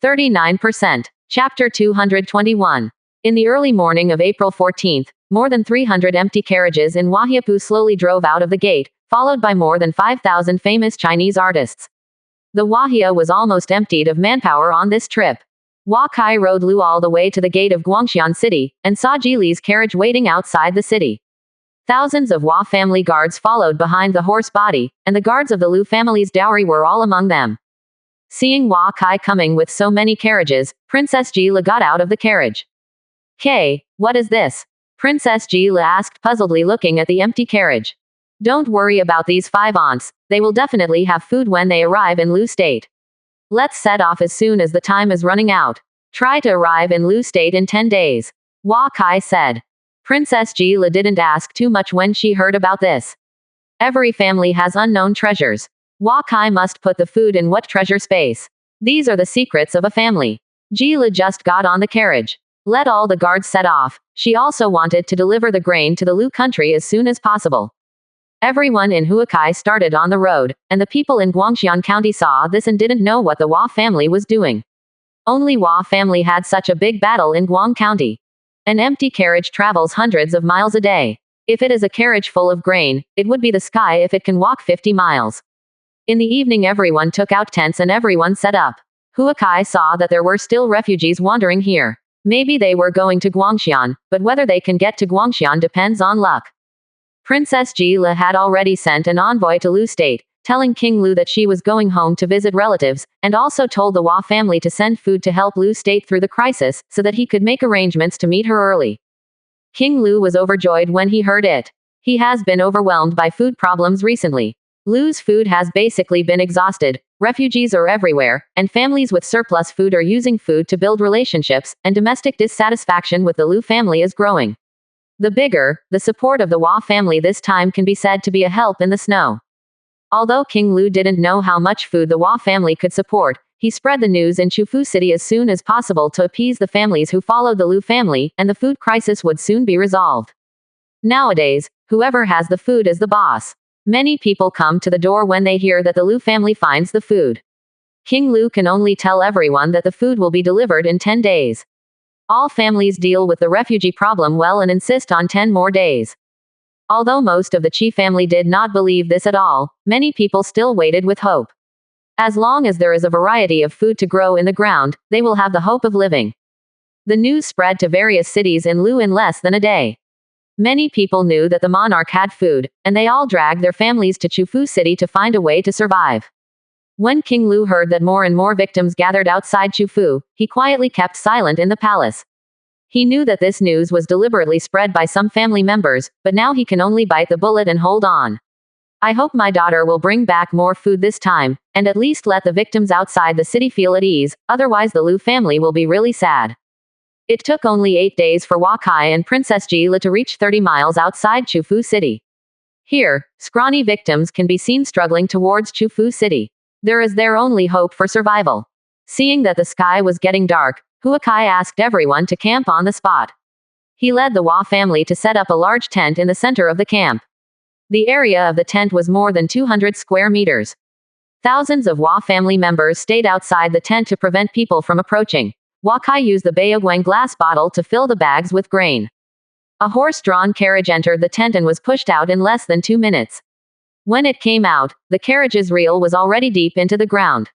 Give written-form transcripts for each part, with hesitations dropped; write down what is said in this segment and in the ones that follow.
39%. Chapter 221. In the early morning of April 14th, more than 300 empty carriages in Wahiapu slowly drove out of the gate, followed by more than 5,000 famous Chinese artists. The Wahia was almost emptied of manpower on this trip. Hua Kai rode Lu all the way to the gate of Guangxian City, and saw Ji Li's carriage waiting outside the city. Thousands of Hua family guards followed behind the horse body, and the guards of the Lu family's dowry were all among them. Seeing Hua Kai coming with so many carriages, Princess Ji Li got out of the carriage. What is this? Princess Ji Li asked puzzledly, looking at the empty carriage. Don't worry about these 5 aunts, they will definitely have food when they arrive in Lu State. Let's set off as soon as the time is running out. Try to arrive in Lu State in 10 days. Hua Kai said. Princess Ji Li didn't ask too much when she heard about this. Every family has unknown treasures. Hua Kai must put the food in what treasure space. These are the secrets of a family. Ji Li just got on the carriage. Let all the guards set off. She also wanted to deliver the grain to the Lu country as soon as possible. Everyone in Huakai started on the road, and the people in Guangxian County saw this and didn't know what the Hua family was doing. Only Hua family had such a big battle in Guang County. An empty carriage travels hundreds of miles a day. If it is a carriage full of grain, it would be the sky if it can walk 50 miles. In the evening everyone took out tents and everyone set up. Huakai saw that there were still refugees wandering here. Maybe they were going to Guangxian, but whether they can get to Guangxian depends on luck. Princess Ji Li had already sent an envoy to Lu State, telling King Lu that she was going home to visit relatives, and also told the Hua family to send food to help Lu State through the crisis, so that he could make arrangements to meet her early. King Lu was overjoyed when he heard it. He has been overwhelmed by food problems recently. Lu's food has basically been exhausted, refugees are everywhere, and families with surplus food are using food to build relationships, and domestic dissatisfaction with the Lu family is growing. The support of the Hua family this time can be said to be a help in the snow. Although King Lu didn't know how much food the Hua family could support, he spread the news in Chufu City as soon as possible to appease the families who followed the Lu family, and the food crisis would soon be resolved. Nowadays, whoever has the food is the boss. Many people come to the door when they hear that the Lu family finds the food. King Lu can only tell everyone that the food will be delivered in 10 days. All families deal with the refugee problem well and insist on 10 more days. Although most of the Chi family did not believe this at all, many people still waited with hope. As long as there is a variety of food to grow in the ground, they will have the hope of living. The news spread to various cities in Lu in less than a day. Many people knew that the monarch had food, and they all dragged their families to Chufu City to find a way to survive. When King Lu heard that more and more victims gathered outside Chufu, he quietly kept silent in the palace. He knew that this news was deliberately spread by some family members, but now he can only bite the bullet and hold on. I hope my daughter will bring back more food this time, and at least let the victims outside the city feel at ease, otherwise the Lu family will be really sad. It took only 8 days for Hua Kai and Princess Ji Li to reach 30 miles outside Chufu City. Here, scrawny victims can be seen struggling towards Chufu City. There is their only hope for survival. Seeing that the sky was getting dark, Huakai asked everyone to camp on the spot. He led the Hua family to set up a large tent in the center of the camp. The area of the tent was more than 200 square meters. Thousands of Hua family members stayed outside the tent to prevent people from approaching. Huakai used the Baoguang glass bottle to fill the bags with grain. A horse-drawn carriage entered the tent and was pushed out in less than 2 minutes. When it came out, the carriage's reel was already deep into the ground.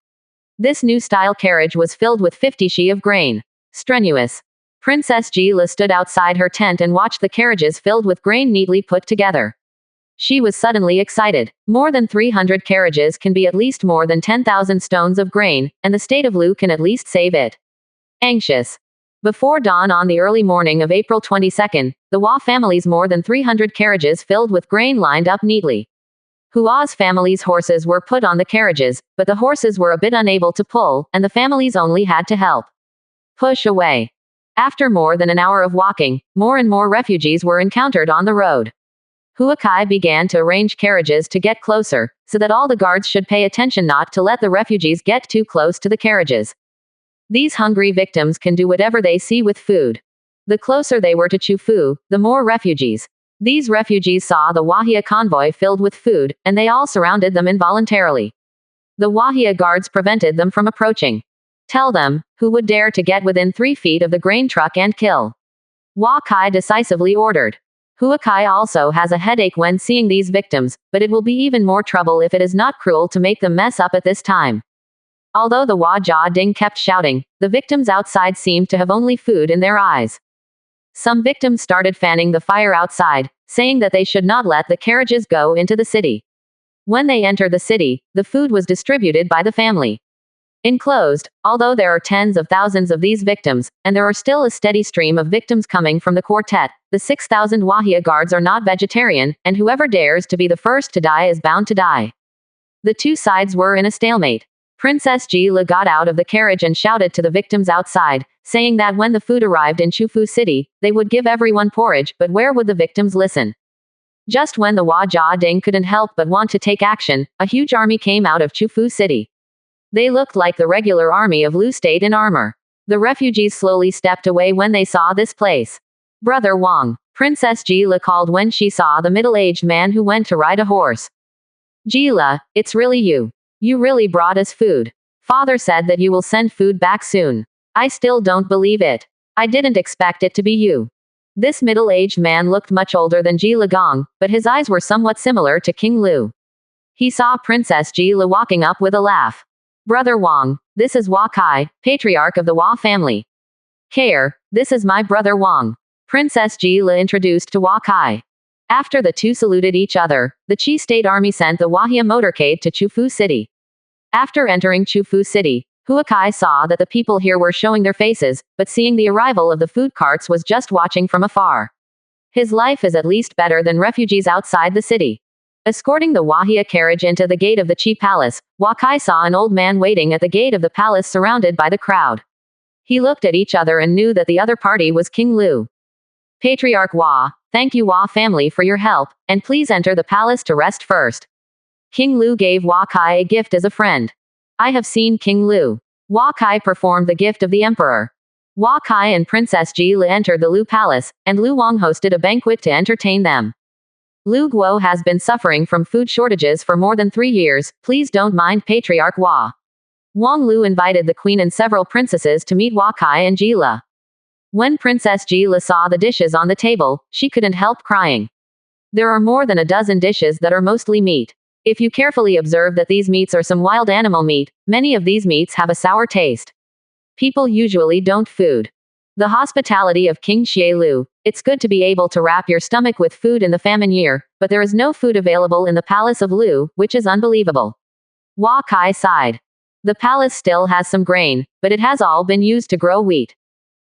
This new-style carriage was filled with 50 she of grain. Strenuous. Princess Ji Li stood outside her tent and watched the carriages filled with grain neatly put together. She was suddenly excited. More than 300 carriages can be at least more than 10,000 stones of grain, and the state of Lu can at least save it. Anxious. Before dawn on the early morning of April 22nd, the Hua family's more than 300 carriages filled with grain lined up neatly. Hua's family's horses were put on the carriages, but the horses were a bit unable to pull, and the families only had to help push away. After more than an hour of walking, more and more refugees were encountered on the road. Huakai began to arrange carriages to get closer, so that all the guards should pay attention not to let the refugees get too close to the carriages. These hungry victims can do whatever they see with food. The closer they were to Chufu, the more refugees. These refugees saw the Wahia convoy filled with food, and they all surrounded them involuntarily. The Wahia guards prevented them from approaching. Tell them, who would dare to get within 3 feet of the grain truck and kill? Hua Kai decisively ordered. Hua Kai also has a headache when seeing these victims, but it will be even more trouble if it is not cruel to make them mess up at this time. Although the Hua Jia Ding kept shouting, the victims outside seemed to have only food in their eyes. Some victims started fanning the fire outside, saying that they should not let the carriages go into the city. When they entered the city, the food was distributed by the family. Enclosed, although there are tens of thousands of these victims, and there are still a steady stream of victims coming from the quartet, the 6,000 Wahia guards are not vegetarian, and whoever dares to be the first to die is bound to die. The two sides were in a stalemate. Princess Jila got out of the carriage and shouted to the victims outside, saying that when the food arrived in Chufu City, they would give everyone porridge, but where would the victims listen? Just when the Hua Jia Ding couldn't help but want to take action, a huge army came out of Chufu City. They looked like the regular army of Lu State in armor. The refugees slowly stepped away when they saw this place. Brother Wang, Princess Jila called when she saw the middle-aged man who went to ride a horse. Jila, it's really you. You really brought us food. Father said that you will send food back soon. I still don't believe it. I didn't expect it to be you. This middle-aged man looked much older than Jila Gong, but his eyes were somewhat similar to King Lu. He saw Princess Jila walking up with a laugh. Brother Wang, this is Hua Kai, patriarch of the Hua family. Care, this is my brother Wang. Princess Jila introduced to Hua Kai. After the two saluted each other, the Qi State Army sent the Wahia motorcade to Chufu City. After entering Chufu City, Hua Kai saw that the people here were showing their faces, but seeing the arrival of the food carts was just watching from afar. His life is at least better than refugees outside the city. Escorting the Wahia carriage into the gate of the Qi Palace, Hua Kai saw an old man waiting at the gate of the palace surrounded by the crowd. He looked at each other and knew that the other party was King Lu. Patriarch Hua, thank you Hua family for your help, and please enter the palace to rest first. King Lu gave Hua Kai a gift as a friend. I have seen King Lu. Hua Kai performed the gift of the emperor. Hua Kai and Princess Jila entered the Lu Palace, and Lu Wang hosted a banquet to entertain them. Lu Guo has been suffering from food shortages for more than 3 years, please don't mind Patriarch Hua. Wang Lu invited the queen and several princesses to meet Hua Kai and Jila. When Princess Jila saw the dishes on the table, she couldn't help crying. There are more than a dozen dishes that are mostly meat. If you carefully observe that these meats are some wild animal meat, many of these meats have a sour taste. People usually don't food. The hospitality of King Xie Lu, it's good to be able to wrap your stomach with food in the famine year, but there is no food available in the palace of Lu, which is unbelievable. Hua Kai sighed. The palace still has some grain, but it has all been used to grow wheat.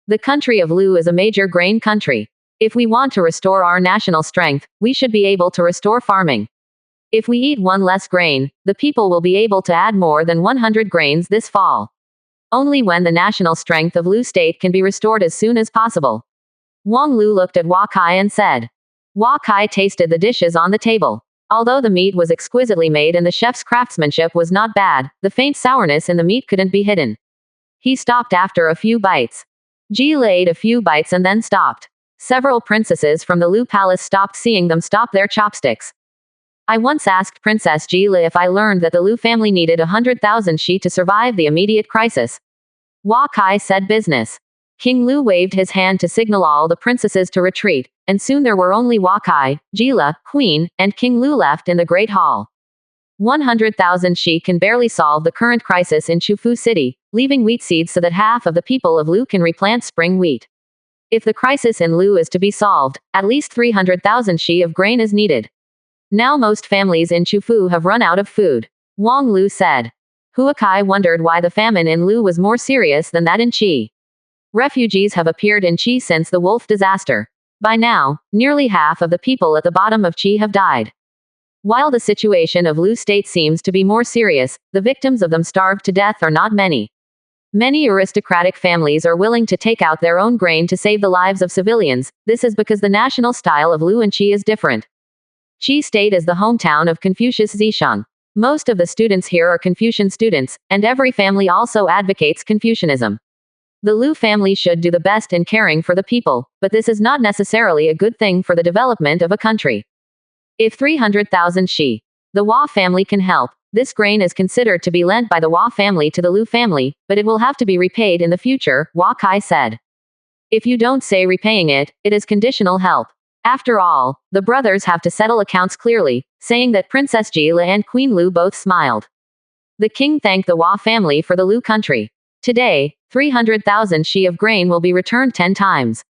The country of Lu is a major grain country. If we want to restore our national strength, we should be able to restore farming. If we eat one less grain, the people will be able to add more than 100 grains this fall. Only when the national strength of Lu State can be restored as soon as possible. Wang Lu looked at Hua Kai and said. Hua Kai tasted the dishes on the table. Although the meat was exquisitely made and the chef's craftsmanship was not bad, the faint sourness in the meat couldn't be hidden. He stopped after a few bites. Jila ate a few bites and then stopped. Several princesses from the Lu Palace stopped seeing them stop their chopsticks. I once asked Princess Jila if I learned that the Lu family needed 100,000 Shi to survive the immediate crisis. Hua Kai said business. King Lu waved his hand to signal all the princesses to retreat, and soon there were only Hua Kai, Jila, Queen, and King Lu left in the Great Hall. 100,000 Shi can barely solve the current crisis in Chufu City, leaving wheat seeds so that half of the people of Lu can replant spring wheat. If the crisis in Lu is to be solved, at least 300,000 Shi of grain is needed. Now most families in Chufu have run out of food. Wang Lu said. Hua Kai wondered why the famine in Lu was more serious than that in Qi. Refugees have appeared in Qi since the wolf disaster. By now, nearly half of the people at the bottom of Qi have died. While the situation of Lu State seems to be more serious, the victims of them starved to death are not many. Many aristocratic families are willing to take out their own grain to save the lives of civilians. This is because the national style of Lu and Qi is different. Qi State is the hometown of Confucius Zisheng. Most of the students here are Confucian students, and every family also advocates Confucianism. The Lu family should do the best in caring for the people, but this is not necessarily a good thing for the development of a country. If 300,000 Shi, the Hua family can help, This grain is considered to be lent by the Hua family to the Lu family, but it will have to be repaid in the future, Hua Kai said. If you don't say repaying it, it is conditional help. After all, the brothers have to settle accounts clearly, saying that Princess Jila and Queen Lu both smiled. The king thanked the Hua family for the Lu country. Today, 300,000 shi of grain will be returned 10 times.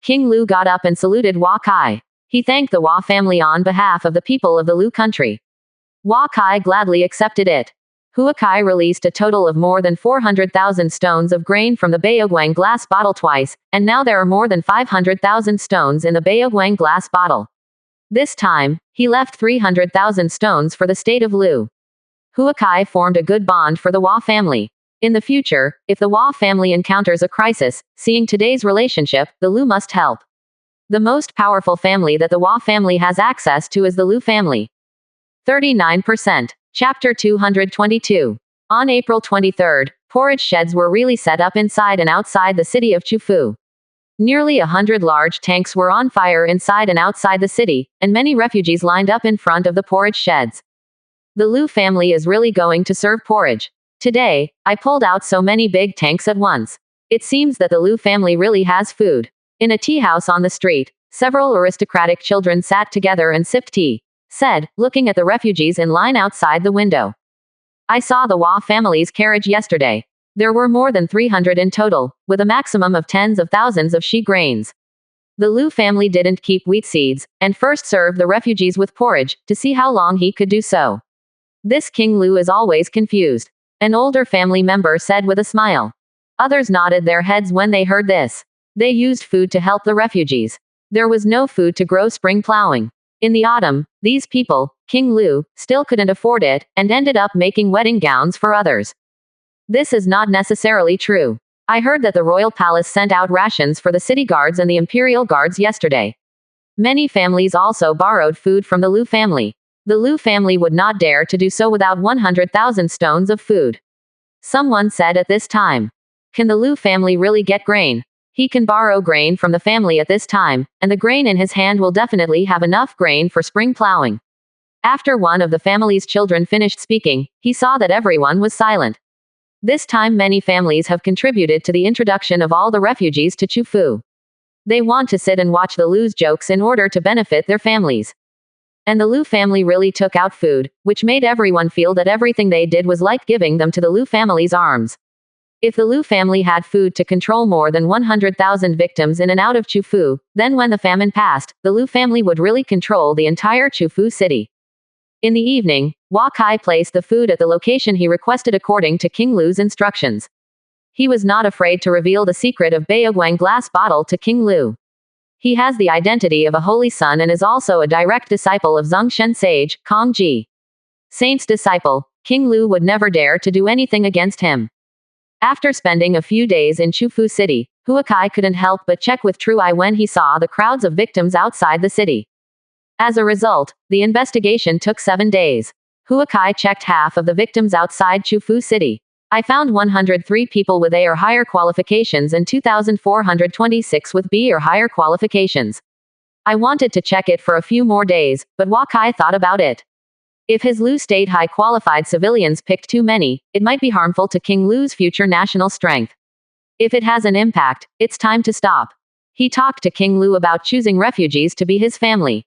King Lu got up and saluted Hua Kai. He thanked the Hua family on behalf of the people of the Lu country. Hua Kai gladly accepted it. Hua Kai released a total of more than 400,000 stones of grain from the Baoguang glass bottle twice, and now there are more than 500,000 stones in the Baoguang glass bottle. This time, he left 300,000 stones for the state of Lu. Hua Kai formed a good bond for the Hua family. In the future, if the Hua family encounters a crisis, seeing today's relationship, the Lu must help. The most powerful family that the Hua family has access to is the Lu family. 39%. Chapter 222. On April 23, porridge sheds were really set up inside and outside the city of Chufu. Nearly 100 large tanks were on fire inside and outside the city, and many refugees lined up in front of the porridge sheds. The Lu family is really going to serve porridge. Today, I pulled out so many big tanks at once. It seems that the Lu family really has food. In a tea house on the street, several aristocratic children sat together and sipped tea, said, looking at the refugees in line outside the window. I saw the Hua family's carriage yesterday. There were more than 300 in total, with a maximum of tens of thousands of shi grains. The Lu family didn't keep wheat seeds, and first served the refugees with porridge, to see how long he could do so. This King Lu is always confused, an older family member said with a smile. Others nodded their heads when they heard this. They used food to help the refugees. There was no food to grow spring plowing. In the autumn, these people, King Lu, still couldn't afford it, and ended up making wedding gowns for others. This is not necessarily true. I heard that the royal palace sent out rations for the city guards and the imperial guards yesterday. Many families also borrowed food from the Lu family. The Lu family would not dare to do so without 100,000 stones of food. Someone said at this time. Can the Lu family really get grain? He can borrow grain from the family at this time, and the grain in his hand will definitely have enough grain for spring plowing. After one of the family's children finished speaking, he saw that everyone was silent. This time many families have contributed to the introduction of all the refugees to Chufu. They want to sit and watch the Lu's jokes in order to benefit their families. And the Lu family really took out food, which made everyone feel that everything they did was like giving them to the Lu family's arms. If the Lu family had food to control more than 100,000 victims in and out of Chufu, then when the famine passed, the Lu family would really control the entire Chufu city. In the evening, Hua Kai placed the food at the location he requested according to King Lu's instructions. He was not afraid to reveal the secret of Baoguang glass bottle to King Lu. He has the identity of a holy son and is also a direct disciple of Zhongshen sage, Kong Ji. Saint's disciple, King Lu would never dare to do anything against him. After spending a few days in Chufu city, Hua Kai couldn't help but check with true eye when he saw the crowds of victims outside the city. As a result, the investigation took 7 days. Hua Kai checked half of the victims outside Chufu city. I found 103 people with A or higher qualifications and 2,426 with B or higher qualifications. I wanted to check it for a few more days, but Hua Kai thought about it. If his Lu state high qualified civilians picked too many, it might be harmful to King Lu's future national strength. If it has an impact, it's time to stop. He talked to King Lu about choosing refugees to be his family.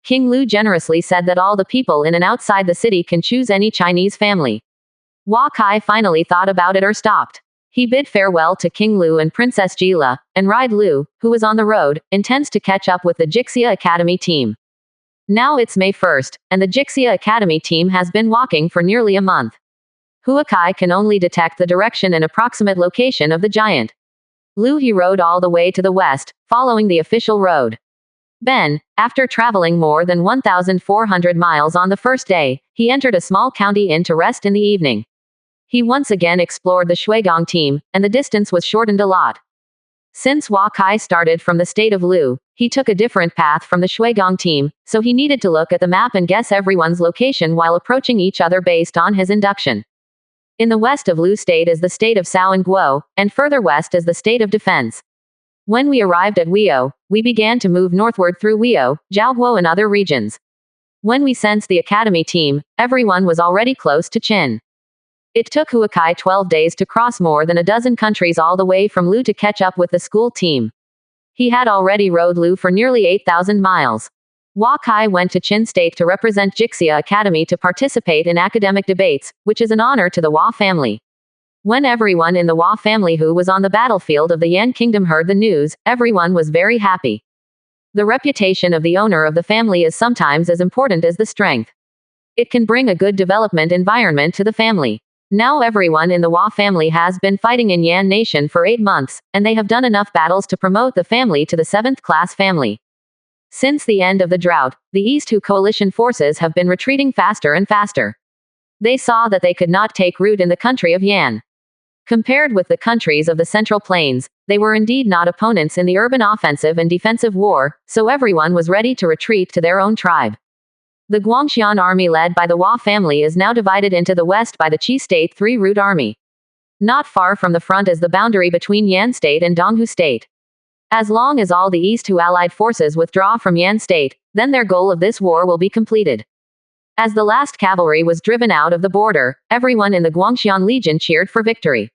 King Lu generously said that all the people in and outside the city can choose any Chinese family. Hua Kai finally thought about it or stopped. He bid farewell to King Lu and Princess Jila, and Ride Lu, who was on the road, intends to catch up with the Jixia Academy team. Now it's May 1st, and the Jixia Academy team has been walking for nearly a month. Hua Kai can only detect the direction and approximate location of the giant. Lu he rode all the way to the west, following the official road. After traveling more than 1,400 miles on the first day, he entered a small county inn to rest in the evening. He once again explored the Shuigong team, and the distance was shortened a lot. Since Hua Kai started from the state of Lu, he took a different path from the Shuigong team, so he needed to look at the map and guess everyone's location while approaching each other based on his induction. In the west of Lu state is the state of Sao and Guo, and further west is the state of defense. When we arrived at Weo, we began to move northward through Weo, Jiaoguo and other regions. When we sensed the academy team, everyone was already close to Qin. It took Huakai 12 days to cross more than a dozen countries all the way from Lu to catch up with the school team. He had already rode Lu for nearly 8,000 miles. Huakai went to Qin State to represent Jixia Academy to participate in academic debates, which is an honor to the Hua family. When everyone in the Hua family who was on the battlefield of the Yan Kingdom heard the news, everyone was very happy. The reputation of the owner of the family is sometimes as important as the strength. It can bring a good development environment to the family. Now everyone in the Hua family has been fighting in Yan Nation for 8 months, and they have done enough battles to promote the family to the 7th class family. Since the end of the drought, the East Hu coalition forces have been retreating faster and faster. They saw that they could not take root in the country of Yan. Compared with the countries of the Central Plains, they were indeed not opponents in the urban offensive and defensive war, so everyone was ready to retreat to their own tribe. The Guangxian army led by the Hua family is now divided into the west by the Qi State 3 Route Army. Not far from the front is the boundary between Yan State and Donghu State. As long as all the East Hu allied forces withdraw from Yan State, then their goal of this war will be completed. As the last cavalry was driven out of the border, everyone in the Guangxian Legion cheered for victory.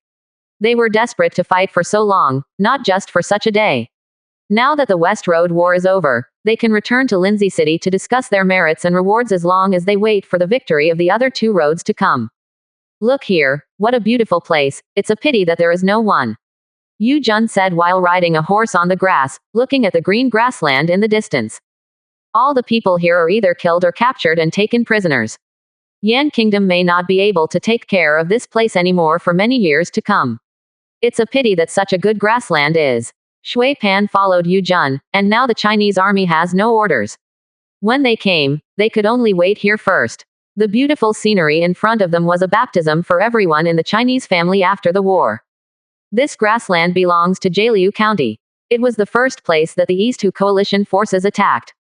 They were desperate to fight for so long, not just for such a day. Now that the West Road War is over, they can return to Lindsay City to discuss their merits and rewards as long as they wait for the victory of the other 2 roads to come. Look here, what a beautiful place, it's a pity that there is no one. Yu Jun said while riding a horse on the grass, looking at the green grassland in the distance. All the people here are either killed or captured and taken prisoners. Yan Kingdom may not be able to take care of this place anymore for many years to come. It's a pity that such a good grassland is. Shui Pan followed Yu Jun, and now the Chinese army has no orders. When they came, they could only wait here first. The beautiful scenery in front of them was a baptism for everyone in the Chinese family after the war. This grassland belongs to Jialiu County. It was the first place that the East Hu coalition forces attacked.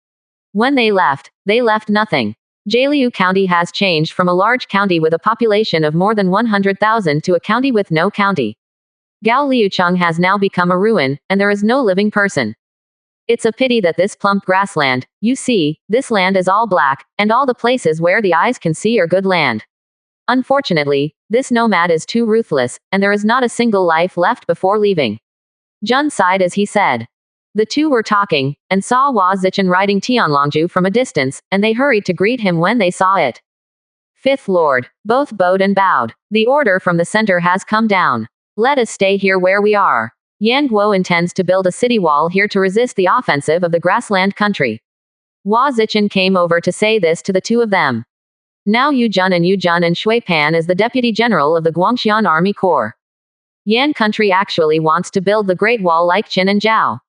When they left nothing. Jialiu County has changed from a large county with a population of more than 100,000 to a county with no county. Gao Liucheng has now become a ruin, and there is no living person. It's a pity that this plump grassland, you see, this land is all black, and all the places where the eyes can see are good land. Unfortunately, this nomad is too ruthless, and there is not a single life left before leaving. Jun sighed as he said. The 2 were talking, and saw Hua Zichen riding Tianlongju from a distance, and they hurried to greet him when they saw it. 5th Lord, both bowed and bowed. The order from the center has come down. Let us stay here where we are. Yan Guo intends to build a city wall here to resist the offensive of the grassland country. Hua Zichen came over to say this to the 2 of them. Now Yu Jun and Shui Pan is the deputy general of the Guangxian Army Corps. Yan country actually wants to build the Great Wall like Qin and Zhao.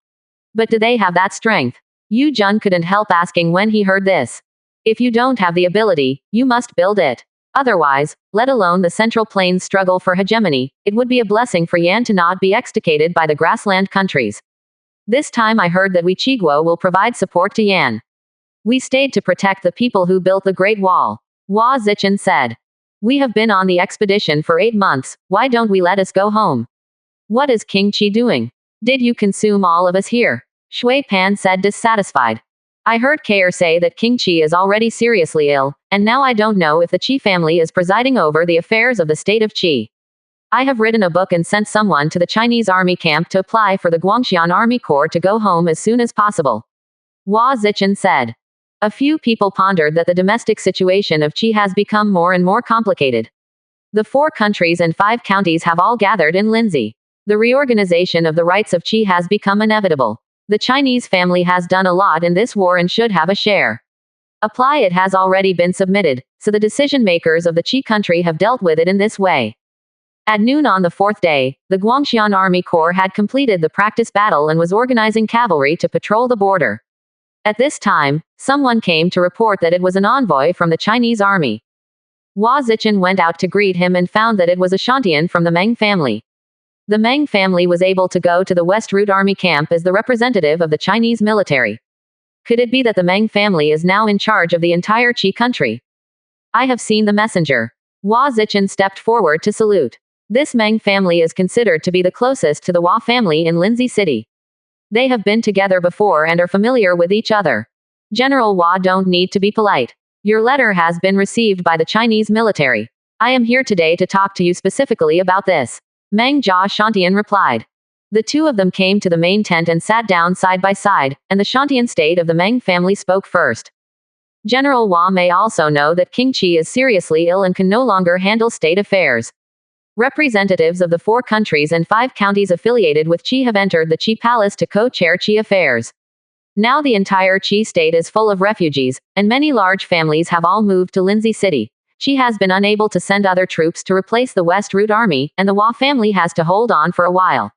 But do they have that strength? Yu Jun couldn't help asking when he heard this. If you don't have the ability, you must build it. Otherwise, let alone the Central Plains struggle for hegemony, it would be a blessing for Yan to not be extricated by the grassland countries. This time I heard that we Qiguo will provide support to Yan. We stayed to protect the people who built the Great Wall. Hua Zichen said. We have been on the expedition for 8 months, why don't we let us go home? What is King Qi doing? Did you consume all of us here? Shui Pan said dissatisfied. I heard Kair say that King Qi is already seriously ill, and now I don't know if the Qi family is presiding over the affairs of the state of Qi. I have written a book and sent someone to the Chinese army camp to apply for the Guangxian Army Corps to go home as soon as possible. Hua Zichen said. A few people pondered that the domestic situation of Qi has become more and more complicated. The 4 countries and 5 counties have all gathered in Lindsay. The reorganization of the rights of Qi has become inevitable. The Chinese family has done a lot in this war and should have a share. It has already been submitted, so the decision makers of the Qi country have dealt with it in this way. At noon on the 4th day, the Guangxian Army Corps had completed the practice battle and was organizing cavalry to patrol the border. At this time, someone came to report that it was an envoy from the Chinese army. Hua Zichen went out to greet him and found that it was a Shantian from the Meng family. The Meng family was able to go to the West Route Army camp as the representative of the Chinese military. Could it be that the Meng family is now in charge of the entire Qi country? I have seen the messenger. Hua Zichen stepped forward to salute. This Meng family is considered to be the closest to the Hua family in Lindsay City. They have been together before and are familiar with each other. General Hua don't need to be polite. Your letter has been received by the Chinese military. I am here today to talk to you specifically about this. Meng Jia Shantian replied. The two of them came to the main tent and sat down side by side, and the Shantian state of the Meng family spoke first. General Hua may also know that King Qi is seriously ill and can no longer handle state affairs. Representatives of the 4 countries and 5 counties affiliated with Qi have entered the Qi Palace to co-chair Qi affairs. Now the entire Qi state is full of refugees, and many large families have all moved to Linzi City. Qi has been unable to send other troops to replace the West Route Army, and the Hua family has to hold on for a while.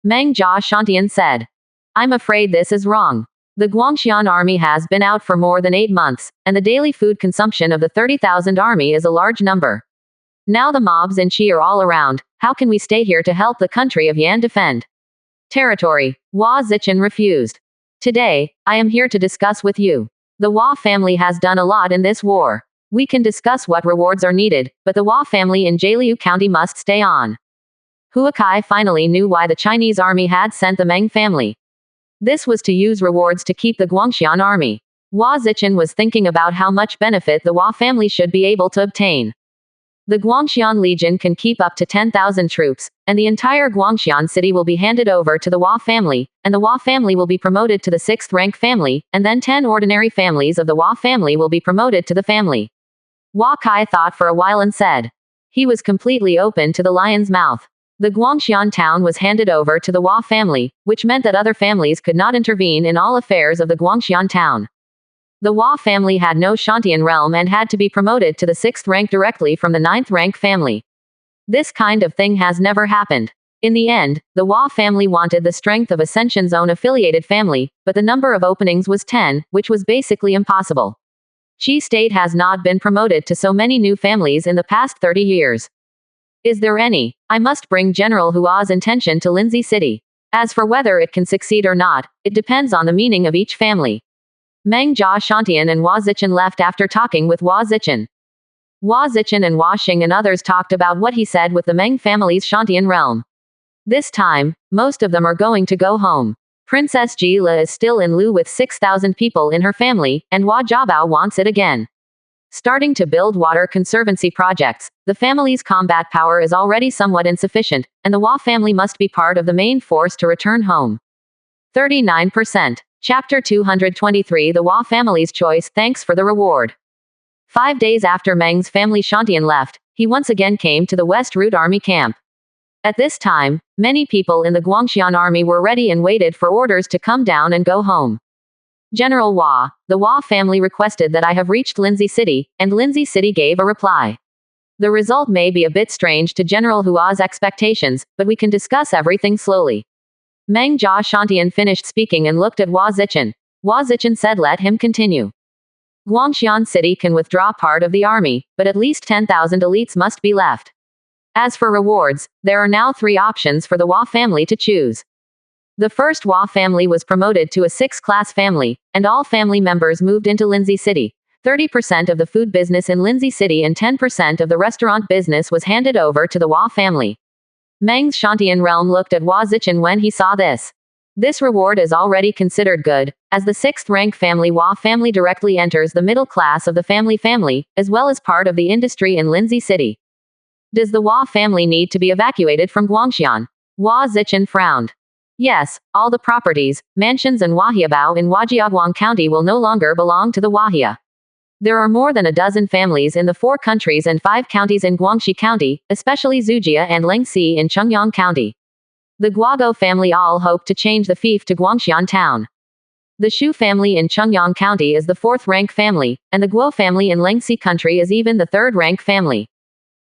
Meng Jia Shantian said. I'm afraid this is wrong. The Guangxian army has been out for more than 8 months, and the daily food consumption of the 30,000 army is a large number. Now the mobs in Qi are all around. How can we stay here to help the country of Yan defend territory? Hua Zichen refused. Today, I am here to discuss with you. The Hua family has done a lot in this war. We can discuss what rewards are needed, but the Hua family in Jialiu County must stay on. Huakai finally knew why the Chinese army had sent the Meng family. This was to use rewards to keep the Guangxian army. Hua Zichen was thinking about how much benefit the Hua family should be able to obtain. The Guangxian Legion can keep up to 10,000 troops, and the entire Guangxian city will be handed over to the Hua family, and the Hua family will be promoted to the 6th rank family, and then 10 ordinary families of the Hua family will be promoted to the family. Hua Kai thought for a while and said. He was completely open to the lion's mouth. The Guangxian town was handed over to the Hua family, which meant that other families could not intervene in all affairs of the Guangxian town. The Hua family had no Shantian realm and had to be promoted to the 6th rank directly from the 9th rank family. This kind of thing has never happened. In the end, the Hua family wanted the strength of Ascension Zone affiliated family, but the number of openings was 10, which was basically impossible. Qi state has not been promoted to so many new families in the past 30 years. Is there any? I must bring General Hua's intention to Linzi City. As for whether it can succeed or not, it depends on the meaning of each family. Meng Jia Shantian and Hua Zichen left after talking with Hua Zichen. Hua Zichen and Hua Xing and others talked about what he said with the Meng family's Shantian realm. This time, most of them are going to go home. Princess Jila is still in Lu with 6,000 people in her family, and Hua Jiabao wants it again. Starting to build water conservancy projects, the family's combat power is already somewhat insufficient, and the Hua family must be part of the main force to return home. 39%. Chapter 223 The Hua family's choice. Thanks for the reward. 5 days after Meng's family Shantian left, he once again came to the West Route Army camp. At this time, many people in the Guangxian army were ready and waited for orders to come down and go home. General Hua, the Hua family requested that I have reached Linzi City, and Linzi City gave a reply. The result may be a bit strange to General Hua's expectations, but we can discuss everything slowly. Meng Jia Shantian finished speaking and looked at Hua Zichen. Hua Zichen said let him continue. Guangxian City can withdraw part of the army, but at least 10,000 elites must be left. As for rewards, there are now 3 options for the Hua family to choose. The first Hua family was promoted to a 6th-class family, and all family members moved into Linzi City. 30% of the food business in Linzi City and 10% of the restaurant business was handed over to the Hua family. Meng's Shantian realm looked at Hua Zichen when he saw this. This reward is already considered good, as the 6th rank family Hua family directly enters the middle class of the family, as well as part of the industry in Linzi City. Does the Hua family need to be evacuated from Guangxian? Hua Zichen frowned. Yes, all the properties, mansions and Wahiabao in Huajiaguang County will no longer belong to the Wahia. There are more than a dozen families in the 4 countries and 5 counties in Guangxi County, especially Zujia and Lengxi in Chungyang County. The Guago family all hope to change the fief to Guangxian town. The Shu family in Chungyang County is the 4th rank family, and the Guo family in Lengxi Country is even the 3rd rank family.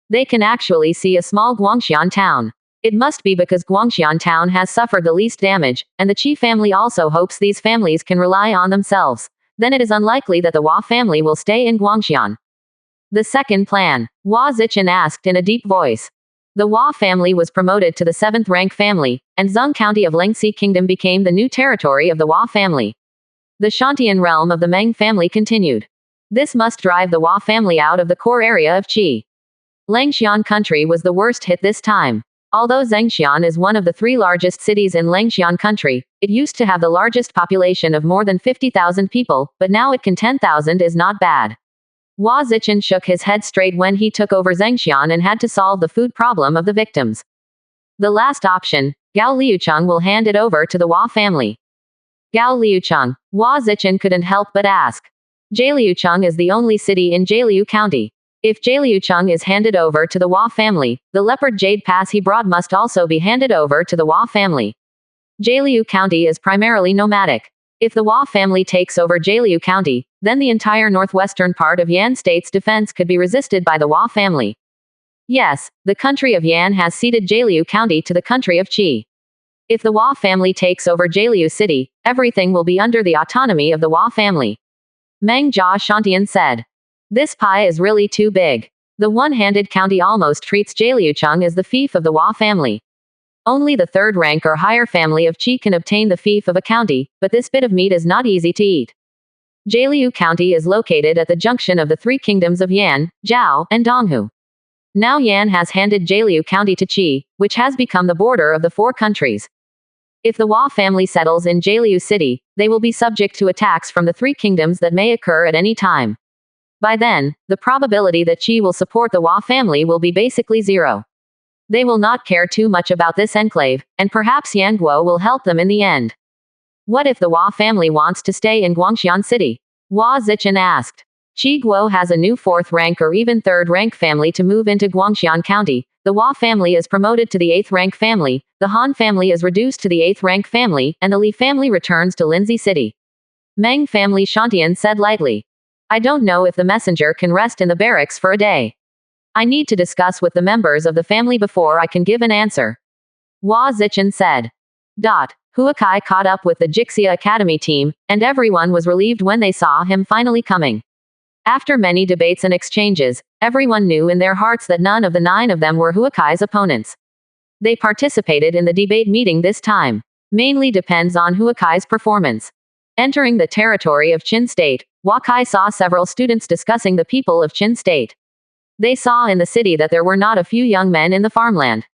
They can actually see a small Guangxian town. It must be because Guangxian town has suffered the least damage, and the Qi family also hopes these families can rely on themselves. Then it is unlikely that the Hua family will stay in Guangxian. The second plan, Hua Zichen asked in a deep voice. The Hua family was promoted to the 7th rank family, and Zheng County of Lengxi Kingdom became the new territory of the Hua family. The Shantian realm of the Meng family continued. This must drive the Hua family out of the core area of Qi. Lengxian country was the worst hit this time. Although Zhengxian is one of the 3 largest cities in Lengxian country, it used to have the largest population of more than 50,000 people, but now it can 10,000 is not bad. Hua Zichen shook his head straight when he took over Zhengxian and had to solve the food problem of the victims. The last option, Gao Liucheng will hand it over to the Hua family. Gao Liucheng. Hua Zichen couldn't help but ask. Jialiucheng is the only city in Jialiu County. If Jialiucheng is handed over to the Hua family, the leopard jade pass he brought must also be handed over to the Hua family. Jialiu County is primarily nomadic. If the Hua family takes over Jialiu County, then the entire northwestern part of Yan State's defense could be resisted by the Hua family. Yes, the country of Yan has ceded Jialiu County to the country of Qi. If the Hua family takes over Jialiu City, everything will be under the autonomy of the Hua family. Meng Jia Shantian said. This pie is really too big. The one-handed county almost treats Jialiucheng as the fief of the Hua family. Only the third rank or higher family of Qi can obtain the fief of a county, but this bit of meat is not easy to eat. Jialiu County is located at the junction of the three kingdoms of Yan, Zhao, and Donghu. Now Yan has handed Jialiu County to Qi, which has become the border of the four countries. If the Hua family settles in Jialiu City, they will be subject to attacks from the three kingdoms that may occur at any time. By then, the probability that Qi will support the Hua family will be basically zero. They will not care too much about this enclave, and perhaps Yan Guo will help them in the end. What if the Hua family wants to stay in Guangxian City? Hua Zichen asked. Qi Guo has a new fourth rank or even third rank family to move into Guangxian County. The Hua family is promoted to the 8th rank family, the Han family is reduced to the 8th rank family, and the Li family returns to Linzi City. Meng family Shantian said lightly. I don't know if the messenger can rest in the barracks for a day. I need to discuss with the members of the family before I can give an answer. Hua Zichen said. Huakai caught up with the Jixia Academy team, and everyone was relieved when they saw him finally coming. After many debates and exchanges, everyone knew in their hearts that none of the 9 of them were Huakai's opponents. They participated in the debate meeting this time. Mainly depends on Huakai's performance. Entering the territory of Qin State, Huakai saw several students discussing the people of Qin State. They saw in the city that there were not a few young men in the farmland.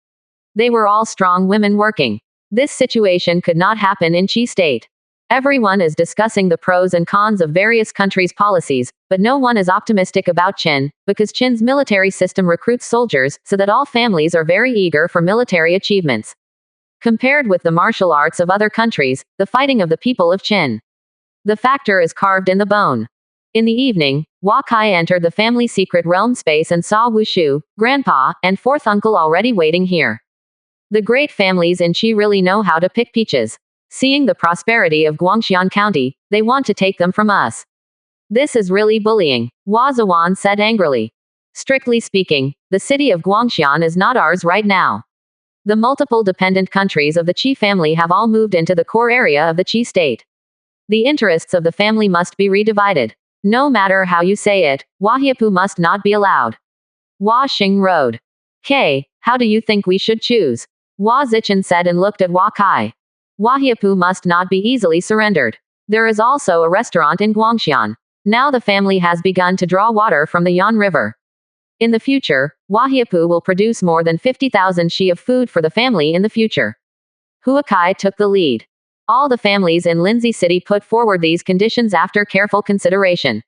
They were all strong women working. This situation could not happen in Qi State. Everyone is discussing the pros and cons of various countries' policies, but no one is optimistic about Qin, because Qin's military system recruits soldiers, so that all families are very eager for military achievements. Compared with the martial arts of other countries, the fighting of the people of Qin. The factor is carved in the bone. In the evening, Huakai entered the family secret realm space and saw Wushu, grandpa, and fourth uncle already waiting here. The great families in Qi really know how to pick peaches. Seeing the prosperity of Guangxian County, they want to take them from us. This is really bullying, Hua Zuan said angrily. Strictly speaking, the city of Guangxian is not ours right now. The multiple dependent countries of the Qi family have all moved into the core area of the Qi state. The interests of the family must be redivided. No matter how you say it, Huahiapu must not be allowed. Hua Xing Road. How do you think we should choose? Hua Zichen said and looked at Huakai. Huahiapu must not be easily surrendered. There is also a restaurant in Guangxian. Now the family has begun to draw water from the Yan River. In the future, Huahiapu will produce more than 50,000 shi of food for the family in the future. Huakai took the lead. All the families in Linzi City put forward these conditions after careful consideration.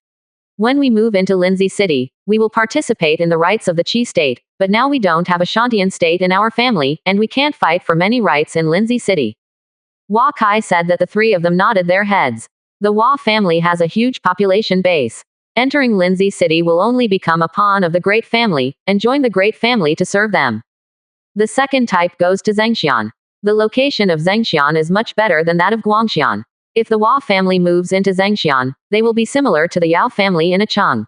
When we move into Linzi City, we will participate in the rights of the Qi state, but now we don't have a Shantian state in our family, and we can't fight for many rights in Linzi City. Huakai said that the 3 of them nodded their heads. The Hua family has a huge population base. Entering Linzi City will only become a pawn of the great family, and join the great family to serve them. The second type goes to Zhengxian. The location of Zhengxian is much better than that of Guangxian. If the Hua family moves into Zhengxian, they will be similar to the Yao family in Achang.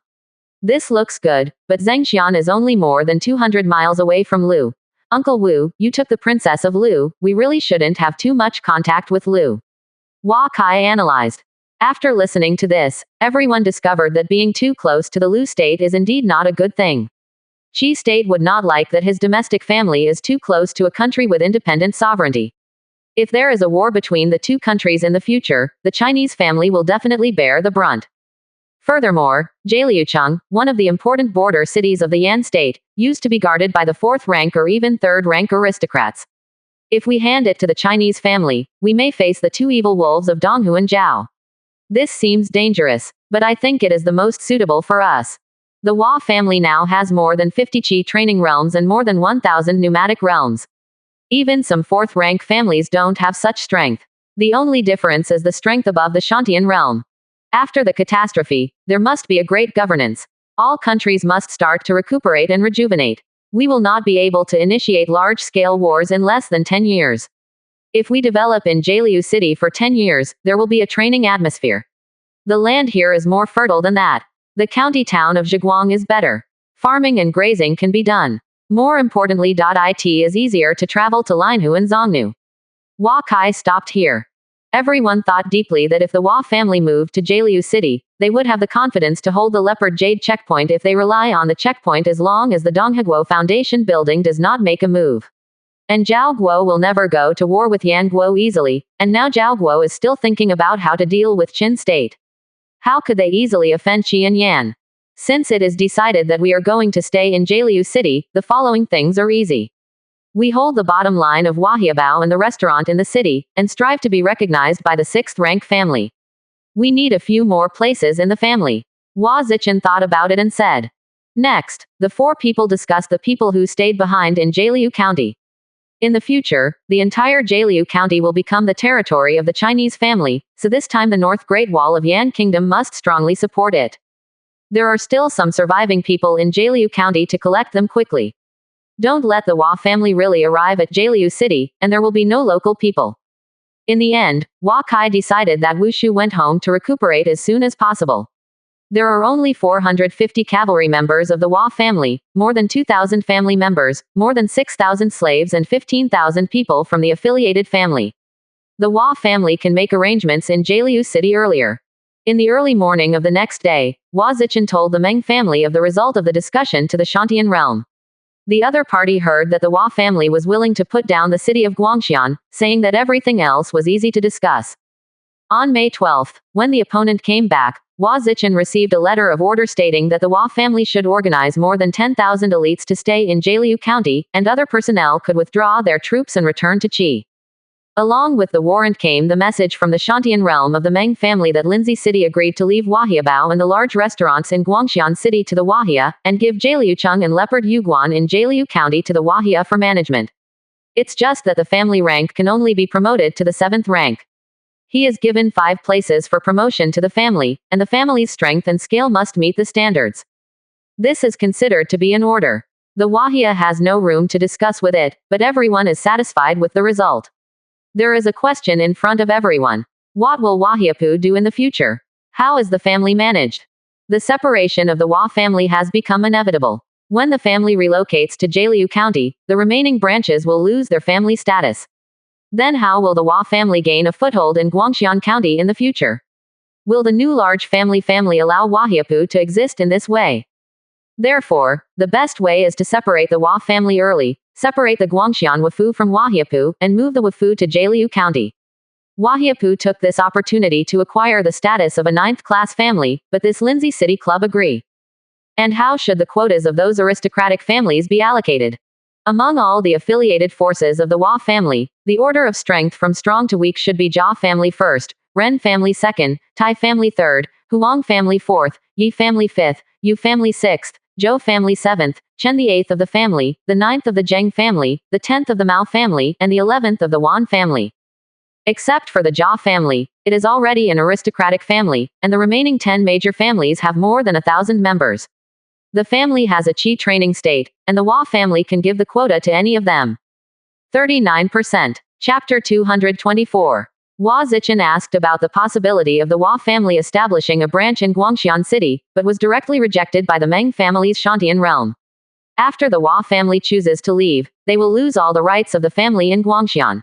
This looks good, but Zhengxian is only more than 200 miles away from Lu. Uncle Wu, you took the princess of Lu, we really shouldn't have too much contact with Lu. Huakai analyzed. After listening to this, everyone discovered that being too close to the Lu state is indeed not a good thing. Qi state would not like that his domestic family is too close to a country with independent sovereignty. If there is a war between the two countries in the future, the Chinese family will definitely bear the brunt. Furthermore, Jialiucheng, one of the important border cities of the Yan state, used to be guarded by the 4th rank or even 3rd rank aristocrats. If we hand it to the Chinese family, we may face the 2 evil wolves of Donghu and Zhao. This seems dangerous, but I think it is the most suitable for us. The Hua family now has more than 50 Qi training realms and more than 1,000 pneumatic realms. Even some fourth-rank families don't have such strength. The only difference is the strength above the Shantian realm. After the catastrophe, there must be a great governance. All countries must start to recuperate and rejuvenate. We will not be able to initiate large-scale wars in less than 10 years. If we develop in Jialiu City for 10 years, there will be a training atmosphere. The land here is more fertile than that. The county town of Zheguang is better. Farming and grazing can be done. More importantly, it is easier to travel to Linhu and Zhongnu. Hua Kai stopped here. Everyone thought deeply that if the Hua family moved to Jialiu City, they would have the confidence to hold the Leopard Jade checkpoint if they rely on the checkpoint as long as the Donghaguo Foundation building does not make a move. And Zhao Guo will never go to war with Yan Guo easily, and now Zhao Guo is still thinking about how to deal with Qin state. How could they easily offend Qi and Yan? Since it is decided that we are going to stay in Jialiu City, the following things are easy. We hold the bottom line of Wahiabao and the restaurant in the city, and strive to be recognized by the 6th rank family. We need a few more places in the family. Hua Zichen thought about it and said. Next, the 4 people discussed the people who stayed behind in Jialiu County. In the future, the entire Jialiu County will become the territory of the Chinese family, so this time the North Great Wall of Yan Kingdom must strongly support it. There are still some surviving people in Jialiu County to collect them quickly. Don't let the Hua family really arrive at Jialiu City, and there will be no local people. In the end, Hua Kai decided that Wu Shu went home to recuperate as soon as possible. There are only 450 cavalry members of the Hua family, more than 2,000 family members, more than 6,000 slaves and 15,000 people from the affiliated family. The Hua family can make arrangements in Jialiu City earlier. In the early morning of the next day, Hua Zichen told the Meng family of the result of the discussion to the Shantian realm. The other party heard that the Hua family was willing to put down the city of Guangxian, saying that everything else was easy to discuss. On May 12, when the opponent came back, Hua Zichen received a letter of order stating that the Hua family should organize more than 10,000 elites to stay in Jialiu County, and other personnel could withdraw their troops and return to Qi. Along with the warrant came the message from the Shantian realm of the Meng family that Linzi City agreed to leave Wahiabao and the large restaurants in Guangxian City to the Wahia, and give Jialiucheng and Leopard Yuguan in Jialiu County to the Wahia for management. It's just that the family rank can only be promoted to the 7th rank. He is given 5 places for promotion to the family, and the family's strength and scale must meet the standards. This is considered to be in order. The Wahia has no room to discuss with it, but everyone is satisfied with the result. There is a question in front of everyone. What will Wahiapu do in the future? How is the family managed? The separation of the Hua family has become inevitable. When the family relocates to Jialiu County, the remaining branches will lose their family status. Then how will the Hua family gain a foothold in Guangxian County in the future? Will the new large family allow Wahiapu to exist in this way? Therefore, the best way is to separate the Hua family early, separate the Guangxian Wafu from Wahiapu, and move the Wafu to Jialiu County. Wahiapu took this opportunity to acquire the status of a 9th-class family, but this Linzi City Club agree. And how should the quotas of those aristocratic families be allocated? Among all the affiliated forces of the Hua family, the order of strength from strong to weak should be Jia family first, Ren family second, Tai family third, Huang family fourth, Yi family fifth, Yu family sixth, Zhou family 7th, Chen the 8th of the family, the 9th of the Zheng family, the 10th of the Mao family, and the 11th of the Wan family. Except for the Jia family, it is already an aristocratic family, and the remaining 10 major families have more than 1,000 members. The family has a Qi training state, and the Hua family can give the quota to any of them. 39%. Chapter 224. Hua Zichen asked about the possibility of the Hua family establishing a branch in Guangxian City, but was directly rejected by the Meng family's Shantian realm. After the Hua family chooses to leave, they will lose all the rights of the family in Guangxian.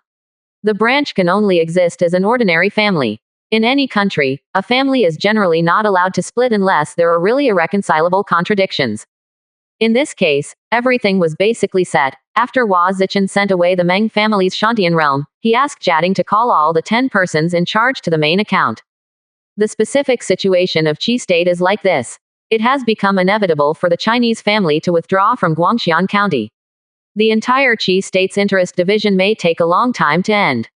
The branch can only exist as an ordinary family. In any country, a family is generally not allowed to split unless there are really irreconcilable contradictions. In this case, everything was basically set. After Hua Zichen sent away the Meng family's Shantian realm, he asked Jiading to call all the 10 persons in charge to the main account. The specific situation of Qi state is like this. It has become inevitable for the Chinese family to withdraw from Guangxian County. The entire Qi state's interest division may take a long time to end.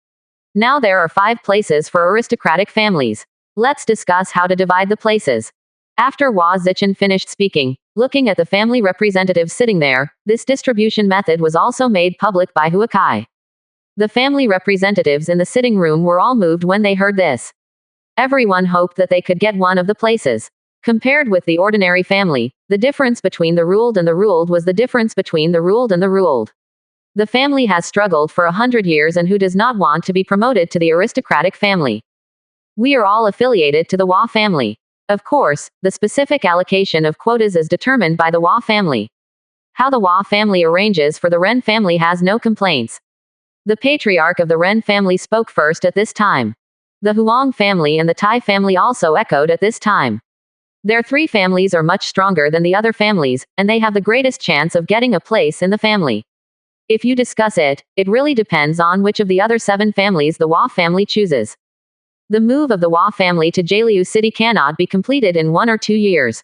Now there are 5 places for aristocratic families. Let's discuss how to divide the places. After Hua Zichen finished speaking, Looking at the family representatives sitting there, this distribution method was also made public by Huakai. The family representatives in the sitting room were all moved when they heard this. Everyone hoped that they could get one of the places. Compared with the ordinary family, the difference between the ruled and the ruled was the difference between the ruled and the ruled. The family has struggled for 100 years, and who does not want to be promoted to the aristocratic family? We are all affiliated to the Hua family. Of course, the specific allocation of quotas is determined by the Hua family. How the Hua family arranges for the Ren family has no complaints. The patriarch of the Ren family spoke first at this time. The Huang family and the Tai family also echoed at this time. Their three families are much stronger than the other families, and they have the greatest chance of getting a place in the family. If you discuss it, it really depends on which of the other 7 families the Hua family chooses. The move of the Hua family to Jialiu City cannot be completed in 1 or 2 years.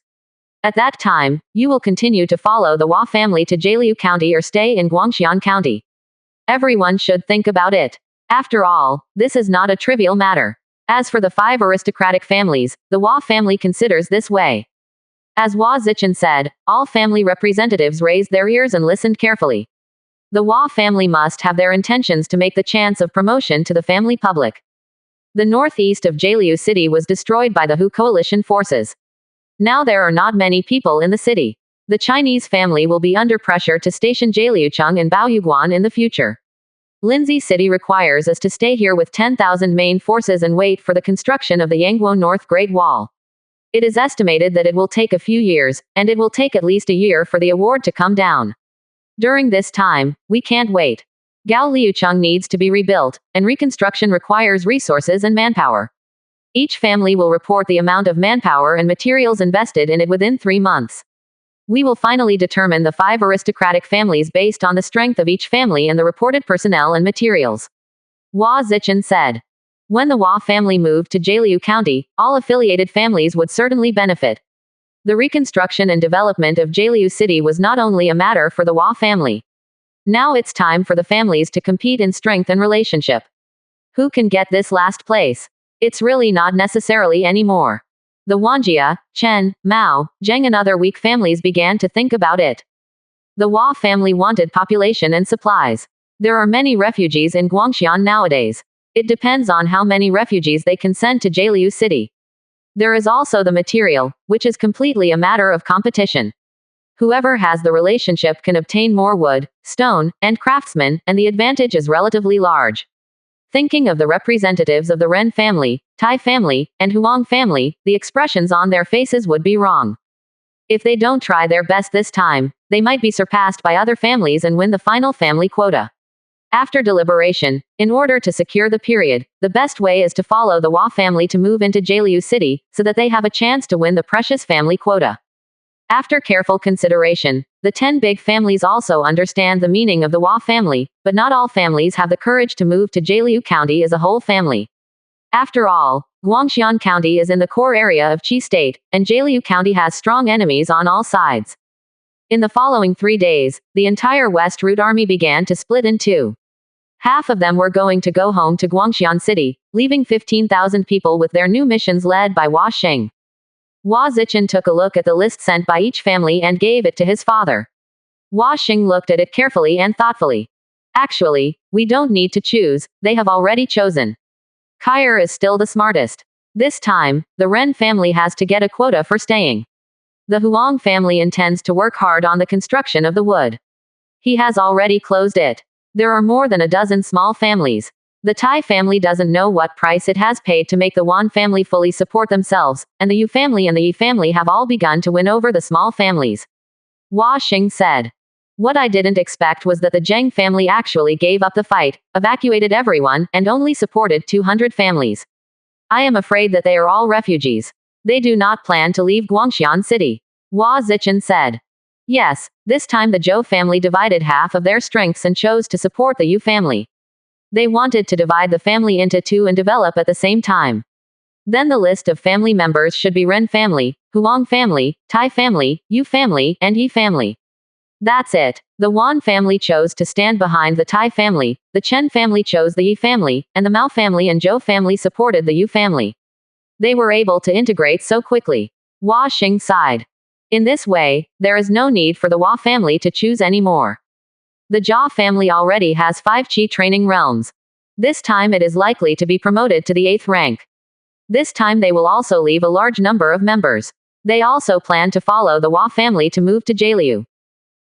At that time, you will continue to follow the Hua family to Jialiu County or stay in Guangxian County. Everyone should think about it. After all, this is not a trivial matter. As for the 5 aristocratic families, the Hua family considers this way. As Hua Zichen said, all family representatives raised their ears and listened carefully. The Hua family must have their intentions to make the chance of promotion to the family public. The northeast of Jialiu City was destroyed by the Hu coalition forces. Now there are not many people in the city. The Chinese family will be under pressure to station Jialiucheng and Baoyuguan in the future. Lindsay City requires us to stay here with 10,000 main forces and wait for the construction of the Yangguo North Great Wall. It is estimated that it will take a few years, and it will take at least a year for the award to come down. During this time, we can't wait. Gao Liucheng needs to be rebuilt, and reconstruction requires resources and manpower. Each family will report the amount of manpower and materials invested in it within 3 months. We will finally determine the 5 aristocratic families based on the strength of each family and the reported personnel and materials. Hua Zichen said. When the Hua family moved to Jialiu County, all affiliated families would certainly benefit. The reconstruction and development of Jialiu City was not only a matter for the Hua family. Now it's time for the families to compete in strength and relationship. Who can get this last place? It's really not necessarily anymore. The Wanjia, Chen, Mao, Zheng and other weak families began to think about it. The Hua family wanted population and supplies. There are many refugees in Guangxian nowadays. It depends on how many refugees they can send to Jialiu City. There is also the material, which is completely a matter of competition. Whoever has the relationship can obtain more wood, stone, and craftsmen, and the advantage is relatively large. Thinking of the representatives of the Ren family, Tai family, and Huang family, the expressions on their faces would be wrong. If they don't try their best this time, they might be surpassed by other families and win the final family quota. After deliberation, in order to secure the period, the best way is to follow the Hua family to move into Jialiu City, so that they have a chance to win the precious family quota. After careful consideration, the 10 big families also understand the meaning of the Hua family, but not all families have the courage to move to Jialiu County as a whole family. After all, Guangxian County is in the core area of Qi State, and Jialiu County has strong enemies on all sides. In the following 3 days, the entire West Route Army began to split in 2. Half of them were going to go home to Guangxian City, leaving 15,000 people with their new missions led by Hua Sheng. Hua Zichen took a look at the list sent by each family and gave it to his father. Hua Sheng looked at it carefully and thoughtfully. Actually, we don't need to choose, they have already chosen. Kyer is still the smartest. This time, the Ren family has to get a quota for staying. The Huang family intends to work hard on the construction of the wood. He has already closed it. There are more than a dozen small families. The Tai family doesn't know what price it has paid to make the Wan family fully support themselves, and the Yu family and the Yi family have all begun to win over the small families. Hua Xing said. What I didn't expect was that the Zheng family actually gave up the fight, evacuated everyone, and only supported 200 families. I am afraid that they are all refugees. They do not plan to leave Guangxian City. Hua Zichen said. Yes, this time the Zhou family divided half of their strengths and chose to support the Yu family. They wanted to divide the family into 2 and develop at the same time. Then the list of family members should be Ren family, Huang family, Tai family, Yu family, and Yi family. That's it. The Wan family chose to stand behind the Tai family, the Chen family chose the Yi family, and the Mao family and Zhou family supported the Yu family. They were able to integrate so quickly. Hua Xing sighed. In this way, there is no need for the Hua family to choose anymore. The Jia family already has 5 Qi training realms. This time it is likely to be promoted to the 8th rank. This time they will also leave a large number of members. They also plan to follow the Hua family to move to Jialiu.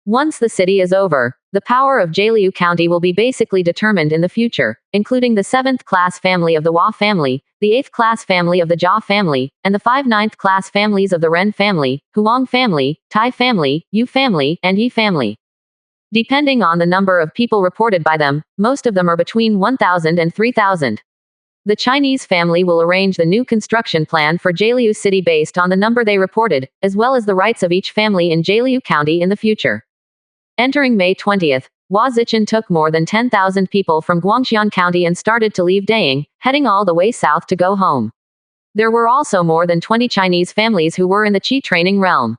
Once the city is over, the power of Jialiu County will be basically determined in the future, including the 7th class family of the Hua family, the 8th class family of the Jia family, and the 5 9th class families of the Ren family, Huang family, Tai family, Yu family, and Yi family. Depending on the number of people reported by them, most of them are between 1,000 and 3,000. The Chinese family will arrange the new construction plan for Jialiu City based on the number they reported, as well as the rights of each family in Jialiu County in the future. Entering May 20th, Hua Zichen took more than 10,000 people from Guangxian County and started to leave Daying, heading all the way south to go home. There were also more than 20 Chinese families who were in the Qi training realm.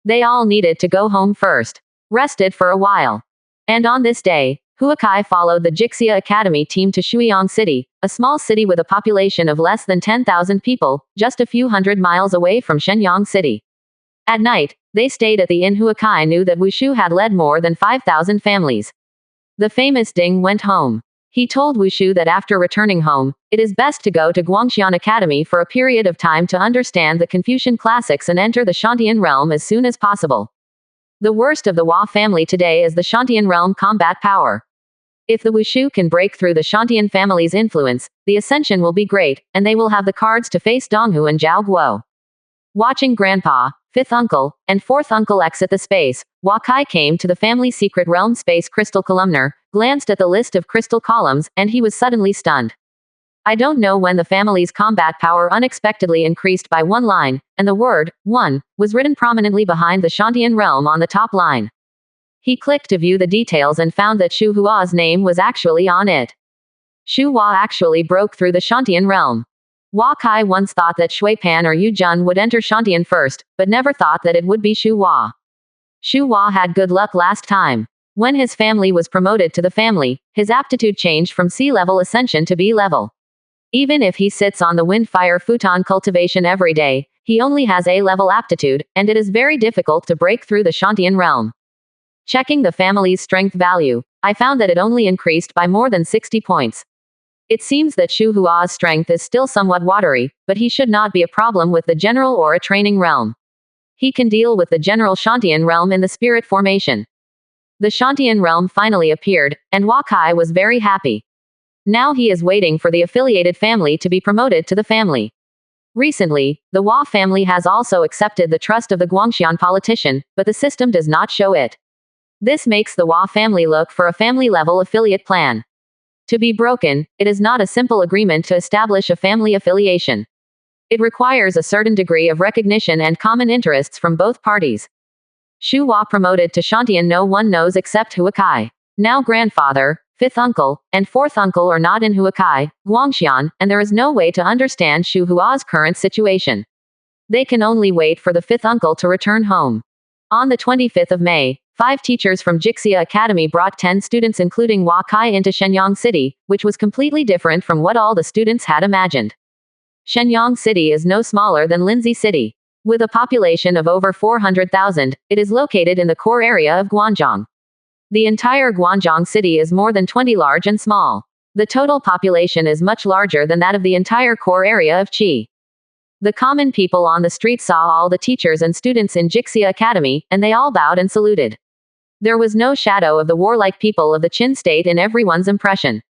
They all needed to go home first. Rested for a while. And on this day, Huakai followed the Jixia Academy team to Shuiyang City, a small city with a population of less than 10,000 people, just a few hundred miles away from Shenyang City. At night, they stayed at the inn. Huakai knew that Wushu had led more than 5,000 families. The famous Ding went home. He told Wushu that after returning home, it is best to go to Guangxian Academy for a period of time to understand the Confucian classics and enter the Shantian realm as soon as possible. The worst of the Hua family today is the Shantian realm combat power. If the Wushu can break through the Shantian family's influence, the ascension will be great, and they will have the cards to face Donghu and Zhao Guo. Watching Grandpa, 5th uncle, and 4th uncle exit the space, Hua Kai came to the family secret realm space crystal columnar, glanced at the list of crystal columns, and he was suddenly stunned. I don't know when the family's combat power unexpectedly increased by 1 line, and the word, 1, was written prominently behind the Shantian realm on the top line. He clicked to view the details and found that Shu Hua's name was actually on it. Shu Hua actually broke through the Shantian realm. Hua Kai once thought that Shui Pan or Yu Jun would enter Shantian first, but never thought that it would be Shu Hua. Shu Hua had good luck last time. When his family was promoted to the family, his aptitude changed from C-level ascension to B-level. Even if he sits on the wind-fire futon cultivation every day, he only has A-level aptitude, and it is very difficult to break through the Shantian realm. Checking the family's strength value, I found that it only increased by more than 60 points. It seems that Shu Hua's strength is still somewhat watery, but he should not be a problem with the general or a training realm. He can deal with the general Shantian realm in the spirit formation. The Shantian realm finally appeared, and Hua Kai was very happy. Now he is waiting for the affiliated family to be promoted to the family. Recently, the Hua family has also accepted the trust of the Guangxian politician, but the system does not show it. This makes the Hua family look for a family-level affiliate plan. To be broken, it is not a simple agreement to establish a family affiliation. It requires a certain degree of recognition and common interests from both parties. Shu Hua promoted to Shantian no one knows except Huakai. Now grandfather, 5th uncle, and 4th uncle are not in Huakai, Guangxian, and there is no way to understand Shu Hua's current situation. They can only wait for the 5th uncle to return home. On the 25th of May, 5 teachers from Jixia Academy brought 10 students including Hua Kai into Shenyang City, which was completely different from what all the students had imagined. Shenyang City is no smaller than Linzi City. With a population of over 400,000, it is located in the core area of Guangzhong. The entire Guangzhong city is more than 20 large and small. The total population is much larger than that of the entire core area of Qi. The common people on the street saw all the teachers and students in Jixia Academy, and they all bowed and saluted. There was no shadow of the warlike people of the Qin state in everyone's impression.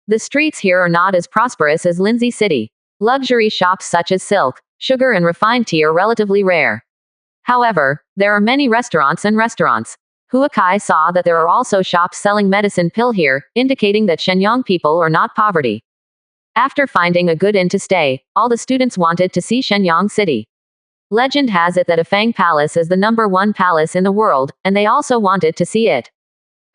The streets here are not as prosperous as Linzi City. Luxury shops such as silk, sugar and refined tea are relatively rare. However, there are many restaurants and restaurants. Huakai saw that there are also shops selling medicine pill here, indicating that Shenyang people are not poverty. After finding a good inn to stay, all the students wanted to see Shenyang City. Legend has it that Afang Palace is the #1 palace in the world, and they also wanted to see it.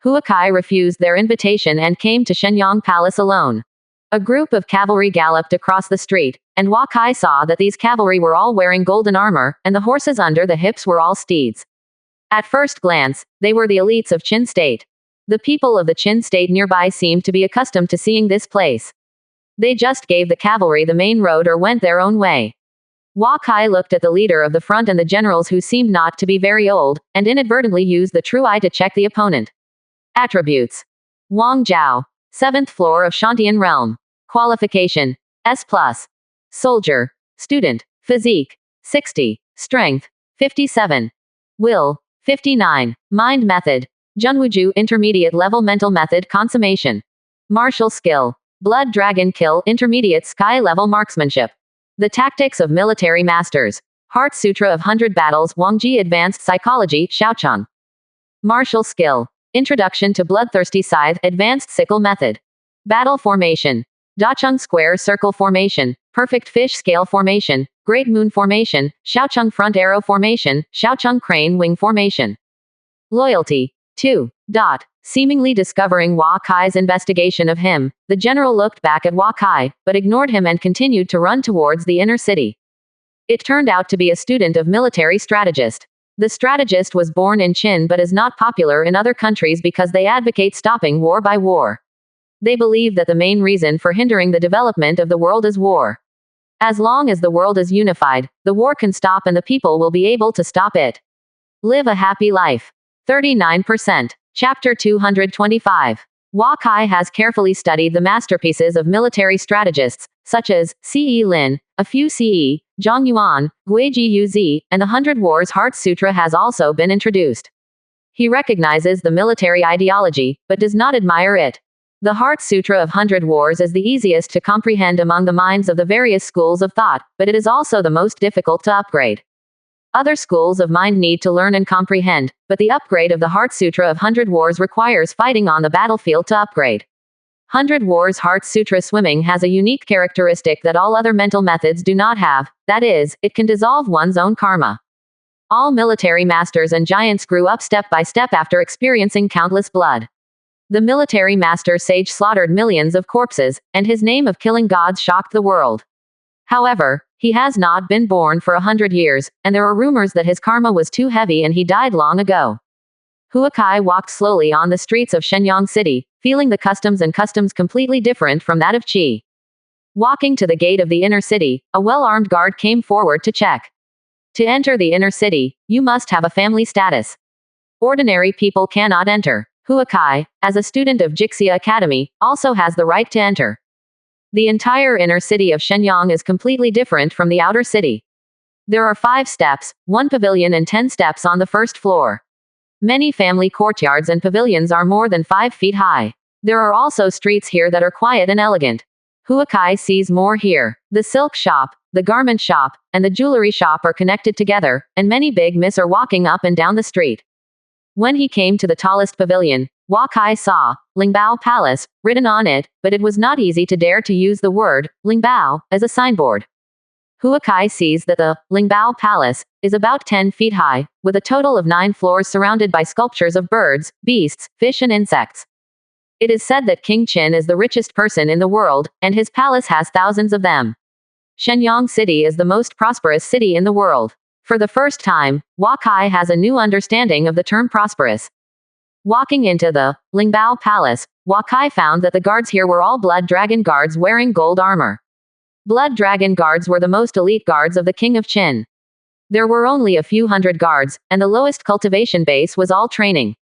Huakai refused their invitation and came to Shenyang Palace alone. A group of cavalry galloped across the street, and Huakai saw that these cavalry were all wearing golden armor, and the horses under the hips were all steeds. At first glance, they were the elites of Qin state. The people of the Qin state nearby seemed to be accustomed to seeing this place. They just gave the cavalry the main road or went their own way. Hua Kai looked at the leader of the front and the generals who seemed not to be very old, and inadvertently used the true eye to check the opponent. Attributes. Wang Zhao. 7th floor of Shantian realm. Qualification. S+. Soldier. Student. Physique. 60. Strength. 57. Will. 59. Mind method. Junwuju intermediate level mental method consummation. Martial skill. Blood dragon kill intermediate sky level marksmanship. The tactics of military masters. Heart Sutra of 100 battles Wangji advanced psychology Xiaochang. Martial skill. Introduction to bloodthirsty scythe advanced sickle method. Battle formation. Dacheng square circle formation, perfect fish scale formation, great moon formation, Xiaocheng front arrow formation, Xiaocheng crane wing formation. Loyalty. 2. Seemingly discovering Hua Kai's investigation of him, the general looked back at Hua Kai, but ignored him and continued to run towards the inner city. It turned out to be a student of military strategist. The strategist was born in Qin but is not popular in other countries because they advocate stopping war by war. They believe that the main reason for hindering the development of the world is war. As long as the world is unified, the war can stop and the people will be able to stop it. Live a happy life. 39%. Chapter 225. Hua Kai has carefully studied the masterpieces of military strategists, such as C.E. Lin, a few C.E., Zhang Yuan, Guiji Yuzi, and the 100 Wars Heart Sutra has also been introduced. He recognizes the military ideology, but does not admire it. The Heart Sutra of 100 Wars is the easiest to comprehend among the minds of the various schools of thought, but it is also the most difficult to upgrade. Other schools of mind need to learn and comprehend, but the upgrade of the Heart Sutra of 100 Wars requires fighting on the battlefield to upgrade. 100 Wars Heart Sutra swimming has a unique characteristic that all other mental methods do not have, that is, it can dissolve one's own karma. All military masters and giants grew up step by step after experiencing countless blood. The military master sage slaughtered millions of corpses, and his name of killing gods shocked the world. However, he has not been born for 100 years, and there are rumors that his karma was too heavy and he died long ago. Hua Kai walked slowly on the streets of Shenyang City, feeling the customs completely different from that of Qi. Walking to the gate of the inner city, a well-armed guard came forward to check. To enter the inner city, you must have a family status. Ordinary people cannot enter. Hua Kai, as a student of Jixia Academy, also has the right to enter. The entire inner city of Shenyang is completely different from the outer city. There are 5 steps, 1 pavilion and 10 steps on the first floor. Many family courtyards and pavilions are more than 5 feet high. There are also streets here that are quiet and elegant. Hua Kai sees more here. The silk shop, the garment shop, and the jewelry shop are connected together, and many big miss are walking up and down the street. When he came to the tallest pavilion, Hua Kai saw Lingbao Palace written on it, but it was not easy to dare to use the word Lingbao as a signboard. Hua Kai sees that the Lingbao Palace is about 10 feet high, with a total of 9 floors surrounded by sculptures of birds, beasts, fish and insects. It is said that King Qin is the richest person in the world, and his palace has thousands of them. Shenyang City is the most prosperous city in the world. For the first time, Hua Kai has a new understanding of the term prosperous. Walking into the Lingbao Palace, Hua Kai found that the guards here were all blood dragon guards wearing gold armor. Blood dragon guards were the most elite guards of the King of Qin. There were only a few hundred guards, and the lowest cultivation base was all training.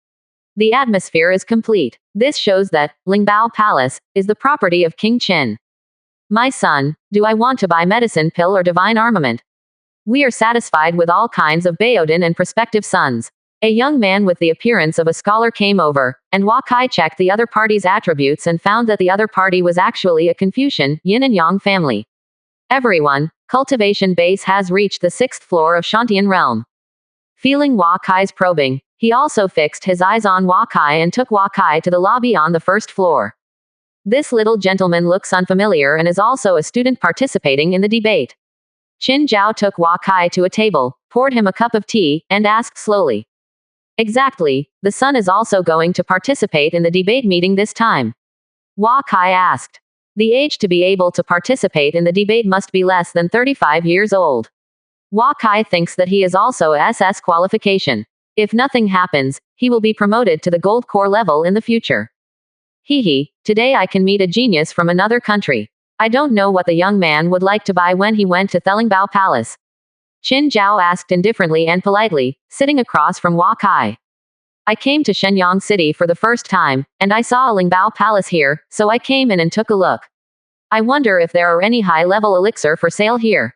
The atmosphere is complete. This shows that Lingbao Palace is the property of King Qin. My son, do I want to buy medicine pill or divine armament? We are satisfied with all kinds of Baodin and prospective sons. A young man with the appearance of a scholar came over, and Hua Kai checked the other party's attributes and found that the other party was actually a Confucian, Yin and Yang family. Everyone, cultivation base has reached the 6th floor of Shantian realm. Feeling Hua Kai's probing, he also fixed his eyes on Hua Kai and took Hua Kai to the lobby on the 1st floor. This little gentleman looks unfamiliar and is also a student participating in the debate. Qin Zhao took Hua Kai to a table, poured him a cup of tea, and asked slowly. Exactly, the son is also going to participate in the debate meeting this time. Hua Kai asked. The age to be able to participate in the debate must be less than 35 years old. Hua Kai thinks that he is also a SS qualification. If nothing happens, he will be promoted to the gold core level in the future. Today I can meet a genius from another country. I don't know what the young man would like to buy when he went to Thellingbao Palace. Qin Zhao asked indifferently and politely, sitting across from Hua Kai. I came to Shenyang City for the first time, and I saw a Lingbao Palace here, so I came in and took a look. I wonder if there are any high-level elixir for sale here.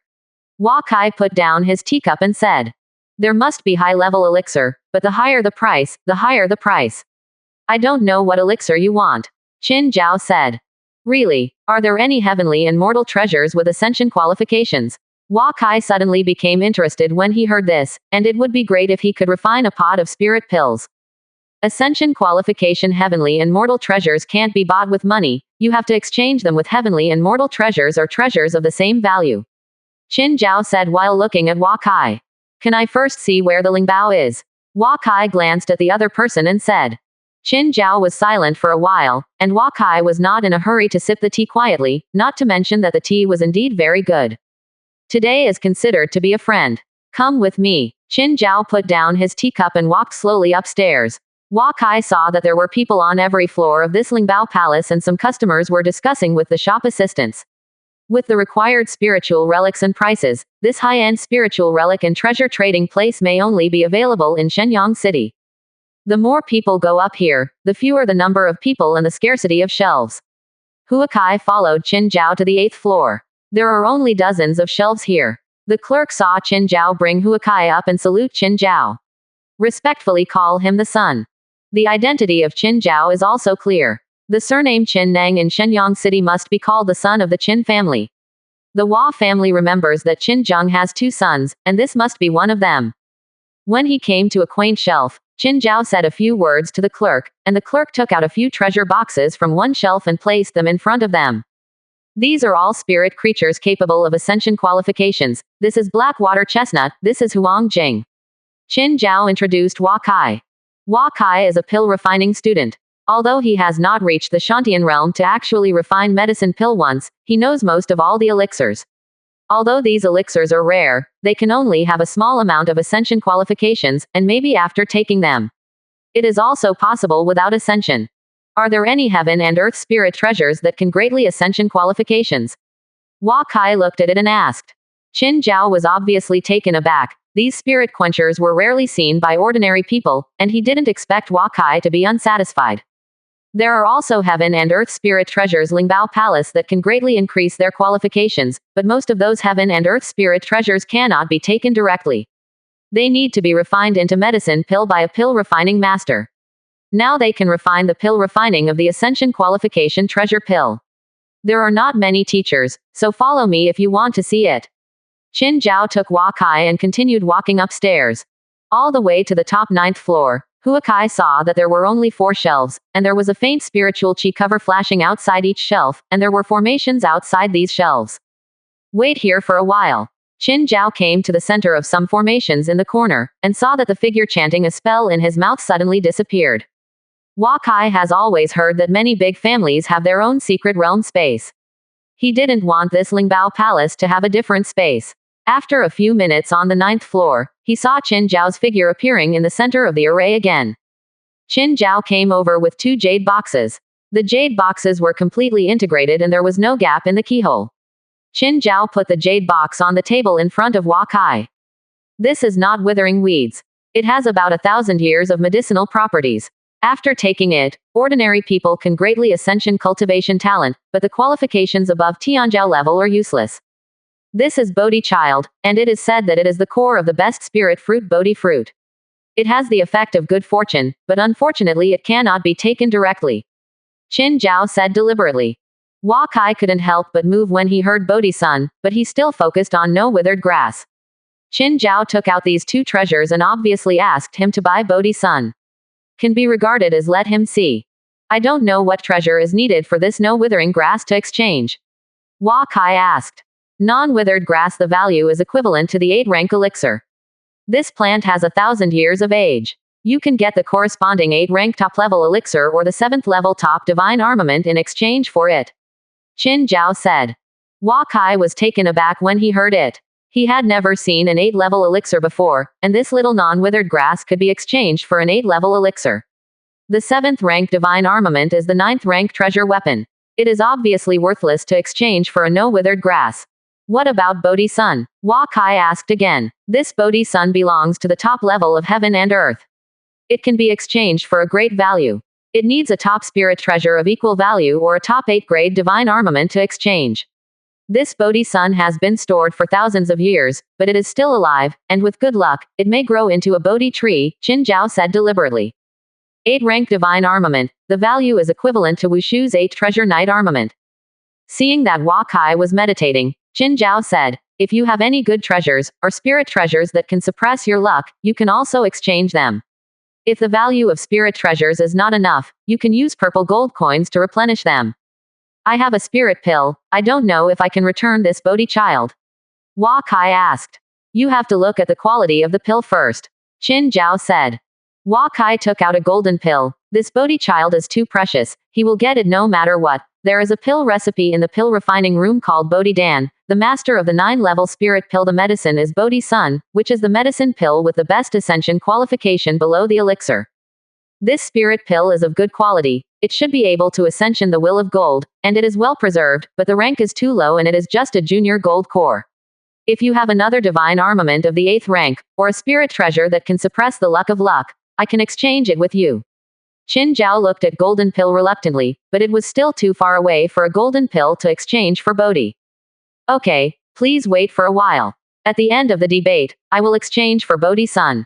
Hua Kai put down his teacup and said. There must be high-level elixir, but the higher the price, the higher the price. I don't know what elixir you want. Qin Zhao said. Really, are there any heavenly and mortal treasures with ascension qualifications? Hua Kai suddenly became interested when he heard this, and it would be great if he could refine a pot of spirit pills. Ascension qualification heavenly and mortal treasures can't be bought with money, you have to exchange them with heavenly and mortal treasures or treasures of the same value. Qin Zhao said while looking at Hua Kai. Can I first see where the Lingbao is? Hua Kai glanced at the other person and said. Qin Zhao was silent for a while, and Hua Kai was not in a hurry to sip the tea quietly, not to mention that the tea was indeed very good. Today is considered to be a friend. Come with me. Qin Zhao put down his teacup and walked slowly upstairs. Hua Kai saw that there were people on every floor of this Lingbao Palace and some customers were discussing with the shop assistants. With the required spiritual relics and prices, this high-end spiritual relic and treasure trading place may only be available in Shenyang City. The more people go up here, the fewer the number of people and the scarcity of shelves. Hua Kai followed Qin Zhao to the 8th floor. There are only dozens of shelves here. The clerk saw Qin Zhao bring Hua Kai up and salute Qin Zhao. Respectfully call him the son. The identity of Qin Zhao is also clear. The surname Qin Nang in Shenyang City must be called the son of the Qin family. The Hua family remembers that Qin Zheng has 2 sons, and this must be one of them. When he came to a quaint shelf, Qin Zhao said a few words to the clerk, and the clerk took out a few treasure boxes from one shelf and placed them in front of them. These are all spirit creatures capable of ascension qualifications. This is black water chestnut, this is Huang Jing. Qin Zhao introduced Hua Kai. Hua Kai is a pill refining student. Although he has not reached the Shantian realm to actually refine medicine pill once, he knows most of all the elixirs. Although these elixirs are rare, they can only have a small amount of ascension qualifications, and maybe after taking them. It is also possible without ascension. Are there any heaven and earth spirit treasures that can greatly ascension qualifications? Hua Kai looked at it and asked. Qin Zhao was obviously taken aback. These spirit quenchers were rarely seen by ordinary people, and he didn't expect Hua Kai to be unsatisfied. There are also heaven and earth spirit treasures Lingbao Palace that can greatly increase their qualifications, but most of those heaven and earth spirit treasures cannot be taken directly. They need to be refined into medicine pill by a pill refining master. Now they can refine the pill refining of the ascension qualification treasure pill. There are not many teachers, so follow me if you want to see it. Qin Zhao took Hua Kai and continued walking upstairs. All the way to the top 9th floor, Hua Kai saw that there were only 4 shelves, and there was a faint spiritual chi cover flashing outside each shelf, and there were formations outside these shelves. Wait here for a while. Qin Zhao came to the center of some formations in the corner, and saw that the figure chanting a spell in his mouth suddenly disappeared. Hua Kai has always heard that many big families have their own secret realm space. He didn't want this Lingbao Palace to have a different space. After a few minutes on the 9th floor, he saw Qin Zhao's figure appearing in the center of the array again. Qin Zhao came over with 2 jade boxes. The jade boxes were completely integrated and there was no gap in the keyhole. Qin Zhao put the jade box on the table in front of Hua Kai. This is not withering weeds. It has about 1,000 years of medicinal properties. After taking it, ordinary people can greatly ascension cultivation talent, but the qualifications above Tianjiao level are useless. This is Bodhi child, and it is said that it is the core of the best spirit fruit Bodhi fruit. It has the effect of good fortune, but unfortunately it cannot be taken directly. Qin Zhao said deliberately. Hua Kai couldn't help but move when he heard Bodhi sun, but he still focused on no withered grass. Qin Zhao took out these 2 treasures and obviously asked him to buy Bodhi sun. Can be regarded as let him see. I don't know what treasure is needed for this no withering grass to exchange. Hua Kai asked. Non-withered grass. The value is equivalent to the 8-rank elixir. This plant has 1,000 years of age. You can get the corresponding 8-rank top-level elixir or the 7th-level top divine armament in exchange for it. Qin Zhao said. Hua Kai was taken aback when he heard it. He had never seen an 8-level elixir before, and this little non-withered grass could be exchanged for an 8-level elixir. The 7th-rank divine armament is the 9th-rank treasure weapon. It is obviously worthless to exchange for a no-withered grass. What about Bodhi Sun? Hua Kai asked again. This Bodhi Sun belongs to the top level of heaven and earth. It can be exchanged for a great value. It needs a top spirit treasure of equal value or a top 8 grade divine armament to exchange. This Bodhi Sun has been stored for thousands of years, but it is still alive, and with good luck, it may grow into a Bodhi tree, Qin Zhao said deliberately. 8 rank divine armament, the value is equivalent to Wushu's 8 treasure knight armament. Seeing that Hua Kai was meditating, Qin Zhao said, if you have any good treasures, or spirit treasures that can suppress your luck, you can also exchange them. If the value of spirit treasures is not enough, you can use purple gold coins to replenish them. I have a spirit pill, I don't know if I can return this Bodhi child. Hua Kai asked. You have to look at the quality of the pill first. Qin Zhao said. Hua Kai took out a golden pill. This Bodhi child is too precious, he will get it no matter what. There is a pill recipe in the pill refining room called Bodhi Dan, the master of the 9-level spirit pill. The medicine is Bodhi Sun, which is the medicine pill with the best ascension qualification below the elixir. This spirit pill is of good quality, it should be able to ascension the will of gold, and it is well preserved, but the rank is too low and it is just a junior gold core. If you have another divine armament of the 8th rank, or a spirit treasure that can suppress the luck of luck, I can exchange it with you. Qin Zhao looked at golden pill reluctantly, but it was still too far away for a golden pill to exchange for Bodhi. Okay, please wait for a while. At the end of the debate, I will exchange for Bodhi Sun.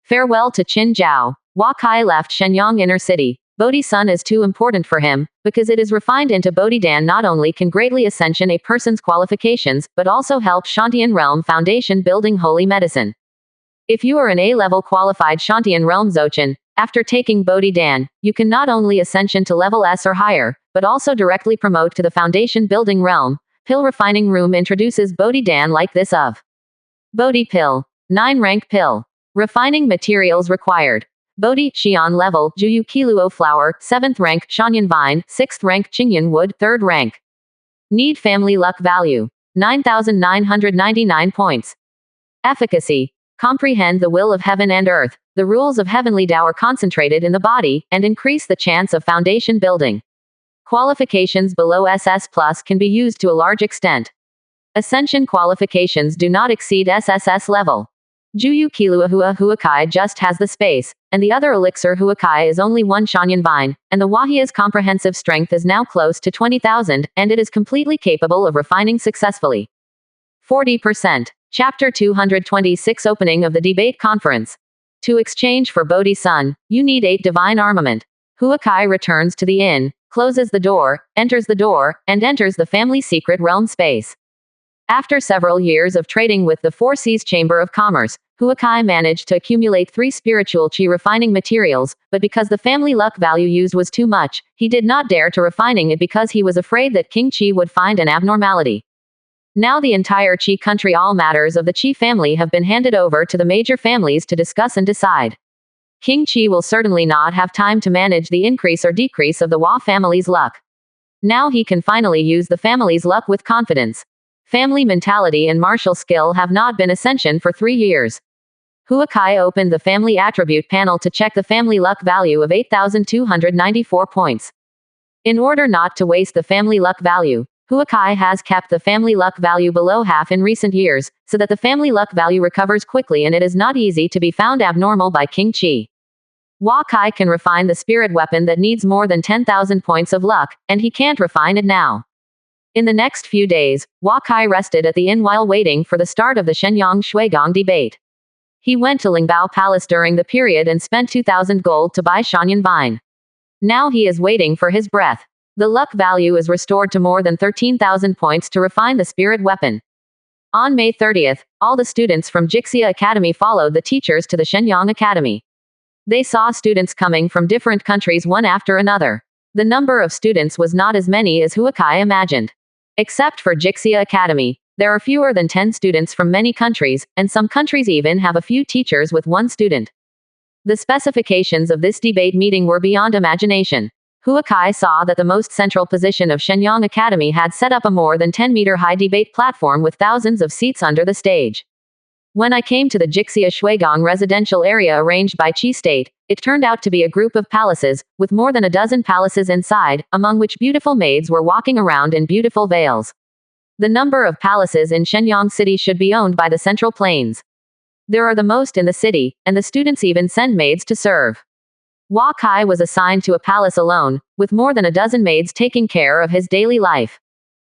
Farewell to Qin Zhao. Hua Kai left Shenyang inner city. Bodhi Sun is too important for him, because it is refined into Bodhi Dan. Not only can greatly ascension a person's qualifications, but also help Shantian Realm Foundation building holy medicine. If you are an A-level qualified Shantian Realm Dzogchen, after taking Bodhi Dan, you can not only ascension to level S or higher, but also directly promote to the foundation building realm. Pill refining room introduces Bodhi Dan like this of Bodhi pill, 9 rank pill. Refining materials required. Bodhi, Xian level, Juyu Kiluo flower, 7th rank, Shanyan vine, 6th rank, Qingyan wood, 3rd rank. Need family luck value. 9,999 points. Efficacy. Comprehend the will of heaven and earth. The rules of heavenly Tao are concentrated in the body, and increase the chance of foundation building. Qualifications below SS Plus can be used to a large extent. Ascension qualifications do not exceed SSS level. Juyu Kilua Huakai just has the space, and the other elixir Huakai is only 1 Shanyan vine, and the Wahia's comprehensive strength is now close to 20,000, and it is completely capable of refining successfully. 40%. Chapter 226 Opening of the Debate Conference. To exchange for Bodhi Sun, you need 8 divine armament. Huakai returns to the inn, closes the door, and enters the family secret realm space. After several years of trading with the Four Seas Chamber of Commerce, Huakai managed to accumulate 3 spiritual chi refining materials, but because the family luck value used was too much, he did not dare to refining it because he was afraid that King Chi would find an abnormality. Now the entire Qi country, all matters of the Qi family have been handed over to the major families to discuss and decide. King Qi will certainly not have time to manage the increase or decrease of the Hua family's luck. Now he can finally use the family's luck with confidence. Family mentality and martial skill have not been ascension for 3 years. Huakai opened the family attribute panel to check the family luck value of 8,294 points. In order not to waste the family luck value, Huakai has kept the family luck value below half in recent years, so that the family luck value recovers quickly and it is not easy to be found abnormal by King Chi. Huakai can refine the spirit weapon that needs more than 10,000 points of luck, and he can't refine it now. In the next few days, Huakai rested at the inn while waiting for the start of the Shenyang Shuigong debate. He went to Lingbao Palace during the period and spent 2,000 gold to buy Shanyan vine. Now he is waiting for his breath. The luck value is restored to more than 13,000 points to refine the spirit weapon. On May 30th, all the students from Jixia Academy followed the teachers to the Shenyang Academy. They saw students coming from different countries one after another. The number of students was not as many as Huakai imagined. Except for Jixia Academy, there are fewer than 10 students from many countries, and some countries even have a few teachers with 1 student. The specifications of this debate meeting were beyond imagination. Huakai saw that the most central position of Shenyang Academy had set up a more than 10-meter high debate platform with thousands of seats under the stage. When I came to the Jixia Shuigong residential area arranged by Qi State, it turned out to be a group of palaces, with more than a dozen palaces inside, among which beautiful maids were walking around in beautiful veils. The number of palaces in Shenyang City should be owned by the Central Plains. There are the most in the city, and the students even send maids to serve. Hua Kai was assigned to a palace alone, with more than a dozen maids taking care of his daily life.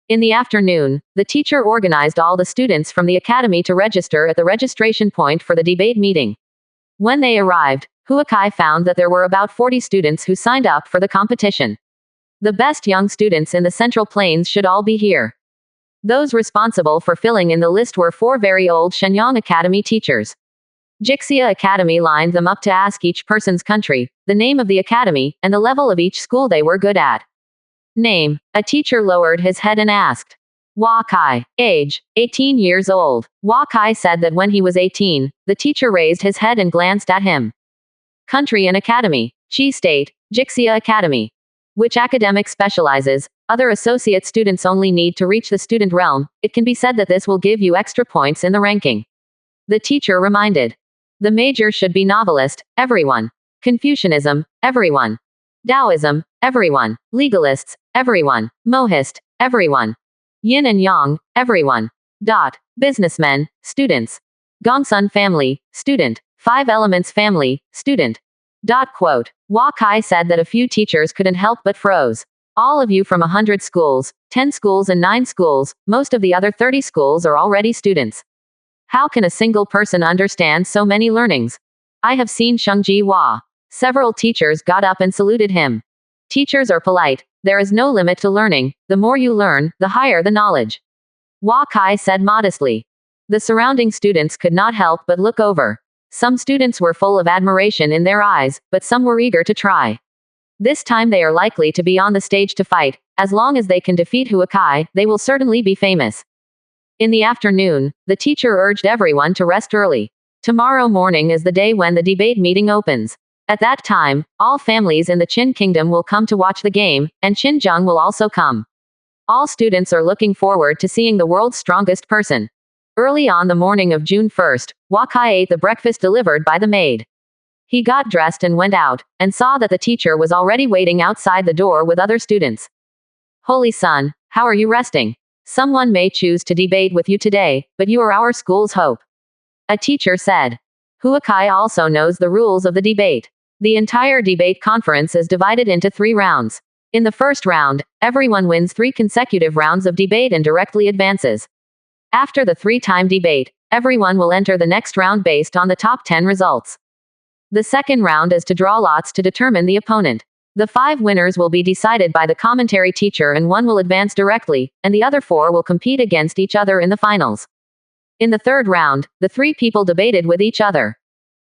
In the afternoon, the teacher organized all the students from the academy to register at the registration point for the debate meeting. When they arrived, Hua Kai found that there were about 40 students who signed up for the competition. The best young students in the Central Plains should all be here. Those responsible for filling in the list were 4 very old Shenyang Academy teachers. Jixia Academy lined them up to ask each person's country, the name of the academy, and the level of each school they were good at. Name. A teacher lowered his head and asked. Hua Kai. Age. 18 years old. Hua Kai said that when he was 18, the teacher raised his head and glanced at him. Country and academy. Qi State. Jixia Academy. Which academic specializes? Other associate students only need to reach the student realm. It can be said that this will give you extra points in the ranking. The teacher reminded. The major should be novelist, everyone. Confucianism, everyone. Taoism, everyone. Legalists, everyone. Mohist, everyone. Yin and Yang, everyone. Businessmen, students. Gongsun family, student. 5 Elements family, student. Quote. Hua Kai said that a few teachers couldn't help but froze. All of you from 100 schools, 10 schools and 9 schools, most of the other 30 schools are already students. How can a single person understand so many learnings? I have seen Shengji Hua. Several teachers got up and saluted him. Teachers are polite. There is no limit to learning. The more you learn, the higher the knowledge. Hua Kai said modestly. The surrounding students could not help but look over. Some students were full of admiration in their eyes, but some were eager to try. This time they are likely to be on the stage to fight. As long as they can defeat Hua Kai, they will certainly be famous. In the afternoon, the teacher urged everyone to rest early. Tomorrow morning is the day when the debate meeting opens. At that time, all families in the Qin Kingdom will come to watch the game, and Qinzheng will also come. All students are looking forward to seeing the world's strongest person. Early on the morning of June 1st, Hua Kai ate the breakfast delivered by the maid. He got dressed and went out, and saw that the teacher was already waiting outside the door with other students. Holy son, how are you resting? Someone may choose to debate with you today, but you are our school's hope. A teacher said. Hua Kai also knows the rules of the debate. The entire debate conference is divided into 3 rounds. In the first round, everyone wins 3 consecutive rounds of debate and directly advances. After the 3-time debate, everyone will enter the next round based on the top 10 results. The second round is to draw lots to determine the opponent. The 5 winners will be decided by the commentary teacher and 1 will advance directly, and the other 4 will compete against each other in the finals. In the third round, the 3 people debated with each other.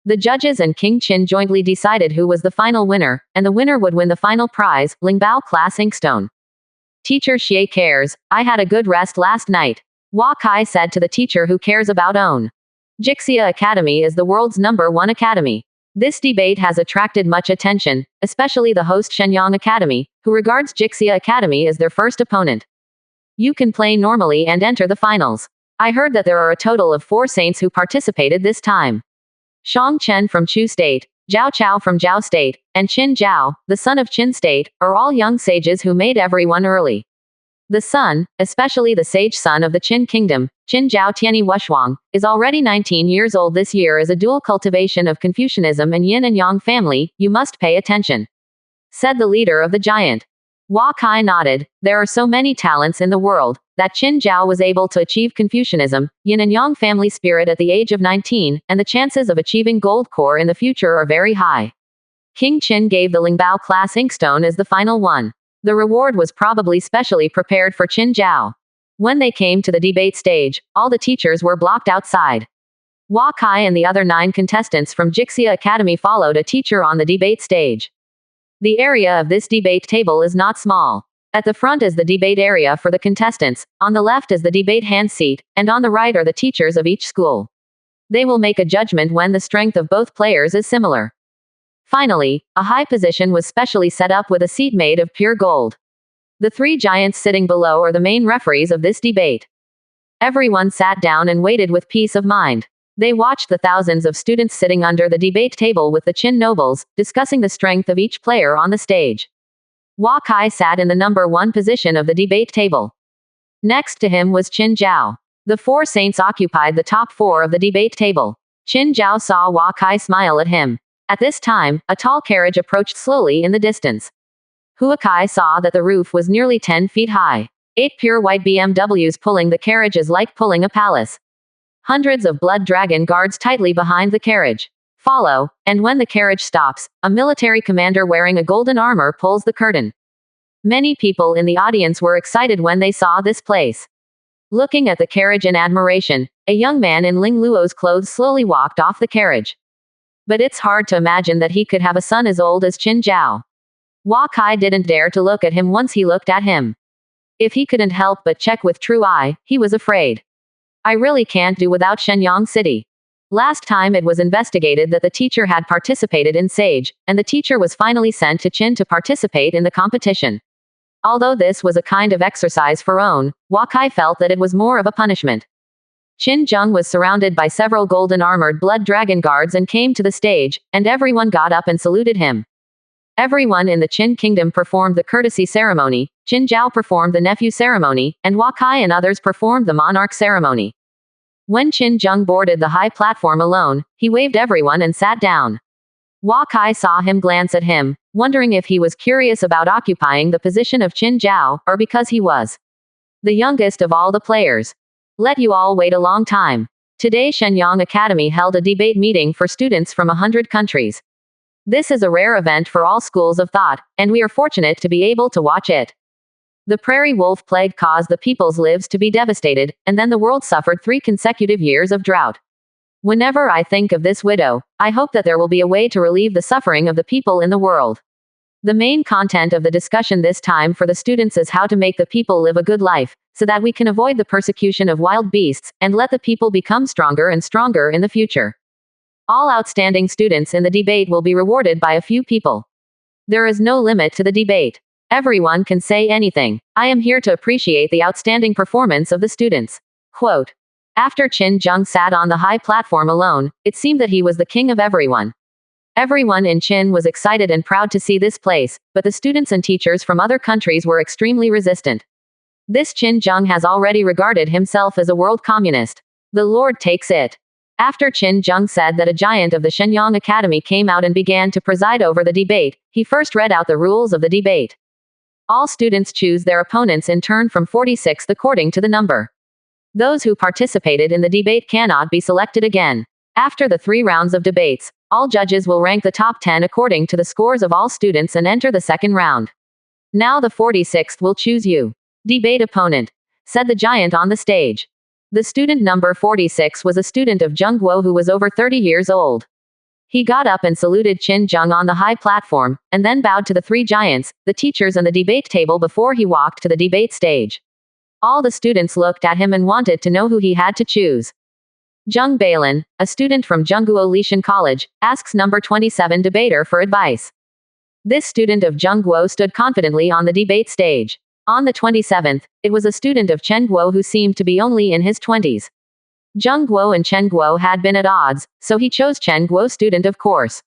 The judges and King Qin jointly decided who was the final winner, and the winner would win the final prize, Lingbao class inkstone. Teacher Xie cares. I had a good rest last night. Hua Kai said to the teacher who cares about own. Jixia Academy is the world's #1 academy. This debate has attracted much attention, especially the host Shenyang Academy, who regards Jixia Academy as their first opponent. You can play normally and enter the finals. I heard that there are a total of 4 saints who participated this time. Shang Chen from Chu State, Zhao Chao from Zhao State, and Qin Zhao, the son of Qin State, are all young sages who made everyone early. The son, especially the sage son of the Qin Kingdom, Qin Zhao Tianyi Wushuang, is already 19 years old this year. As a dual cultivation of Confucianism and Yin and Yang family, you must pay attention, said the leader of the giant. Hua Kai nodded. There are so many talents in the world, that Qin Zhao was able to achieve Confucianism, Yin and Yang family spirit at the age of 19, and the chances of achieving gold core in the future are very high. King Qin gave the Lingbao class inkstone as the final one. The reward was probably specially prepared for Qin Zhao. When they came to the debate stage, all the teachers were blocked outside. Hua Kai and the other 9 contestants from Jixia Academy followed a teacher on the debate stage. The area of this debate table is not small. At the front is the debate area for the contestants, on the left is the debate hand seat, and on the right are the teachers of each school. They will make a judgment when the strength of both players is similar. Finally, a high position was specially set up with a seat made of pure gold. The 3 giants sitting below are the main referees of this debate. Everyone sat down and waited with peace of mind. They watched the thousands of students sitting under the debate table with the Qin nobles, discussing the strength of each player on the stage. Hua Kai sat in the number 1 position of the debate table. Next to him was Qin Zhao. The 4 saints occupied the top 4 of the debate table. Qin Zhao saw Hua Kai smile at him. At this time, a tall carriage approached slowly in the distance. Hua Kai saw that the roof was nearly 10 feet high. 8 pure white BMWs pulling the carriage is like pulling a palace. Hundreds of blood dragon guards tightly behind the carriage. Follow, and when the carriage stops, a military commander wearing a golden armor pulls the curtain. Many people in the audience were excited when they saw this place. Looking at the carriage in admiration, a young man in Ling Luo's clothes slowly walked off the carriage. But it's hard to imagine that he could have a son as old as Qin Zhao. Hua Kai didn't dare to look at him once he looked at him. If he couldn't help but check with true eye, he was afraid. I really can't do without Shenyang City. Last time it was investigated that the teacher had participated in Sage, and the teacher was finally sent to Qin to participate in the competition. Although this was a kind of exercise for own, Hua Kai felt that it was more of a punishment. Qin Zheng was surrounded by several golden armored blood dragon guards and came to the stage, and everyone got up and saluted him. Everyone in the Qin kingdom performed the courtesy ceremony, Qin Zhao performed the nephew ceremony, and Hua Kai and others performed the monarch ceremony. When Qin Zheng boarded the high platform alone, he waved everyone and sat down. Hua Kai saw him glance at him, wondering if he was curious about occupying the position of Qin Zhao, or because he was the youngest of all the players. Let you all wait a long time. Today Shenyang Academy held a debate meeting for students from 100 countries. This is a rare event for all schools of thought, and we are fortunate to be able to watch it. The prairie wolf plague caused the people's lives to be devastated, and then the world suffered 3 consecutive years of drought. Whenever I think of this widow, I hope that there will be a way to relieve the suffering of the people in the world. The main content of the discussion this time for the students is how to make the people live a good life, so that we can avoid the persecution of wild beasts, and let the people become stronger and stronger in the future. All outstanding students in the debate will be rewarded by a few people. There is no limit to the debate. Everyone can say anything. I am here to appreciate the outstanding performance of the students. Quote. After Qin Zheng sat on the high platform alone, it seemed that he was the king of everyone. Everyone in Qin was excited and proud to see this place, but the students and teachers from other countries were extremely resistant. This Qin Zheng has already regarded himself as a world communist. The Lord takes it. After Qin Zheng said that a giant of the Shenyang Academy came out and began to preside over the debate, he first read out the rules of the debate. All students choose their opponents in turn from 46th according to the number. Those who participated in the debate cannot be selected again. After the 3 rounds of debates, all judges will rank the top 10 according to the scores of all students and enter the second round. Now the 46th will choose you. Debate opponent, said the giant on the stage. The student number 46 was a student of Zheng Guo who was over 30 years old. He got up and saluted Qin Zheng on the high platform, and then bowed to the 3 giants, the teachers and the debate table before he walked to the debate stage. All the students looked at him and wanted to know who he had to choose. Zheng Bailin, a student from Zhengguo Lishan College, asks number 27 debater for advice. This student of Zhengguo stood confidently on the debate stage. On the 27th, it was a student of Chen Guo who seemed to be only in his 20s. Zheng Guo and Chen Guo had been at odds, so he chose Chen Guo student of course.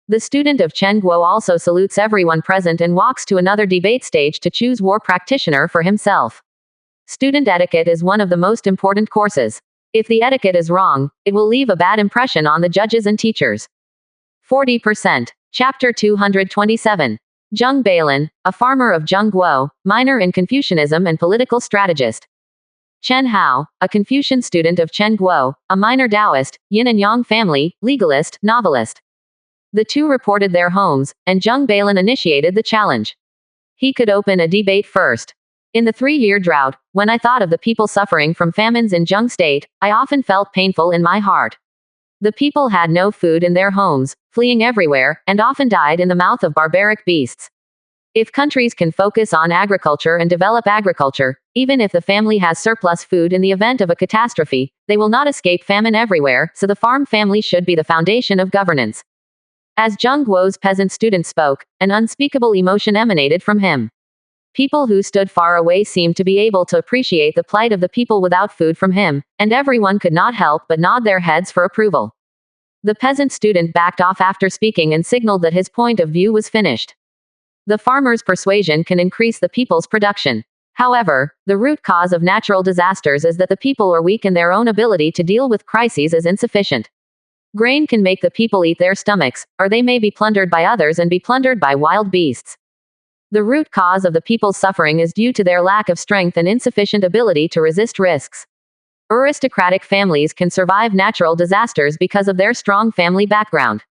The student of Chen Guo also salutes everyone present and walks to another debate stage to choose war practitioner for himself. Student etiquette is one of the most important courses. If the etiquette is wrong, it will leave a bad impression on the judges and teachers. 40%. Chapter 227. Zheng Bailin, a farmer of Zhengguo, minor in Confucianism and political strategist. Chen Hao, a Confucian student of Chen Guo, a minor Taoist, yin and yang family, legalist, novelist. The 2 reported their homes, and Zheng Bailin initiated the challenge. He could open a debate first. In the 3-year drought, when I thought of the people suffering from famines in Zheng State, I often felt painful in my heart. The people had no food in their homes, fleeing everywhere, and often died in the mouth of barbaric beasts. If countries can focus on agriculture and develop agriculture, even if the family has surplus food in the event of a catastrophe, they will not escape famine everywhere, so the farm family should be the foundation of governance. As Zheng Guo's peasant student spoke, an unspeakable emotion emanated from him. People who stood far away seemed to be able to appreciate the plight of the people without food from him, and everyone could not help but nod their heads for approval. The peasant student backed off after speaking and signaled that his point of view was finished. The farmer's persuasion can increase the people's production. However, the root cause of natural disasters is that the people are weak and their own ability to deal with crises is insufficient. Grain can make the people eat their stomachs, or they may be plundered by others and be plundered by wild beasts. The root cause of the people's suffering is due to their lack of strength and insufficient ability to resist risks. Aristocratic families can survive natural disasters because of their strong family background.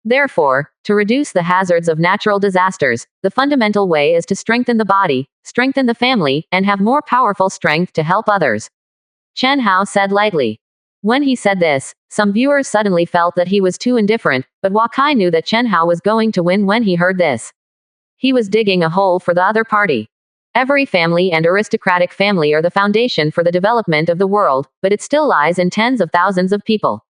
Therefore, to reduce the hazards of natural disasters, the fundamental way is to strengthen the body, strengthen the family, and have more powerful strength to help others. Chen Hao said lightly. When he said this, some viewers suddenly felt that he was too indifferent, but Wakai knew that Chen Hao was going to win when he heard this. He was digging a hole for the other party. Every family and aristocratic family are the foundation for the development of the world, but it still lies in tens of thousands of people.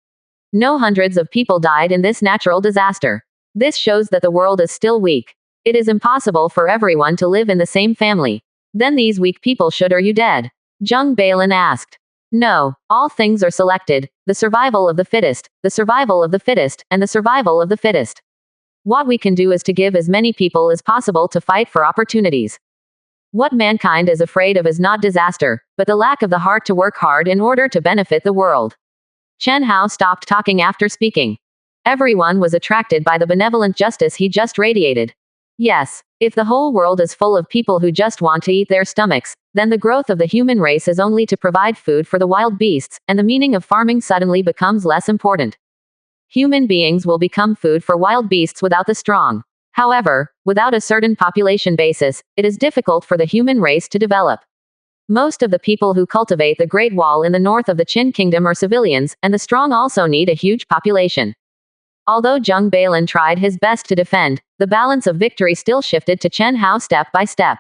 No hundreds of people died in this natural disaster. This shows that the world is still weak. It is impossible for everyone to live in the same family. Then these weak people should are you dead? Zheng Bailin asked. No, all things are selected, the survival of the fittest, the survival of the fittest, and the survival of the fittest. What we can do is to give as many people as possible to fight for opportunities. What mankind is afraid of is not disaster, but the lack of the heart to work hard in order to benefit the world. Chen Hao stopped talking after speaking. Everyone was attracted by the benevolent justice he just radiated. Yes, if the whole world is full of people who just want to eat their stomachs, then the growth of the human race is only to provide food for the wild beasts, and the meaning of farming suddenly becomes less important. Human beings will become food for wild beasts without the strong. However, without a certain population basis, it is difficult for the human race to develop. Most of the people who cultivate the Great Wall in the north of the Qin Kingdom are civilians, and the strong also need a huge population. Although Zheng Bailin tried his best to defend, the balance of victory still shifted to Chen Hao step by step.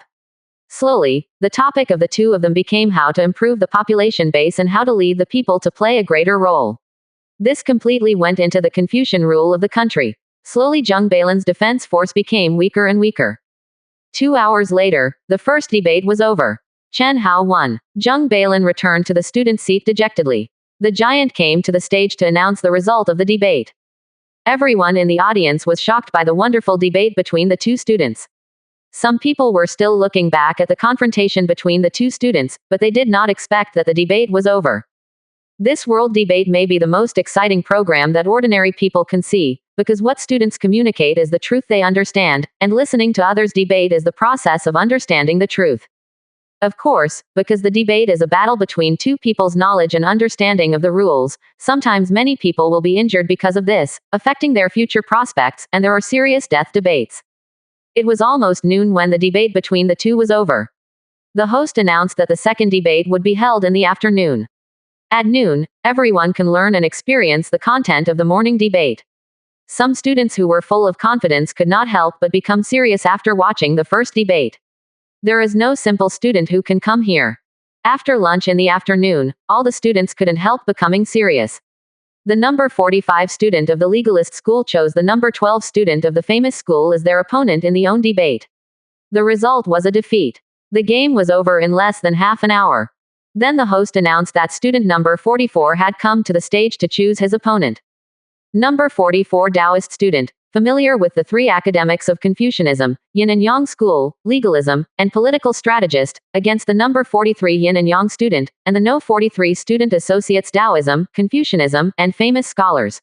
Slowly, the topic of the two of them became how to improve the population base and how to lead the people to play a greater role. This completely went into the Confucian rule of the country. Slowly Zheng Bailin's defense force became weaker and weaker. 2 hours later, the first debate was over. Chen Hao won. Zheng Bailin returned to the student seat dejectedly. The giant came to the stage to announce the result of the debate. Everyone in the audience was shocked by the wonderful debate between the two students. Some people were still looking back at the confrontation between the two students, but they did not expect that the debate was over. This world debate may be the most exciting program that ordinary people can see, because what students communicate is the truth they understand, and listening to others debate is the process of understanding the truth. Of course, because the debate is a battle between two people's knowledge and understanding of the rules, sometimes many people will be injured because of this, affecting their future prospects, and there are serious death debates. It was almost noon when the debate between the two was over. The host announced that the second debate would be held in the afternoon. At noon, everyone can learn and experience the content of the morning debate. Some students who were full of confidence could not help but become serious after watching the first debate. There is no simple student who can come here. After lunch in the afternoon, all the students couldn't help becoming serious. The number 45 student of the legalist school chose the number 12 student of the famous school as their opponent in the own debate. The result was a defeat. The game was over in less than half an hour. Then the host announced that student number 44 had come to the stage to choose his opponent. Number 44 Taoist student, familiar with the three academics of Confucianism, Yin and Yang school, legalism, and political strategist, against the number 43 Yin and Yang student, and the No 43 student associates Taoism, Confucianism, and famous scholars.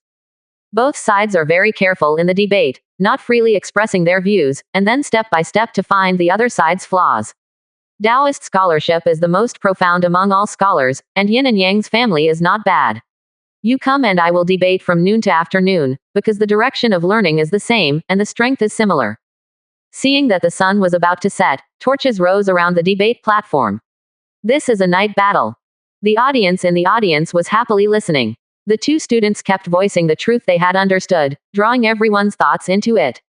Both sides are very careful in the debate, not freely expressing their views, and then step by step to find the other side's flaws. Taoist scholarship is the most profound among all scholars, and Yin and Yang's family is not bad. You come and I will debate from noon to afternoon, because the direction of learning is the same, and the strength is similar. Seeing that the sun was about to set, torches rose around the debate platform. This is a night battle. The audience in the audience was happily listening. The two students kept voicing the truth they had understood, drawing everyone's thoughts into it.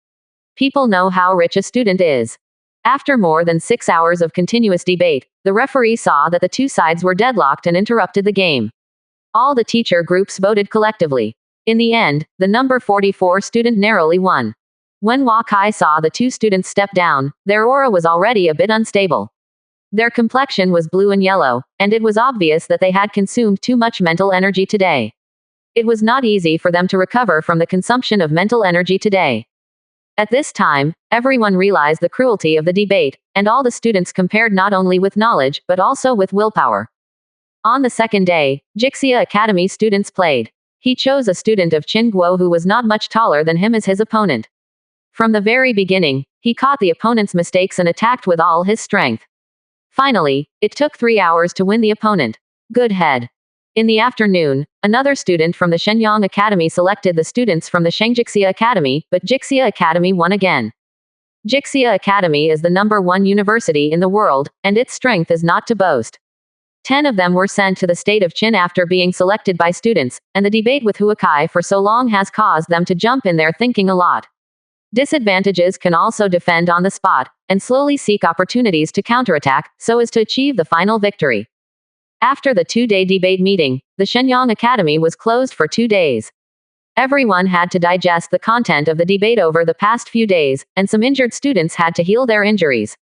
People know how rich a student is. After more than 6 hours of continuous debate, the referee saw that the two sides were deadlocked and interrupted the game. All the teacher groups voted collectively. In the end, the number 44 student narrowly won. When Hua Kai saw the two students step down, their aura was already a bit unstable. Their complexion was blue and yellow, and it was obvious that they had consumed too much mental energy today. It was not easy for them to recover from the consumption of mental energy today. At this time, everyone realized the cruelty of the debate, and all the students compared not only with knowledge, but also with willpower. On the second day, Jixia Academy students played. He chose a student of Qin Guo who was not much taller than him as his opponent. From the very beginning, he caught the opponent's mistakes and attacked with all his strength. Finally, it took 3 hours to win the opponent. Good head. In the afternoon, another student from the Shenyang Academy selected the students from the Shangjixia Academy, but Jixia Academy won again. Jixia Academy is the #1 university in the world, and its strength is not to boast. 10 of them were sent to the state of Qin after being selected by students, and the debate with Hua Kai for so long has caused them to jump in there thinking a lot. Disadvantages can also defend on the spot, and slowly seek opportunities to counterattack, so as to achieve the final victory. After the 2-day debate meeting, the Shenyang Academy was closed for 2 days. Everyone had to digest the content of the debate over the past few days, and some injured students had to heal their injuries.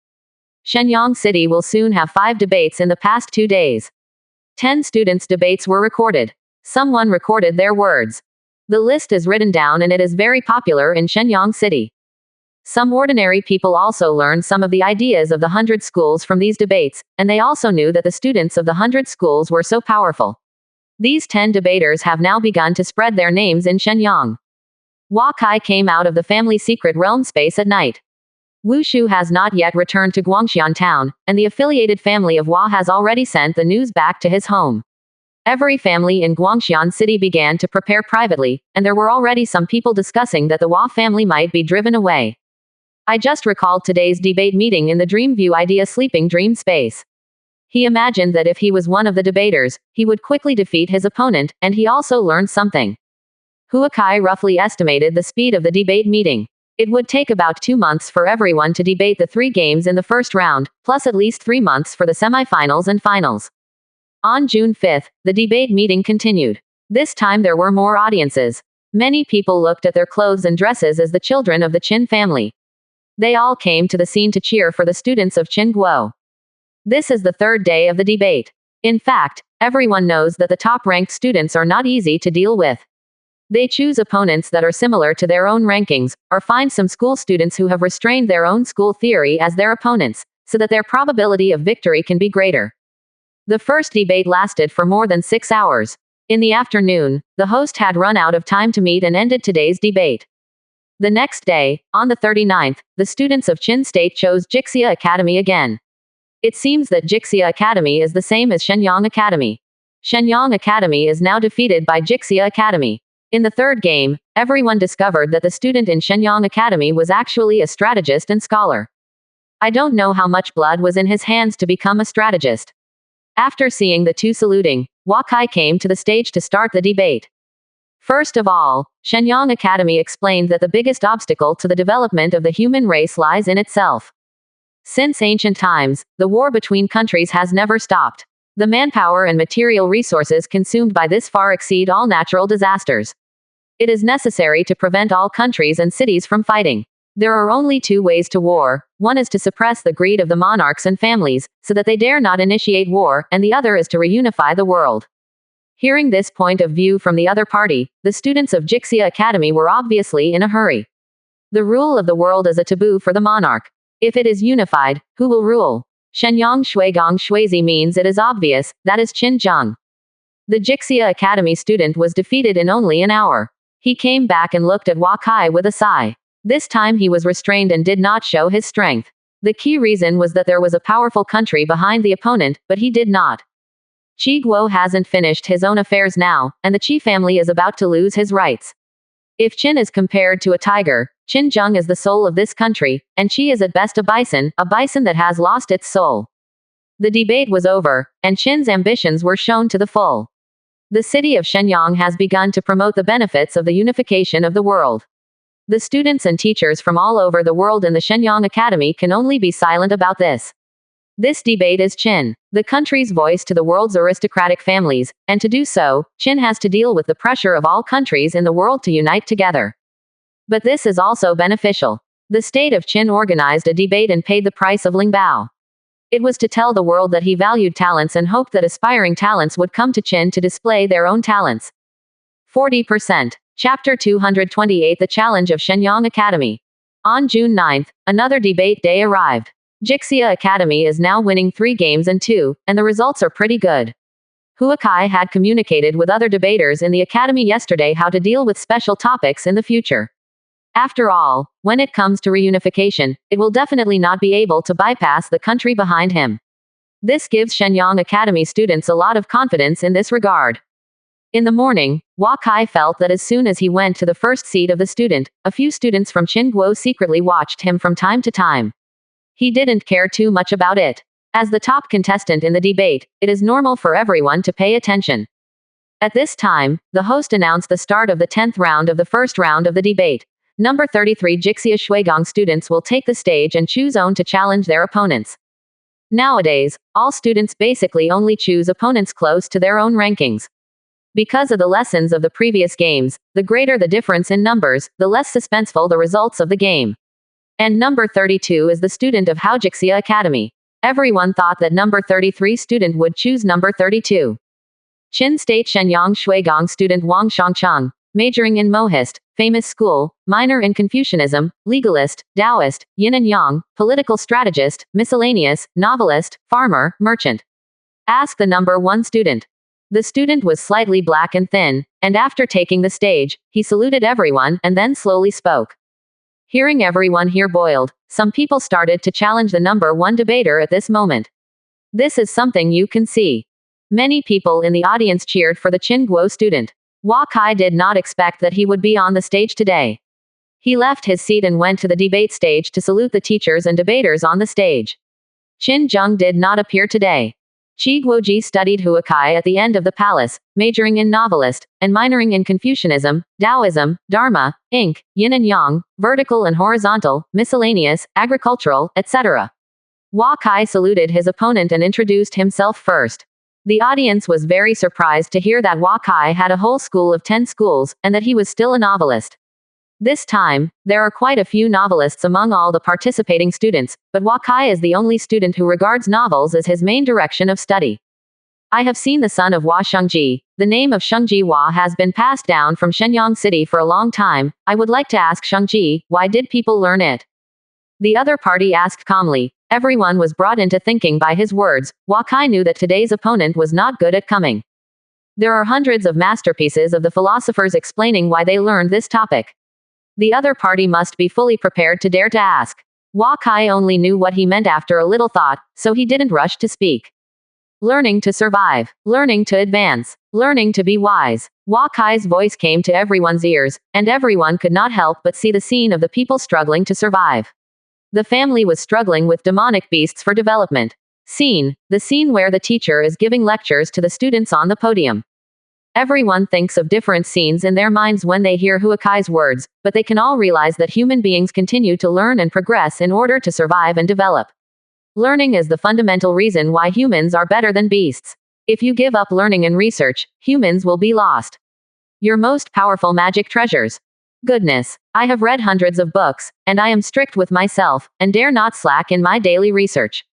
Shenyang City will soon have 5 debates in the past 2 days. 10 students' debates were recorded. Someone recorded their words. The list is written down and it is very popular in Shenyang City. Some ordinary people also learned some of the ideas of the 100 schools from these debates, and they also knew that the students of the 100 schools were so powerful. These 10 debaters have now begun to spread their names in Shenyang. Hua Kai came out of the family secret realm space at night. Wu Shu has not yet returned to Guangxian town, and the affiliated family of Hua has already sent the news back to his home. Every family in Guangxian City began to prepare privately, and there were already some people discussing that the Hua family might be driven away. I just recalled today's debate meeting in the Dreamview Idea Sleeping Dream Space. He imagined that if he was one of the debaters, he would quickly defeat his opponent, and he also learned something. Hua Kai roughly estimated the speed of the debate meeting. It would take about 2 months for everyone to debate the 3 games in the first round, plus at least 3 months for the semifinals and finals. On June 5th, the debate meeting continued. This time there were more audiences. Many people looked at their clothes and dresses as the children of the Qin family. They all came to the scene to cheer for the students of Qin Guo. This is the 3rd day of the debate. In fact, everyone knows that the top-ranked students are not easy to deal with. They choose opponents that are similar to their own rankings, or find some school students who have restrained their own school theory as their opponents, so that their probability of victory can be greater. The first debate lasted for more than 6 hours. In the afternoon, the host had run out of time to meet and ended today's debate. The next day, on the 39th, the students of Qin State chose Jixia Academy again. It seems that Jixia Academy is the same as Shenyang Academy. Shenyang Academy is now defeated by Jixia Academy. In the 3rd game, everyone discovered that the student in Shenyang Academy was actually a strategist and scholar. I don't know how much blood was in his hands to become a strategist. After seeing the two saluting, Hua Kai came to the stage to start the debate. First of all, Shenyang Academy explained that the biggest obstacle to the development of the human race lies in itself. Since ancient times, the war between countries has never stopped. The manpower and material resources consumed by this far exceed all natural disasters. It is necessary to prevent all countries and cities from fighting. There are only 2 ways to war. One is to suppress the greed of the monarchs and families, so that they dare not initiate war, and the other is to reunify the world. Hearing this point of view from the other party, the students of Jixia Academy were obviously in a hurry. The rule of the world is a taboo for the monarch. If it is unified, who will rule? Shenyang Shuigang Shuizi means it is obvious, that is Qin Zheng. The Jixia Academy student was defeated in only an hour. He came back and looked at Hua Kai with a sigh. This time he was restrained and did not show his strength. The key reason was that there was a powerful country behind the opponent, but he did not. Qi Guo hasn't finished his own affairs now, and the Qi family is about to lose his rights. If Qin is compared to a tiger, Qin Zheng is the soul of this country, and Qi is at best a bison that has lost its soul. The debate was over, and Qin's ambitions were shown to the full. The city of Shenyang has begun to promote the benefits of the unification of the world. The students and teachers from all over the world in the Shenyang Academy can only be silent about this. This debate is Qin, the country's voice to the world's aristocratic families, and to do so, Qin has to deal with the pressure of all countries in the world to unite together. But this is also beneficial. The state of Qin organized a debate and paid the price of Lingbao. It was to tell the world that he valued talents and hoped that aspiring talents would come to Qin to display their own talents. 40%. Chapter 228 The Challenge of Shenyang Academy. On June 9th, another debate day arrived. Jixia Academy is now winning 3 games and 2, and the results are pretty good. Huakai had communicated with other debaters in the academy yesterday how to deal with special topics in the future. After all, when it comes to reunification, it will definitely not be able to bypass the country behind him. This gives Shenyang Academy students a lot of confidence in this regard. In the morning, Huakai felt that as soon as he went to the first seat of the student, a few students from Qingguo secretly watched him from time to time. He didn't care too much about it. As the top contestant in the debate, it is normal for everyone to pay attention. At this time, the host announced the start of the 10th round of the first round of the debate. Number 33 Jixia Shuigang students will take the stage and choose own to challenge their opponents. Nowadays, all students basically only choose opponents close to their own rankings. Because of the lessons of the previous games, the greater the difference in numbers, the less suspenseful the results of the game. And number 32 is the student of Haojixia Academy. Everyone thought that number 33 student would choose number 32. Qin State Shenyang Shuigang student Wang Shangcheng, majoring in Mohist, famous school, minor in Confucianism, legalist, Taoist, yin and yang, political strategist, miscellaneous, novelist, farmer, merchant. Ask the number 1 student. The student was slightly black and thin, and after taking the stage, he saluted everyone and then slowly spoke. Hearing everyone here boiled, some people started to challenge the number 1 debater at this moment. This is something you can see. Many people in the audience cheered for the Qingguo student. Huakai did not expect that he would be on the stage today. He left his seat and went to the debate stage to salute the teachers and debaters on the stage. Qin Zheng did not appear today. Qi Guoji studied Huakai at the end of the palace, majoring in novelist, and minoring in Confucianism, Taoism, Dharma, Inc., yin and yang, vertical and horizontal, miscellaneous, agricultural, etc. Huakai saluted his opponent and introduced himself first. The audience was very surprised to hear that Huakai had a whole school of 10 schools, and that he was still a novelist. This time, there are quite a few novelists among all the participating students, but Huakai is the only student who regards novels as his main direction of study. I have seen the son of Hua Shengji. The name of Shengji Hua has been passed down from Shenyang City for a long time. I would like to ask Shengji, why did people learn it? The other party asked calmly. Everyone was brought into thinking by his words. Huakai knew that today's opponent was not good at coming. There are hundreds of masterpieces of the philosophers explaining why they learned this topic. The other party must be fully prepared to dare to ask. Huakai only knew what he meant after a little thought, so he didn't rush to speak. Learning to survive, learning to advance, learning to be wise. Huakai's voice came to everyone's ears, and everyone could not help but see the scene of the people struggling to survive. The family was struggling with demonic beasts for development. Scene, the scene where the teacher is giving lectures to the students on the podium. Everyone thinks of different scenes in their minds when they hear Huakai's words, but they can all realize that human beings continue to learn and progress in order to survive and develop. Learning is the fundamental reason why humans are better than beasts. If you give up learning and research, humans will be lost. Your most powerful magic treasures. Goodness, I have read hundreds of books, and I am strict with myself, and dare not slack in my daily research.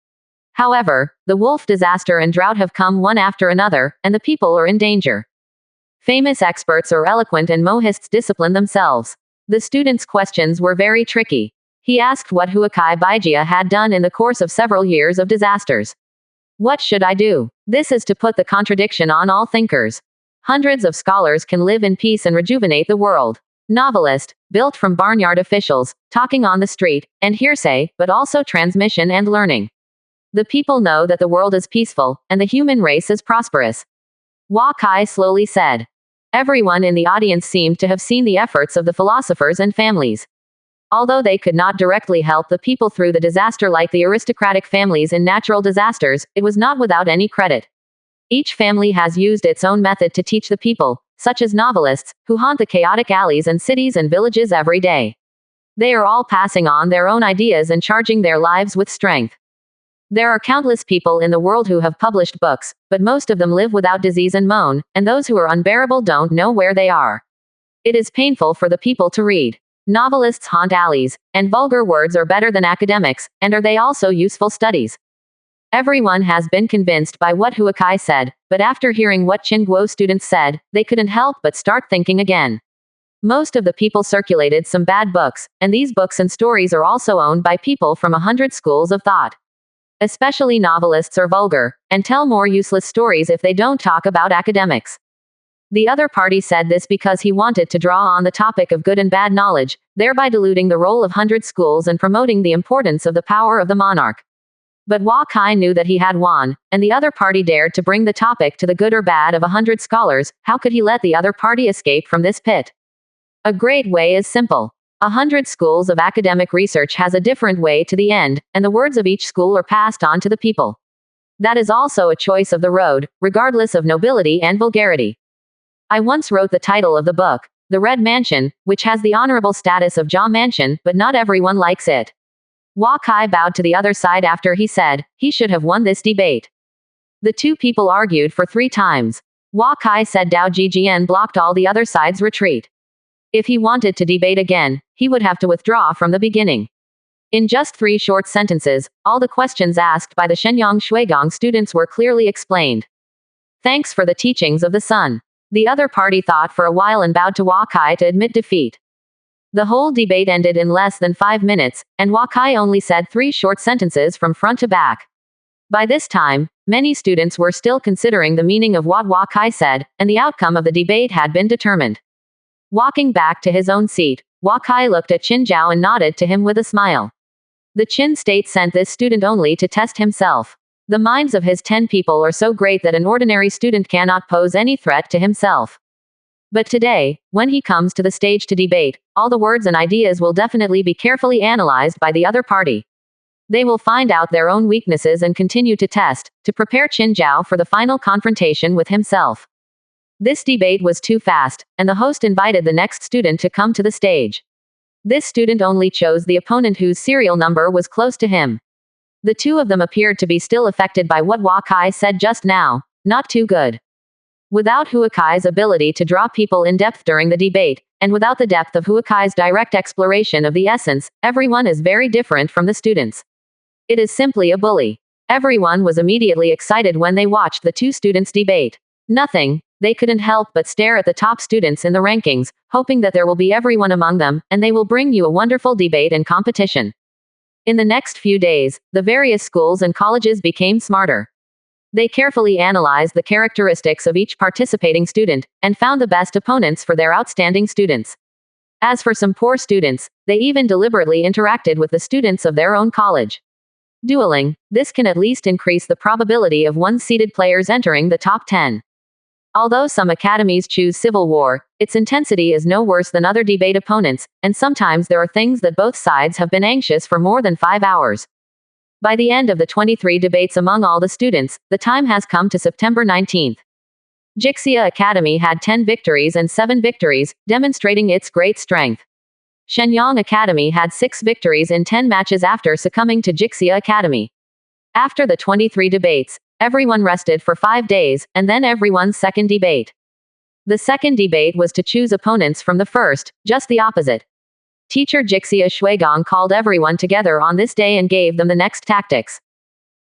However, the wolf disaster and drought have come one after another, and the people are in danger. Famous experts are eloquent and Mohists discipline themselves. The student's questions were very tricky. He asked what Huakai Baijia had done in the course of several years of disasters. What should I do? This is to put the contradiction on all thinkers. Hundreds of scholars can live in peace and rejuvenate the world. Novelist, built from barnyard officials, talking on the street, and hearsay, but also transmission and learning. The people know that the world is peaceful, and the human race is prosperous. Huakai slowly said. Everyone in the audience seemed to have seen the efforts of the philosophers and families. Although they could not directly help the people through the disaster like the aristocratic families in natural disasters, it was not without any credit. Each family has used its own method to teach the people, such as novelists, who haunt the chaotic alleys and cities and villages every day. They are all passing on their own ideas and charging their lives with strength. There are countless people in the world who have published books, but most of them live without disease and moan, and those who are unbearable don't know where they are. It is painful for the people to read. Novelists haunt alleys, and vulgar words are better than academics, and are they also useful studies? Everyone has been convinced by what Huakai said, but after hearing what Qin Guo students said, they couldn't help but start thinking again. Most of the people circulated some bad books, and these books and stories are also owned by people from 100 schools of thought. Especially novelists are vulgar, and tell more useless stories if they don't talk about academics. The other party said this because he wanted to draw on the topic of good and bad knowledge, thereby diluting the role of 100 schools and promoting the importance of the power of the monarch. But Huakai knew that he had won, and the other party dared to bring the topic to the good or bad of 100 scholars. How could he let the other party escape from this pit? A great way is simple. 100 schools of academic research has a different way to the end, and the words of each school are passed on to the people. That is also a choice of the road, regardless of nobility and vulgarity. I once wrote the title of the book, The Red Mansion, which has the honorable status of Jia Mansion, but not everyone likes it. Huakai bowed to the other side after he said he should have won this debate. The two people argued for 3 times. Huakai said Dao Jijian blocked all the other side's retreat. If he wanted to debate again, he would have to withdraw from the beginning. In just 3 short sentences, all the questions asked by the Shenyang Shuigong students were clearly explained. Thanks for the teachings of the sun. The other party thought for a while and bowed to Huakai to admit defeat. The whole debate ended in less than 5 minutes, and Huakai only said 3 short sentences from front to back. By this time, many students were still considering the meaning of what Huakai said, and the outcome of the debate had been determined. Walking back to his own seat, Huakai looked at Qin Zhao and nodded to him with a smile. The Qin state sent this student only to test himself. The minds of his 10 people are so great that an ordinary student cannot pose any threat to himself. But today, when he comes to the stage to debate, all the words and ideas will definitely be carefully analyzed by the other party. They will find out their own weaknesses and continue to test, to prepare Qin Zhao for the final confrontation with himself. This debate was too fast, and the host invited the next student to come to the stage. This student only chose the opponent whose serial number was close to him. The two of them appeared to be still affected by what Huakai said just now. Not too good. Without Huakai's ability to draw people in depth during the debate, and without the depth of Huakai's direct exploration of the essence, everyone is very different from the students. It is simply a bully. Everyone was immediately excited when they watched the 2 students debate. Nothing, they couldn't help but stare at the top students in the rankings, hoping that there will be everyone among them, and they will bring you a wonderful debate and competition. In the next few days, the various schools and colleges became smarter. They carefully analyzed the characteristics of each participating student, and found the best opponents for their outstanding students. As for some poor students, they even deliberately interacted with the students of their own college. Dueling, this can at least increase the probability of one-seeded players entering the top 10. Although some academies choose civil war, its intensity is no worse than other debate opponents, and sometimes there are things that both sides have been anxious for more than 5 hours. By the end of the 23 debates among all the students, the time has come to September 19th. Jixia Academy had 10 victories and 7 victories, demonstrating its great strength. Shenyang Academy had 6 victories in 10 matches after succumbing to Jixia Academy. After the 23 debates, everyone rested for 5 days, and then everyone's second debate. The second debate was to choose opponents from the first, just the opposite. Teacher Jixia Shuigong called everyone together on this day and gave them the next tactics.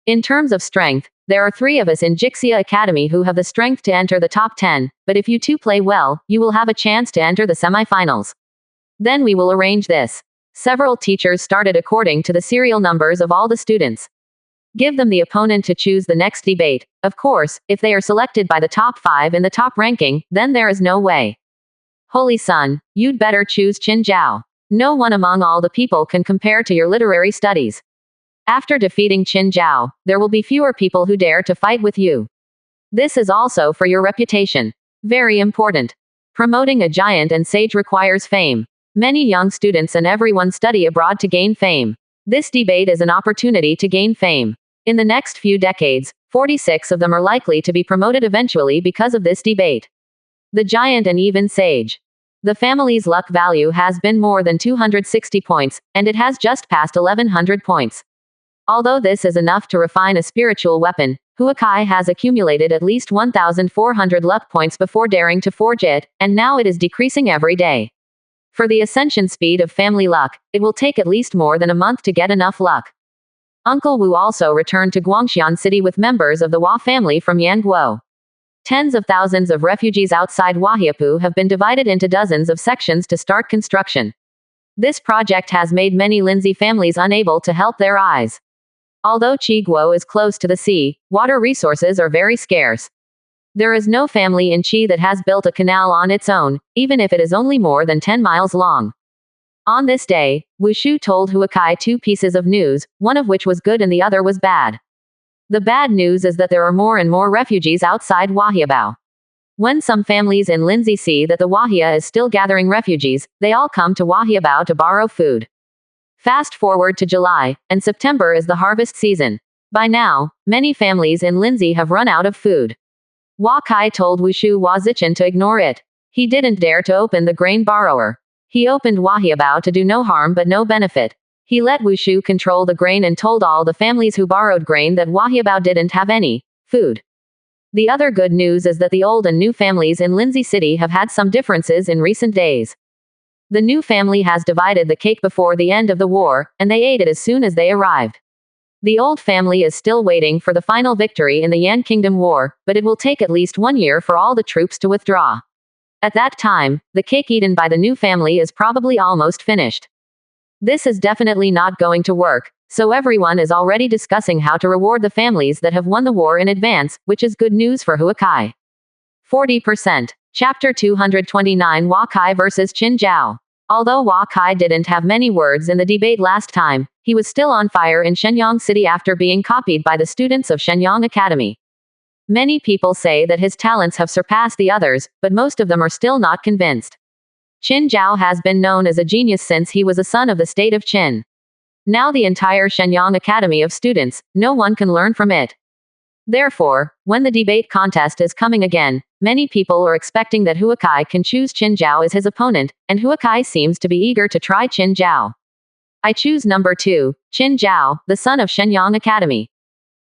In terms of strength, there are 3 of us in Jixia Academy who have the strength to enter the top 10, but if you 2 play well, you will have a chance to enter the semifinals. Then we will arrange this. Several teachers started according to the serial numbers of all the students. Give them the opponent to choose the next debate. Of course, if they are selected by the top 5 in the top ranking, then there is no way. Holy Sun, you'd better choose Qin Zhao. No one among all the people can compare to your literary studies. After defeating Qin Zhao, there will be fewer people who dare to fight with you. This is also for your reputation. Very important. Promoting a giant and sage requires fame. Many young students and everyone study abroad to gain fame. This debate is an opportunity to gain fame. In the next few decades, 46 of them are likely to be promoted eventually because of this debate. The giant and even sage. The family's luck value has been more than 260 points, and it has just passed 1100 points. Although this is enough to refine a spiritual weapon, Huakai has accumulated at least 1400 luck points before daring to forge it, and now it is decreasing every day. For the ascension speed of family luck, it will take at least more than a month to get enough luck. Uncle Wu also returned to Guangxian City with members of the Hua family from Yanguo. Tens of thousands of refugees outside Huahiapu have been divided into dozens of sections to start construction. This project has made many Lindsay families unable to help their eyes. Although Qiguo is close to the sea, water resources are very scarce. There is no family in Qi that has built a canal on its own, even if it is only more than 10 miles long. On this day, Wu Shu told Huakai two pieces of news, one of which was good and the other was bad. The bad news is that there are more and more refugees outside Wahiabao. When some families in Lindsay see that the Wahia is still gathering refugees, they all come to Wahiabao to borrow food. Fast forward to July, and September is the harvest season. By now, many families in Lindsay have run out of food. Hua Kai told Wushu Hua Zichan to ignore it. He didn't dare to open the grain borrower. He opened Wahiabao to do no harm but no benefit. He let Wushu control the grain and told all the families who borrowed grain that Wahiabao didn't have any food. The other good news is that the old and new families in Lindsay City have had some differences in recent days. The new family has divided the cake before the end of the war, and they ate it as soon as they arrived. The old family is still waiting for the final victory in the Yan Kingdom War, but it will take at least 1 year for all the troops to withdraw. At that time, the cake eaten by the new family is probably almost finished. This is definitely not going to work, so everyone is already discussing how to reward the families that have won the war in advance, which is good news for Huakai. 40%. Chapter 229 Hua Kai vs. Qin Zhao. Although Hua Kai didn't have many words in the debate last time, he was still on fire in Shenyang City after being copied by the students of Shenyang Academy. Many people say that his talents have surpassed the others, but most of them are still not convinced. Qin Zhao has been known as a genius since he was a son of the state of Qin. Now the entire Shenyang Academy of students, no one can learn from it. Therefore, when the debate contest is coming again, many people are expecting that Huakai can choose Qin Zhao as his opponent, and Huakai seems to be eager to try Qin Zhao. I choose number 2, Qin Zhao, the son of Shenyang Academy.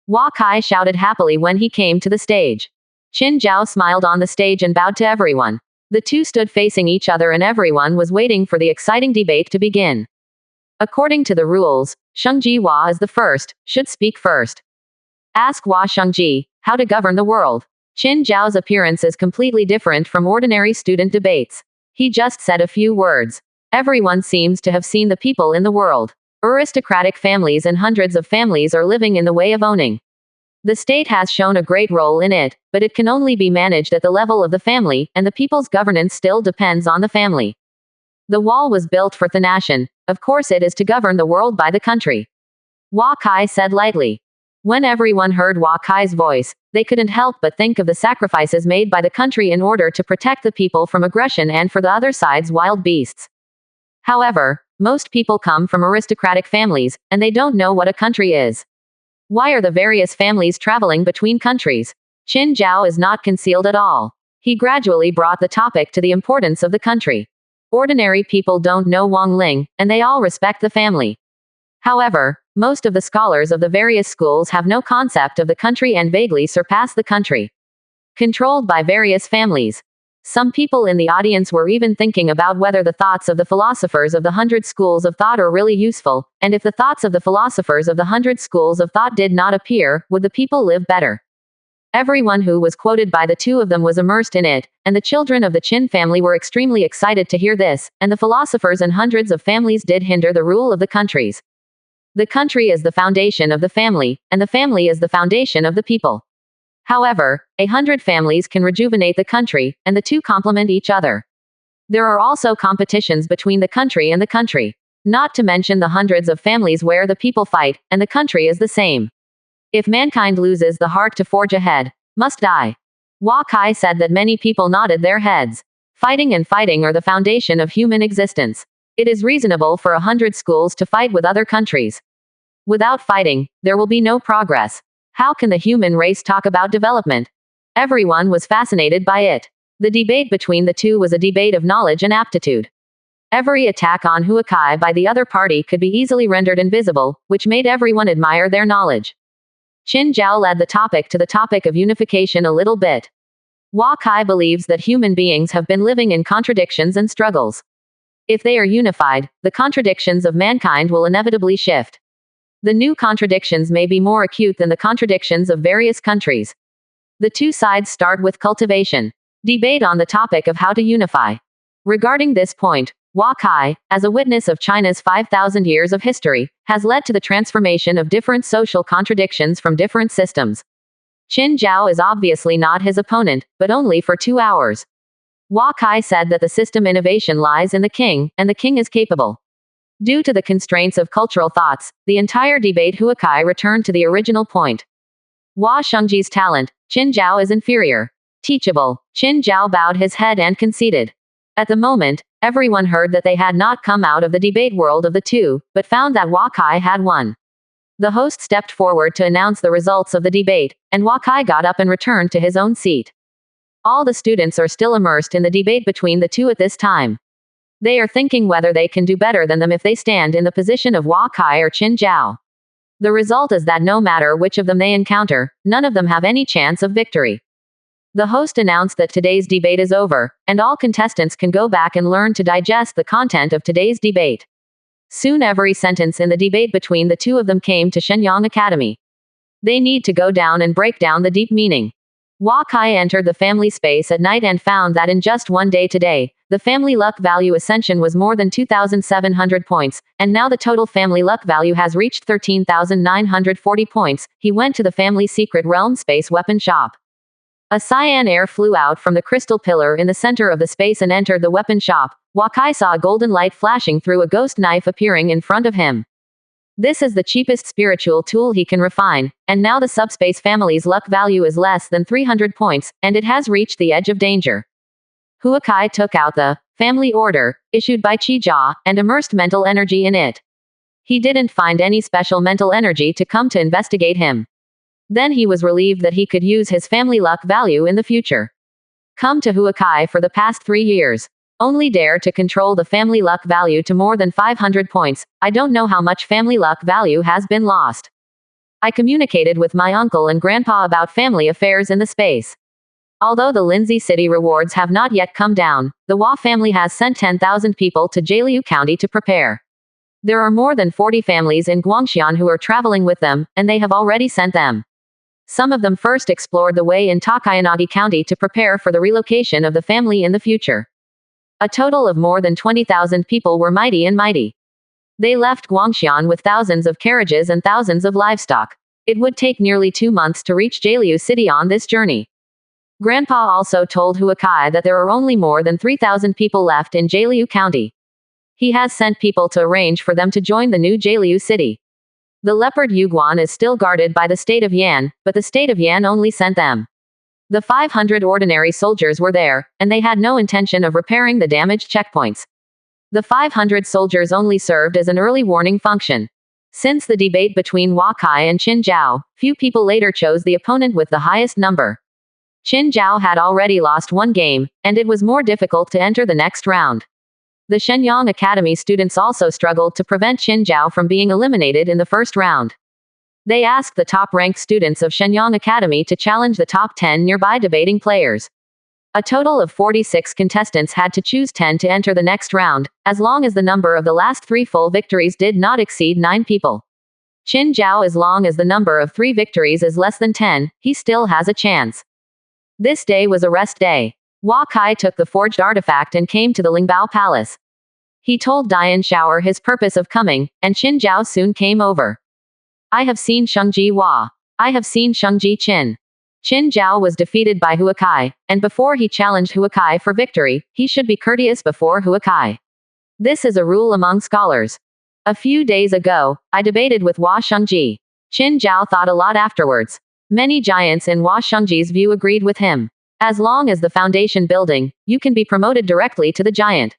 Hua Kai shouted happily when he came to the stage. Qin Zhao smiled on the stage and bowed to everyone. The two stood facing each other and everyone was waiting for the exciting debate to begin. According to the rules, Shengji Hua is the first, should speak first. Ask Hua Shengji, how to govern the world. Qin Zhao's appearance is completely different from ordinary student debates. He just said a few words. Everyone seems to have seen the people in the world. Aristocratic families and hundreds of families are living in the way of owning. The state has shown a great role in it, but it can only be managed at the level of the family, and the people's governance still depends on the family. The wall was built for the nation, of course it is to govern the world by the country. Hua Kai said lightly. When everyone heard Hua Kai's voice, they couldn't help but think of the sacrifices made by the country in order to protect the people from aggression and for the other side's wild beasts. However, most people come from aristocratic families, and they don't know what a country is. Why are the various families traveling between countries? Qin Zhao is not concealed at all. He gradually brought the topic to the importance of the country. Ordinary people don't know Wang Ling, and they all respect the family. However, most of the scholars of the various schools have no concept of the country and vaguely surpass the country. Controlled by various families. Some people in the audience were even thinking about whether the thoughts of the philosophers of the 100 schools of thought are really useful, and if the thoughts of the philosophers of the 100 schools of thought did not appear, would the people live better? Everyone who was quoted by the two of them was immersed in it, and the children of the Qin family were extremely excited to hear this, and the philosophers and hundreds of families did hinder the rule of the countries. The country is the foundation of the family, and the family is the foundation of the people. However, 100 families can rejuvenate the country, and the two complement each other. There are also competitions between the country and the country. Not to mention the hundreds of families where the people fight, and the country is the same. If mankind loses the heart to forge ahead, must die. Hua Kai said that many people nodded their heads. Fighting and fighting are the foundation of human existence. It is reasonable for 100 schools to fight with other countries. Without fighting, there will be no progress. How can the human race talk about development? Everyone was fascinated by it. The debate between the two was a debate of knowledge and aptitude. Every attack on Huakai by the other party could be easily rendered invisible, which made everyone admire their knowledge. Qin Zhao led the topic to the topic of unification a little bit. Hua Kai believes that human beings have been living in contradictions and struggles. If they are unified, the contradictions of mankind will inevitably shift. The new contradictions may be more acute than the contradictions of various countries. The two sides start with cultivation. Debate on the topic of how to unify. Regarding this point, Hua Kai, as a witness of China's 5,000 years of history, has led to the transformation of different social contradictions from different systems. Qin Zhao is obviously not his opponent, but only for 2 hours. Hua Kai said that the system innovation lies in the king, and the king is capable. Due to the constraints of cultural thoughts, the entire debate Hua Kai returned to the original point. Hua Shengji's talent, Qin Zhao is inferior. Teachable, Qin Zhao bowed his head and conceded. At the moment, everyone heard that they had not come out of the debate world of the two, but found that Hua Kai had won. The host stepped forward to announce the results of the debate, and Hua Kai got up and returned to his own seat. All the students are still immersed in the debate between the two at this time. They are thinking whether they can do better than them if they stand in the position of Hua Kai or Qin Zhao. The result is that no matter which of them they encounter, none of them have any chance of victory. The host announced that today's debate is over, and all contestants can go back and learn to digest the content of today's debate. Soon every sentence in the debate between the two of them came to Shenyang Academy. They need to go down and break down the deep meaning. Hua Kai entered the family space at night and found that in just one day today, the family luck value ascension was more than 2,700 points, and now the total family luck value has reached 13,940 points. He went to the family secret realm space weapon shop. A cyan air flew out from the crystal pillar in the center of the space and entered the weapon shop. Hua Kai saw a golden light flashing through a ghost knife appearing in front of him. This is the cheapest spiritual tool he can refine, and now the subspace family's luck value is less than 300 points, and it has reached the edge of danger. Hua Kai took out the family order, issued by Qi Jia, and immersed mental energy in it. He didn't find any special mental energy to come to investigate him. Then he was relieved that he could use his family luck value in the future. Come to Hua Kai for the past 3 years. Only dare to control the family luck value to more than 500 points. I don't know how much family luck value has been lost. I communicated with my uncle and grandpa about family affairs in the space. Although the Lindsay City rewards have not yet come down, the Hua family has sent 10,000 people to Jialiu County to prepare. There are more than 40 families in Guangxian who are traveling with them, and they have already sent them. Some of them first explored the way in Takayanagi County to prepare for the relocation of the family in the future. A total of more than 20,000 people were mighty and mighty. They left Guangxian with thousands of carriages and thousands of livestock. It would take nearly 2 months to reach Jialiu City on this journey. Grandpa also told Hua Kai that there are only more than 3,000 people left in Jialiu County. He has sent people to arrange for them to join the new Jialiu City. The leopard Yuguan is still guarded by the state of Yan, but the state of Yan only sent them. The 500 ordinary soldiers were there, and they had no intention of repairing the damaged checkpoints. The 500 soldiers only served as an early warning function. Since the debate between Hua Kai and Qin Zhao, few people later chose the opponent with the highest number. Qin Zhao had already lost one game, and it was more difficult to enter the next round. The Shenyang Academy students also struggled to prevent Qin Zhao from being eliminated in the first round. They asked the top-ranked students of Shenyang Academy to challenge the top 10 nearby debating players. A total of 46 contestants had to choose 10 to enter the next round, as long as the number of the last 3 full victories did not exceed 9 people. Qin Zhao, as long as the number of 3 victories is less than 10, he still has a chance. This day was a rest day. Hua Kai took the forged artifact and came to the Lingbao Palace. He told Dian Shower his purpose of coming, and Qin Zhao soon came over. I have seen Shengji Hua. I have seen Shengji Qin. Qin Zhao was defeated by Hua Kai, and before he challenged Hua Kai for victory, he should be courteous before Hua Kai. This is a rule among scholars. A few days ago, I debated with Hua Shengji. Qin Zhao thought a lot afterwards. Many giants in Hua Shengji's view agreed with him. As long as the foundation building, you can be promoted directly to the giant.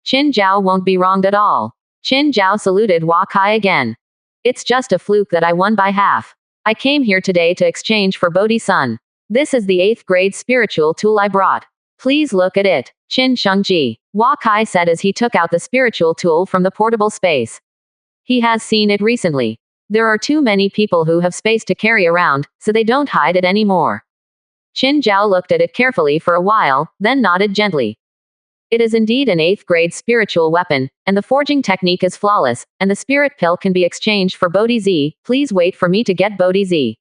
Qin Zhao won't be wronged at all. Qin Zhao saluted Hua Kai again. It's just a fluke that I won by half. I came here today to exchange for Bodhi Sun. This is the 8th grade spiritual tool I brought. Please look at it. Qin Shengji. Hua Kai said as he took out the spiritual tool from the portable space. He has seen it recently. There are too many people who have space to carry around, so they don't hide it anymore. Qin Zhao looked at it carefully for a while, then nodded gently. It is indeed an 8th grade spiritual weapon, and the forging technique is flawless, and the spirit pill can be exchanged for Bodhi Z. Please wait for me to get Bodhi Z.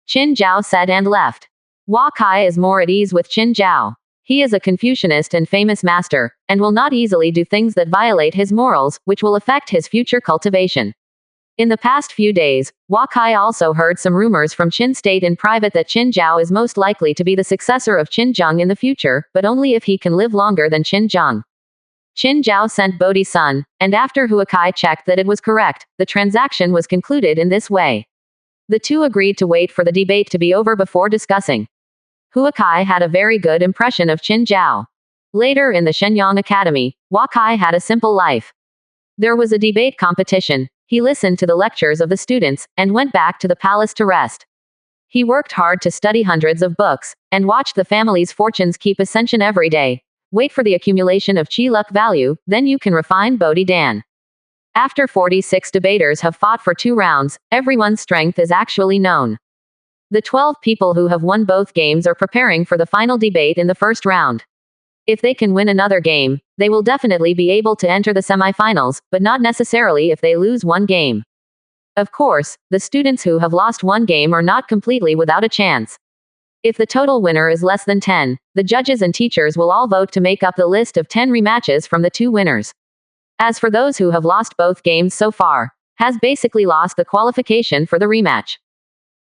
Qin Zhao said and left. Hua Kai is more at ease with Qin Zhao. He is a Confucianist and famous master, and will not easily do things that violate his morals, which will affect his future cultivation. In the past few days, Hua Kai also heard some rumors from Qin State in private that Qin Zhao is most likely to be the successor of Qin Zheng in the future, but only if he can live longer than Qin Zheng. Qin Zhao sent Bodhi Sun, and after Hua Kai checked that it was correct, the transaction was concluded in this way. The two agreed to wait for the debate to be over before discussing. Hua Kai had a very good impression of Qin Zhao. Later in the Shenyang Academy, Hua Kai had a simple life. There was a debate competition. He listened to the lectures of the students, and went back to the palace to rest. He worked hard to study hundreds of books, and watched the family's fortunes keep ascension every day. Wait for the accumulation of chi luck value, then you can refine Bodhi Dan. After 46 debaters have fought for 2 rounds, everyone's strength is actually known. The 12 people who have won both games are preparing for the final debate in the first round. If they can win another game, they will definitely be able to enter the semifinals, but not necessarily if they lose one game. Of course, the students who have lost one game are not completely without a chance. If the total winner is less than 10, the judges and teachers will all vote to make up the list of 10 rematches from the 2 winners. As for those who have lost both games so far, has basically lost the qualification for the rematch.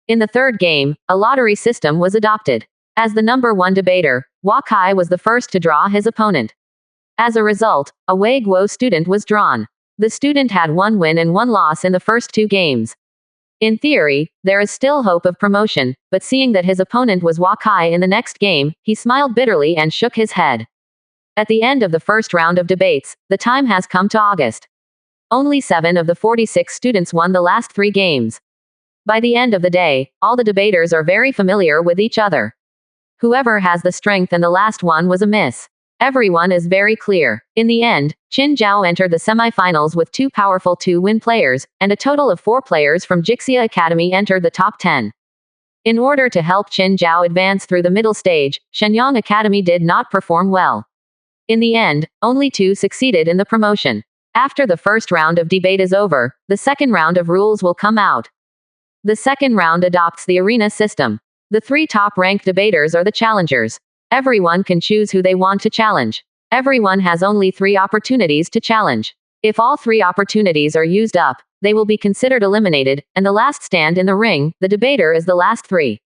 In the third game, a lottery system was adopted. As the number 1 debater, Hua Kai was the first to draw his opponent. As a result, a Wei Guo student was drawn. The student had 1 win and 1 loss in the first 2 games. In theory, there is still hope of promotion, but seeing that his opponent was Hua Kai in the next game, he smiled bitterly and shook his head. At the end of the first round of debates, the time has come to August. Only 7 of the 46 students won the last 3 games. By the end of the day, all the debaters are very familiar with each other. Whoever has the strength and the last one was a miss. Everyone is very clear. In the end, Qin Zhao entered the semifinals with 2 powerful 2-win players, and a total of 4 players from Jixia Academy entered the top 10. In order to help Qin Zhao advance through the middle stage, Shenyang Academy did not perform well. In the end, only 2 succeeded in the promotion. After the first round of debate is over, the second round of rules will come out. The second round adopts the arena system. The 3 top-ranked debaters are the challengers. Everyone can choose who they want to challenge. Everyone has only 3 opportunities to challenge. If all 3 opportunities are used up, they will be considered eliminated, and the last stand in the ring, the debater is the last 3.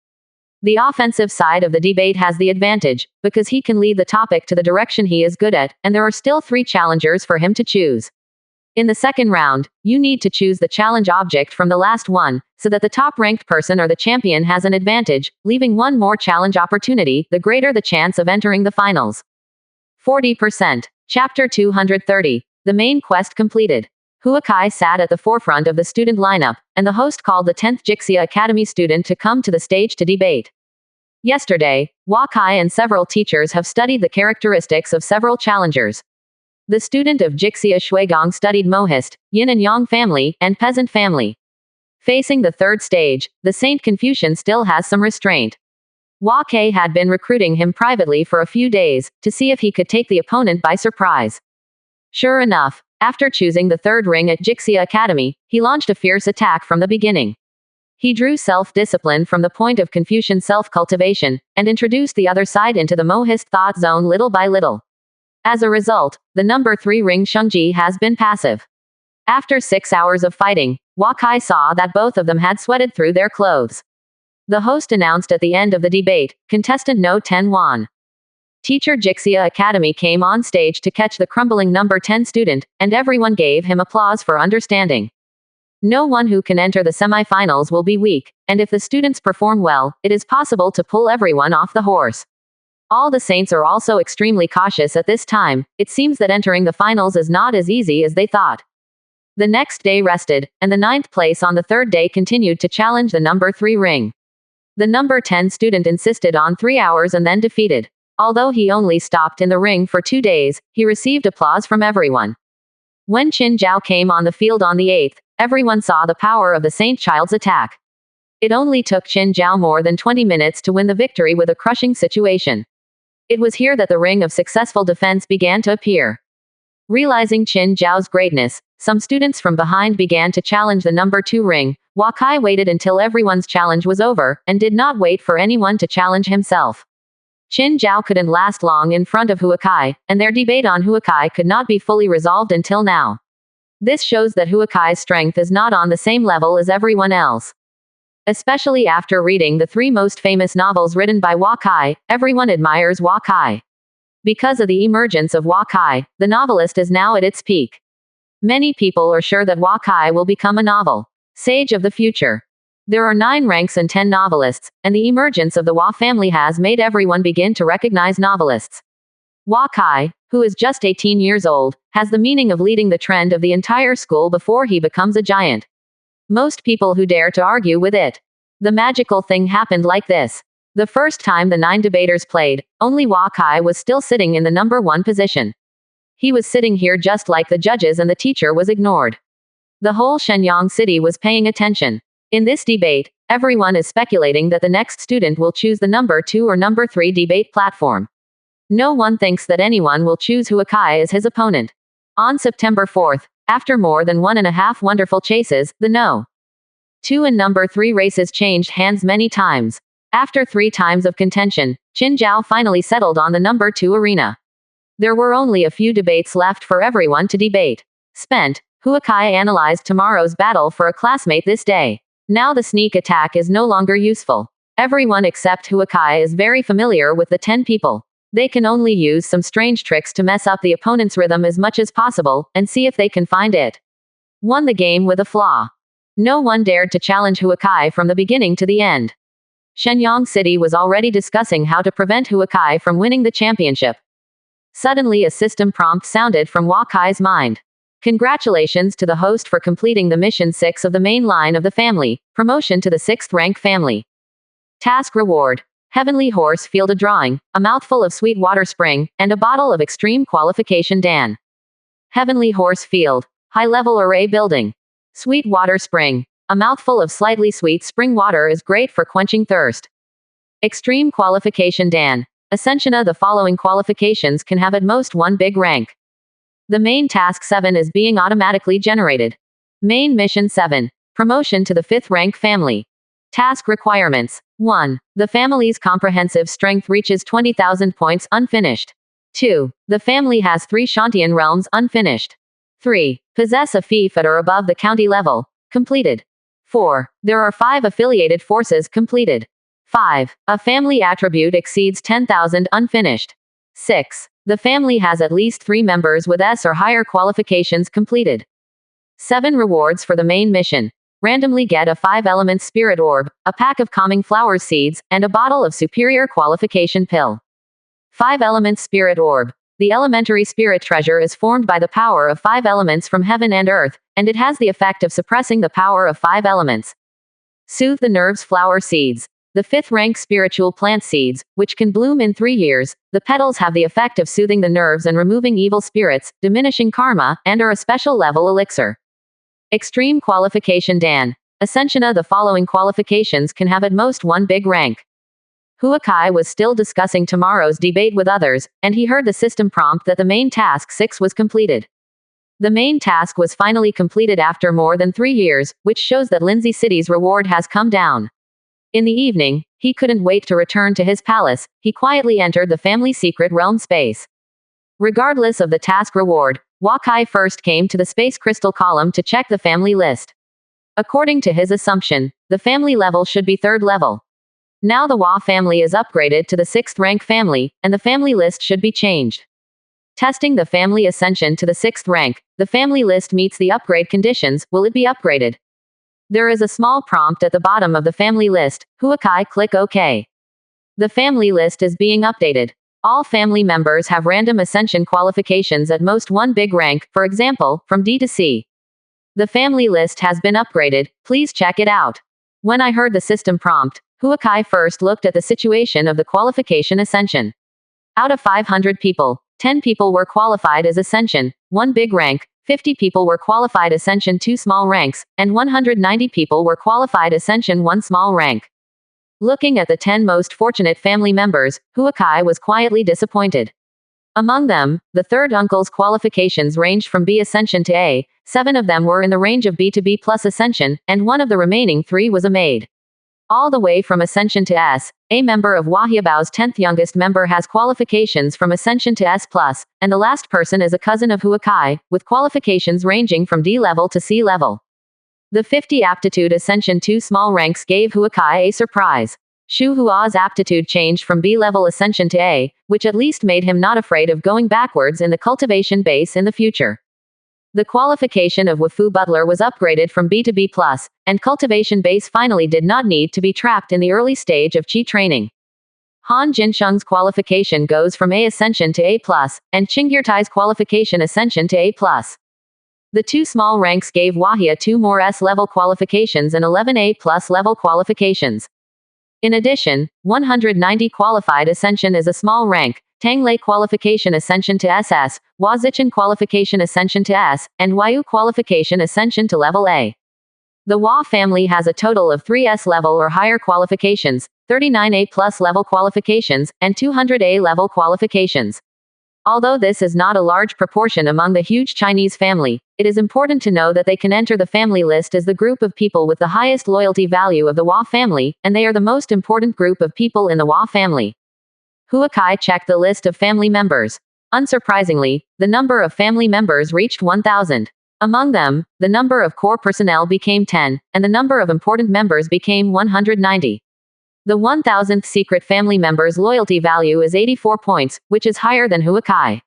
The offensive side of the debate has the advantage, because he can lead the topic to the direction he is good at, and there are still 3 challengers for him to choose. In the second round, you need to choose the challenge object from the last one, so that the top-ranked person or the champion has an advantage, leaving 1 more challenge opportunity, the greater the chance of entering the finals. 40%. Chapter 230. The main quest completed. Hua Kai sat at the forefront of the student lineup, and the host called the 10th Jixia Academy student to come to the stage to debate. Yesterday, Hua Kai and several teachers have studied the characteristics of several challengers. The student of Jixia Shuigong studied Mohist, Yin and Yang family, and peasant family. Facing the third stage, the Saint Confucian still has some restraint. Hua Kai had been recruiting him privately for a few days, to see if he could take the opponent by surprise. Sure enough, after choosing the third ring at Jixia Academy, he launched a fierce attack from the beginning. He drew self-discipline from the point of Confucian self-cultivation, and introduced the other side into the Mohist thought zone little by little. As a result, the number 3 ring Shengji has been passive. After 6 hours of fighting, Hua Kai saw that both of them had sweated through their clothes. The host announced at the end of the debate, contestant No 10 won. Teacher Jixia Academy came on stage to catch the crumbling number 10 student, and everyone gave him applause for understanding. No one who can enter the semifinals will be weak, and if the students perform well, it is possible to pull everyone off the horse. All the saints are also extremely cautious at this time. It seems that entering the finals is not as easy as they thought. The next day rested, and the 9th place on the third day continued to challenge the number 3 ring. The number 10 student insisted on 3 hours and then defeated. Although he only stopped in the ring for 2 days, he received applause from everyone. When Qin Zhao came on the field on the 8th, everyone saw the power of the Saint Child's attack. It only took Qin Zhao more than 20 minutes to win the victory with a crushing situation. It was here that the ring of successful defense began to appear. Realizing Qin Zhao's greatness, some students from behind began to challenge the number 2 ring. Hua Kai waited until everyone's challenge was over, and did not wait for anyone to challenge himself. Qin Zhao couldn't last long in front of Hua Kai, and their debate on Hua Kai could not be fully resolved until now. This shows that Hua Kai's strength is not on the same level as everyone else. Especially after reading the 3 most famous novels written by Hua Kai, everyone admires Hua Kai. Because of the emergence of Hua Kai, the novelist is now at its peak. Many people are sure that Hua Kai will become a novel sage of the future. There are 9 ranks and 10 novelists, and the emergence of the Hua family has made everyone begin to recognize novelists. Hua Kai, who is just 18 years old, has the meaning of leading the trend of the entire school before he becomes a giant. Most people who dare to argue with it. The magical thing happened like this. The first time the 9 debaters played, only Hua Kai was still sitting in the number 1 position. He was sitting here just like the judges, and the teacher was ignored. The whole Shenyang city was paying attention. In this debate, everyone is speculating that the next student will choose the number 2 or number 3 debate platform. No one thinks that anyone will choose Hua Kai as his opponent. On September 4th, after more than 1.5 wonderful chases, the No. 2 and number 3 races changed hands many times. After 3 times of contention, Qin Zhao finally settled on the number 2 arena. There were only a few debates left for everyone to debate. Spent, Hua Kai analyzed tomorrow's battle for a classmate this day. Now the sneak attack is no longer useful. Everyone except Hua Kai is very familiar with the 10 people. They can only use some strange tricks to mess up the opponent's rhythm as much as possible, and see if they can find it. Won the game with a flaw. No one dared to challenge Hua Kai from the beginning to the end. Shenyang City was already discussing how to prevent Hua Kai from winning the championship. Suddenly a system prompt sounded from Hua Kai's mind. Congratulations to the host for completing the mission 6 of the main line of the family, promotion to the 6th rank family. Task reward. Heavenly Horse Field, a drawing, a mouthful of sweet water spring, and a bottle of extreme qualification Dan. Heavenly Horse Field, high-level array building. Sweet water spring. A mouthful of slightly sweet spring water is great for quenching thirst. Extreme qualification Dan. Ascension. The following qualifications can have at most 1 big rank. The main task 7 is being automatically generated. Main mission 7. Promotion to the 5th rank family. Task requirements. 1. The family's comprehensive strength reaches 20,000 points unfinished. 2. The family has 3 Shantian realms unfinished. 3. Possess a fief at or above the county level. Completed. 4. There are 5 affiliated forces completed. 5. A family attribute exceeds 10,000 unfinished. 6. The family has at least 3 members with S or higher qualifications completed. 7 rewards for the main mission. Randomly get a 5-element spirit orb, a pack of calming flowers seeds, and a bottle of superior qualification pill. 5-element spirit orb. The elementary spirit treasure is formed by the power of 5 elements from heaven and earth, and it has the effect of suppressing the power of 5 elements. Soothe the nerves flower seeds. The 5th rank spiritual plant seeds, which can bloom in 3 years, the petals have the effect of soothing the nerves and removing evil spirits, diminishing karma, and are a special level elixir. Extreme qualification Dan. Ascension. The following qualifications can have at most 1 big rank. Hua Kai was still discussing tomorrow's debate with others, and he heard the system prompt that the main task 6 was completed. The main task was finally completed after more than 3 years, which shows that Lindsay City's reward has come down. In the evening, he couldn't wait to return to his palace. He quietly entered the family secret realm space. Regardless of the task reward, Hua Kai first came to the space crystal column to check the family list. According to his assumption, the family level should be 3rd level. Now the Hua family is upgraded to the 6th rank family, and the family list should be changed. Testing the family ascension to the 6th rank, the family list meets the upgrade conditions. Will it be upgraded? There is a small prompt at the bottom of the family list. Hua Kai click OK. The family list is being updated. All family members have random ascension qualifications at most 1 big rank, for example, from D to C. The family list has been upgraded. Please check it out. When I heard the system prompt, Hua Kai first looked at the situation of the qualification ascension. Out of 500 people, 10 people were qualified as ascension, 1 big rank, 50 people were qualified ascension 2 small ranks, and 190 people were qualified ascension 1 small rank. Looking at the 10 most fortunate family members, Huakai was quietly disappointed. Among them, the third uncle's qualifications ranged from B Ascension to A, 7 of them were in the range of B to B plus Ascension, and one of the remaining 3 was a maid. All the way from Ascension to S, a member of Wahiabao's 10th youngest member has qualifications from Ascension to S+, and the last person is a cousin of Huakai, with qualifications ranging from D level to C level. The 50 Aptitude Ascension 2 small ranks gave Huakai a surprise. Shu Hua's aptitude changed from B-level Ascension to A, which at least made him not afraid of going backwards in the cultivation base in the future. The qualification of Wafu Butler was upgraded from B to B+, and cultivation base finally did not need to be trapped in the early stage of Qi training. Han Jinsheng's qualification goes from A Ascension to A+, and Qingyurtai's qualification Ascension to A+. The 2 small ranks gave Wahia 2 more S-level qualifications and 11 A+ level qualifications. In addition, 190 qualified Ascension is a small rank, Tanglei qualification Ascension to SS, Huazichan qualification Ascension to S, and Waiyu qualification Ascension to level A. The Hua family has a total of 3 S-level or higher qualifications, 39 A+ level qualifications, and 200 A-level qualifications. Although this is not a large proportion among the huge Chinese family, it is important to know that they can enter the family list as the group of people with the highest loyalty value of the Hua family, and they are the most important group of people in the Hua family. Huakai checked the list of family members. Unsurprisingly, the number of family members reached 1,000. Among them, the number of core personnel became 10, and the number of important members became 190. The 1,000th secret family member's loyalty value is 84 points, which is higher than Huakai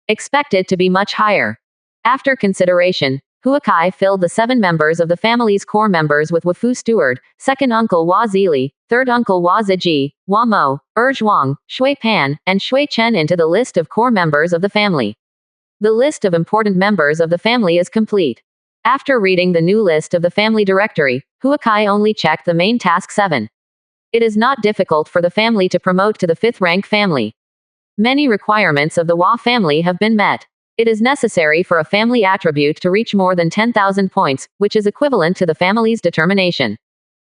expected to be much higher. After consideration, Huakai filled the 7 members of the family's core members with Wafu Steward, second uncle Hua Zili, third uncle Hua Ziji, Hua Mo, Zhuang, Shui Pan, and Shui Chen into the list of core members of the family. The list of important members of the family is complete. After reading the new list of the family directory, Huakai only checked the main task 7. It is not difficult for the family to promote to the 5th rank family. Many requirements of the Hua family have been met. It is necessary for a family attribute to reach more than 10,000 points, which is equivalent to the family's determination.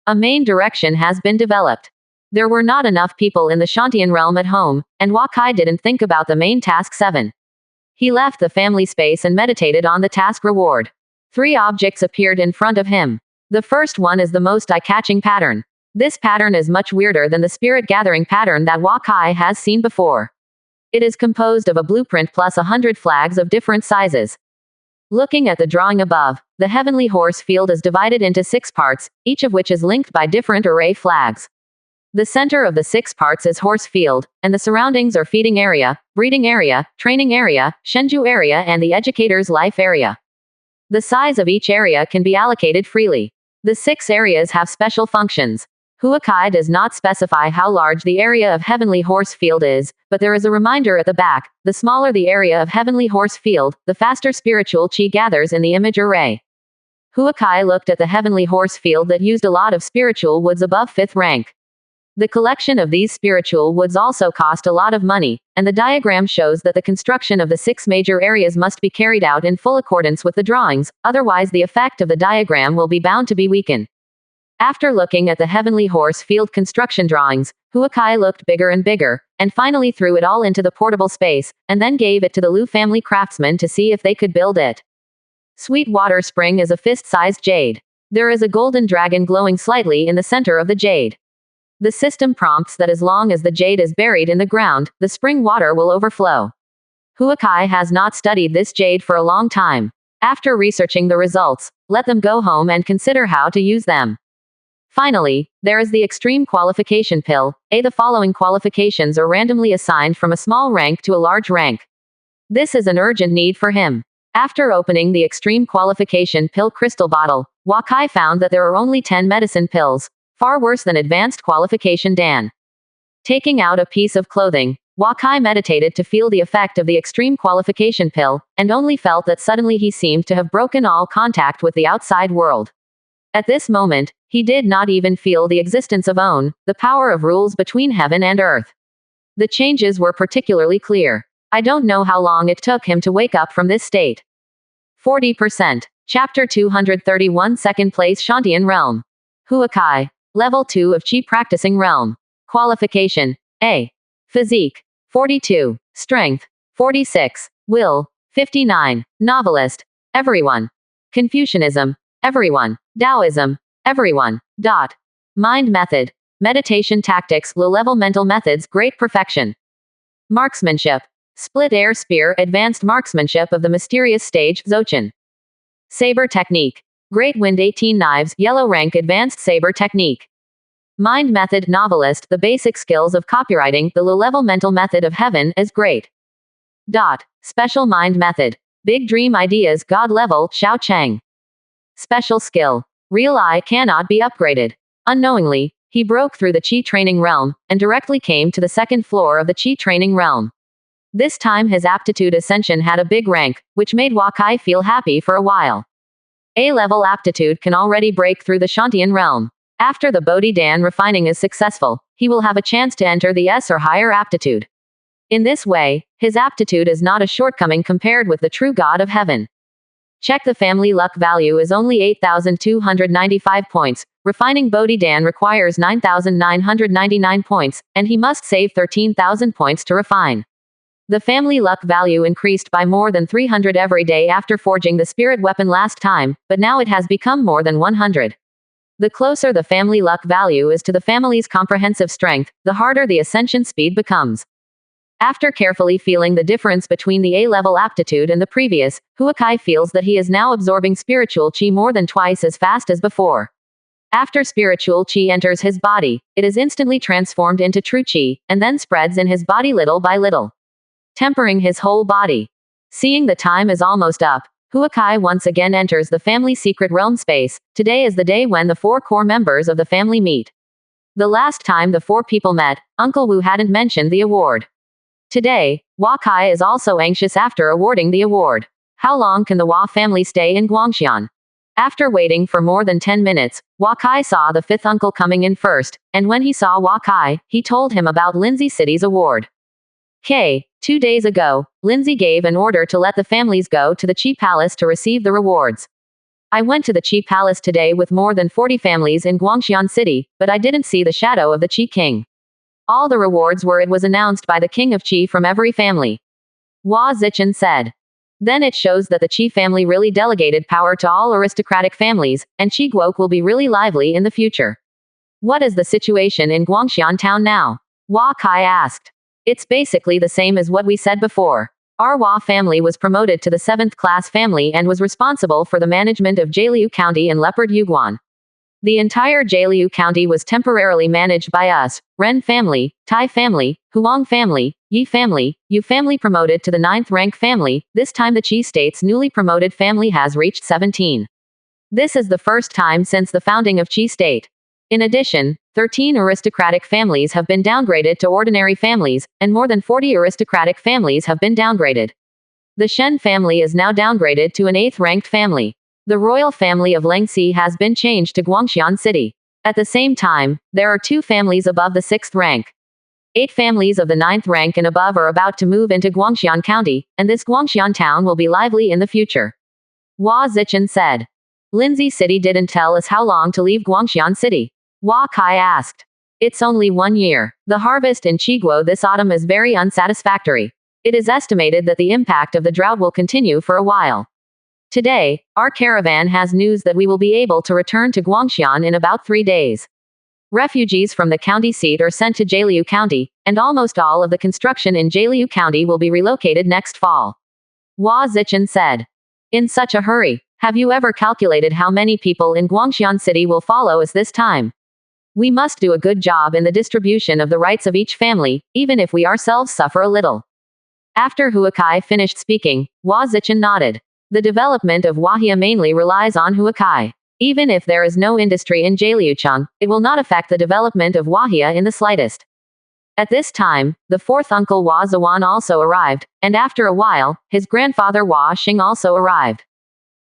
A main direction has been developed. There were not enough people in the Shantian realm at home, and Huakai didn't think about the main task 7. He left the family space and meditated on the task reward. 3 objects appeared in front of him. The first one is the most eye-catching pattern. This pattern is much weirder than the spirit gathering pattern that Huakai has seen before. It is composed of a blueprint plus 100 flags of different sizes. Looking at the drawing above, the heavenly horse field is divided into 6 parts, each of which is linked by different array flags. The center of the 6 parts is horse field, and the surroundings are feeding area, breeding area, training area, Shenju area, and the educator's life area. The size of each area can be allocated freely. The 6 areas have special functions. Huakai does not specify how large the area of Heavenly Horse Field is, but there is a reminder at the back: the smaller the area of Heavenly Horse Field, the faster spiritual qi gathers in the image array. Huakai looked at the Heavenly Horse Field that used a lot of spiritual woods above 5th rank. The collection of these spiritual woods also cost a lot of money, and the diagram shows that the construction of the 6 major areas must be carried out in full accordance with the drawings, otherwise the effect of the diagram will be bound to be weakened. After looking at the Heavenly Horse Field construction drawings, Huakai looked bigger and bigger, and finally threw it all into the portable space, and then gave it to the Liu family craftsmen to see if they could build it. Sweet Water Spring is a fist-sized jade. There is a golden dragon glowing slightly in the center of the jade. The system prompts that as long as the jade is buried in the ground, the spring water will overflow. Huakai has not studied this jade for a long time. After researching the results, let them go home and consider how to use them. Finally, there is the extreme qualification pill. The following qualifications are randomly assigned from a small rank to a large rank. This is an urgent need for him. After opening the extreme qualification pill crystal bottle, Huakai found that there are only 10 medicine pills, far worse than advanced qualification Dan. Taking out a piece of clothing, Huakai meditated to feel the effect of the extreme qualification pill, and only felt that suddenly he seemed to have broken all contact with the outside world. At this moment, he did not even feel the existence of On, the power of rules between heaven and earth. The changes were particularly clear. I don't know how long it took him to wake up from this state. 40%. Chapter 231 Second Place Shantian Realm. Huakai. Level 2 of Qi Practicing Realm. Qualification: A. Physique, 42. Strength, 46. Will, 59. Novelist, everyone. Confucianism, everyone. Taoism, everyone. Dot. Mind method. Meditation tactics, low-level mental methods, great perfection. Marksmanship. Split air spear, advanced marksmanship of the mysterious stage, Zochin. Saber technique. Great wind, 18 knives, yellow rank, advanced saber technique. Mind method, novelist, the basic skills of copywriting, the low-level mental method of heaven, is great. Dot. Special mind method. Big dream ideas, god level, Xiao Cheng. Special skill. Real eye cannot be upgraded. Unknowingly, he broke through the Qi training realm, and directly came to the second floor of the Qi training realm. This time his aptitude ascension had a big rank, which made Wakai feel happy for a while. A-level aptitude can already break through the Shantian realm. After the Bodhi Dan refining is successful, he will have a chance to enter the S or higher aptitude. In this way, his aptitude is not a shortcoming compared with the true God of heaven. Check the family luck value is only 8,295 points. Refining Bodhi Dan requires 9,999 points, and he must save 13,000 points to refine. The family luck value increased by more than 300 every day after forging the spirit weapon last time, but now it has become more than 100. The closer the family luck value is to the family's comprehensive strength, the harder the ascension speed becomes. After carefully feeling the difference between the A-level aptitude and the previous, Huakai feels that he is now absorbing spiritual qi more than twice as fast as before. After spiritual qi enters his body, it is instantly transformed into true qi, and then spreads in his body little by little, tempering his whole body. Seeing the time is almost up, Huakai once again enters the family secret realm space. Today is the day when the 4 core members of the family meet. The last time the 4 people met, Uncle Wu hadn't mentioned the award. Today, Wakai is also anxious after awarding the award. How long can the Hua family stay in Guangxian? After waiting for more than 10 minutes, Wakai saw the 5th uncle coming in first, and when he saw Wakai, he told him about Lindsay City's award. 2 days ago, Lindsay gave an order to let the families go to the Qi Palace to receive the rewards. I went to the Qi Palace today with more than 40 families in Guangxian City, but I didn't see the shadow of the Qi King. All the rewards were it was announced by the King of Qi from every family. Hua Zichen said. Then it shows that the Qi family really delegated power to all aristocratic families, and Qi Guok will be really lively in the future. What is the situation in Guangxian town now? Hua Kai asked. It's basically the same as what we said before. Our Hua family was promoted to the 7th class family and was responsible for the management of Jialiu County and Leopard Yuguan. The entire Jialiu County was temporarily managed by us, Ren family, Tai family, Huang family, Yi family, Yu family promoted to the 9th rank family. This time the Qi state's newly promoted family has reached 17. This is the first time since the founding of Qi state. In addition, 13 aristocratic families have been downgraded to ordinary families, and more than 40 aristocratic families have been downgraded. The Shen family is now downgraded to an 8th ranked family. The royal family of Lengxi has been changed to Guangxian City. At the same time, there are 2 families above the 6th rank. 8 families of the 9th rank and above are about to move into Guangxian County, and this Guangxian town will be lively in the future. Hua Zichen said. Lindsay City didn't tell us how long to leave Guangxian City. Hua Kai asked. It's only 1 year. The harvest in Qiguo this autumn is very unsatisfactory. It is estimated that the impact of the drought will continue for a while. Today, our caravan has news that we will be able to return to Guangxian in about 3 days. Refugees from the county seat are sent to Jialiu County, and almost all of the construction in Jialiu County will be relocated next fall. Hua Zichen said. In such a hurry, have you ever calculated how many people in Guangxian City will follow us this time? We must do a good job in the distribution of the rights of each family, even if we ourselves suffer a little. After Huakai finished speaking, Hua Zichen nodded. The development of Wahia mainly relies on Huakai. Even if there is no industry in Jialiucheng, it will not affect the development of Wahia in the slightest. At this time, the 4th uncle Hua Zuan also arrived, and after a while, his grandfather Hua Xing also arrived.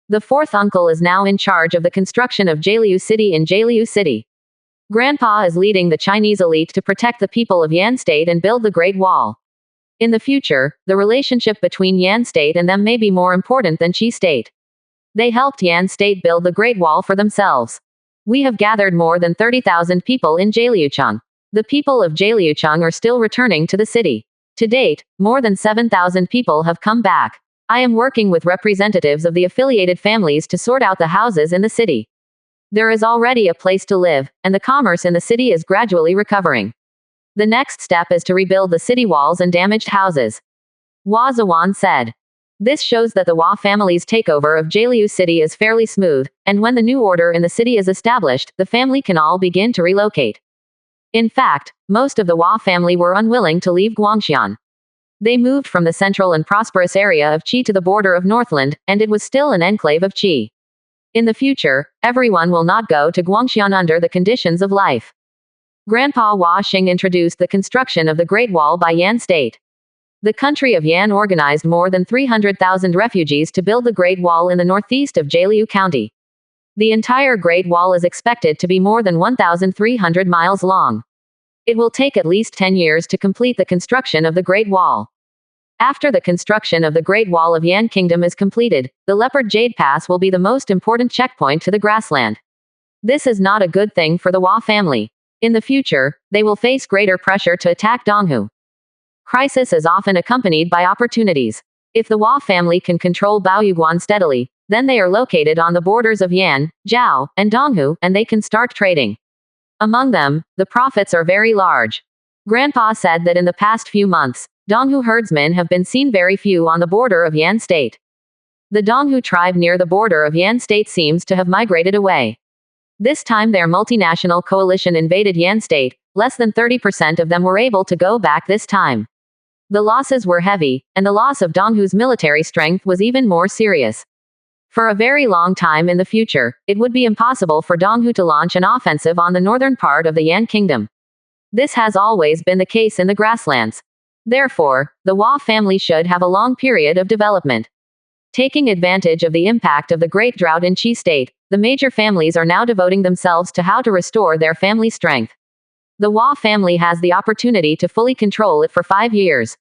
The 4th uncle is now in charge of the construction of Jialiu City in Jialiu City. Grandpa is leading the Chinese elite to protect the people of Yan State and build the Great Wall. In the future, the relationship between Yan State and them may be more important than Qi State. They helped Yan State build the Great Wall for themselves. We have gathered more than 30,000 people in Jialiucheng. The people of Jialiucheng are still returning to the city. To date, more than 7,000 people have come back. I am working with representatives of the affiliated families to sort out the houses in the city. There is already a place to live, and the commerce in the city is gradually recovering. The next step is to rebuild the city walls and damaged houses. Hua Zawan said. This shows that the Hua family's takeover of Jialiu city is fairly smooth, and when the new order in the city is established, the family can all begin to relocate. In fact, most of the Hua family were unwilling to leave Guangxian. They moved from the central and prosperous area of Qi to the border of Northland, and it was still an enclave of Qi. In the future, everyone will not go to Guangxian under the conditions of life. Grandpa Hua Xing introduced the construction of the Great Wall by Yan State. The country of Yan organized more than 300,000 refugees to build the Great Wall in the northeast of Jialiu County. The entire Great Wall is expected to be more than 1,300 miles long. It will take at least 10 years to complete the construction of the Great Wall. After the construction of the Great Wall of Yan Kingdom is completed, the Leopard Jade Pass will be the most important checkpoint to the grassland. This is not a good thing for the Hua family. In the future, they will face greater pressure to attack Donghu. Crisis is often accompanied by opportunities. If the Hua family can control Baoyuguan steadily, then they are located on the borders of Yan, Zhao, and Donghu, and they can start trading. Among them, the profits are very large. Grandpa said that in the past few months, Donghu herdsmen have been seen very few on the border of Yan State. The Donghu tribe near the border of Yan State seems to have migrated away. This time their multinational coalition invaded Yan State, less than 30% of them were able to go back this time. The losses were heavy, and the loss of Donghu's military strength was even more serious. For a very long time in the future, it would be impossible for Donghu to launch an offensive on the northern part of the Yan Kingdom. This has always been the case in the grasslands. Therefore, the Hua family should have a long period of development. Taking advantage of the impact of the great drought in Qi State, the major families are now devoting themselves to how to restore their family strength. The Hua family has the opportunity to fully control it for 5 years.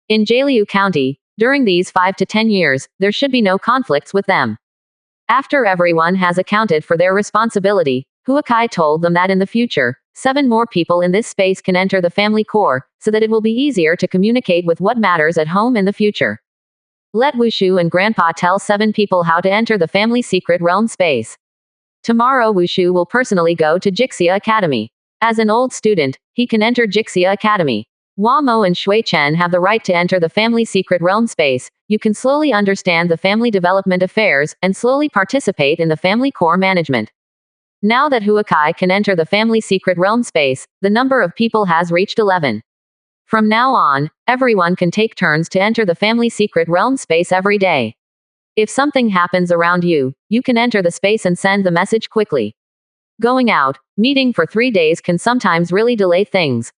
In Jialiu County, during these 5 to 10 years, there should be no conflicts with them. After everyone has accounted for their responsibility, Huakai told them that in the future, 7 more people in this space can enter the family core, so that it will be easier to communicate with what matters at home in the future. Let Wushu and Grandpa tell 7 people how to enter the family secret realm space. Tomorrow Wushu will personally go to Jixia Academy. As an old student, he can enter Jixia Academy. Hua Mo and Shui Chen have the right to enter the family secret realm space. You can slowly understand the family development affairs, and slowly participate in the family core management. Now that Huakai can enter the family secret realm space, the number of people has reached 11. From now on, everyone can take turns to enter the family secret realm space every day. If something happens around you, you can enter the space and send the message quickly. Going out, meeting for 3 days can sometimes really delay things.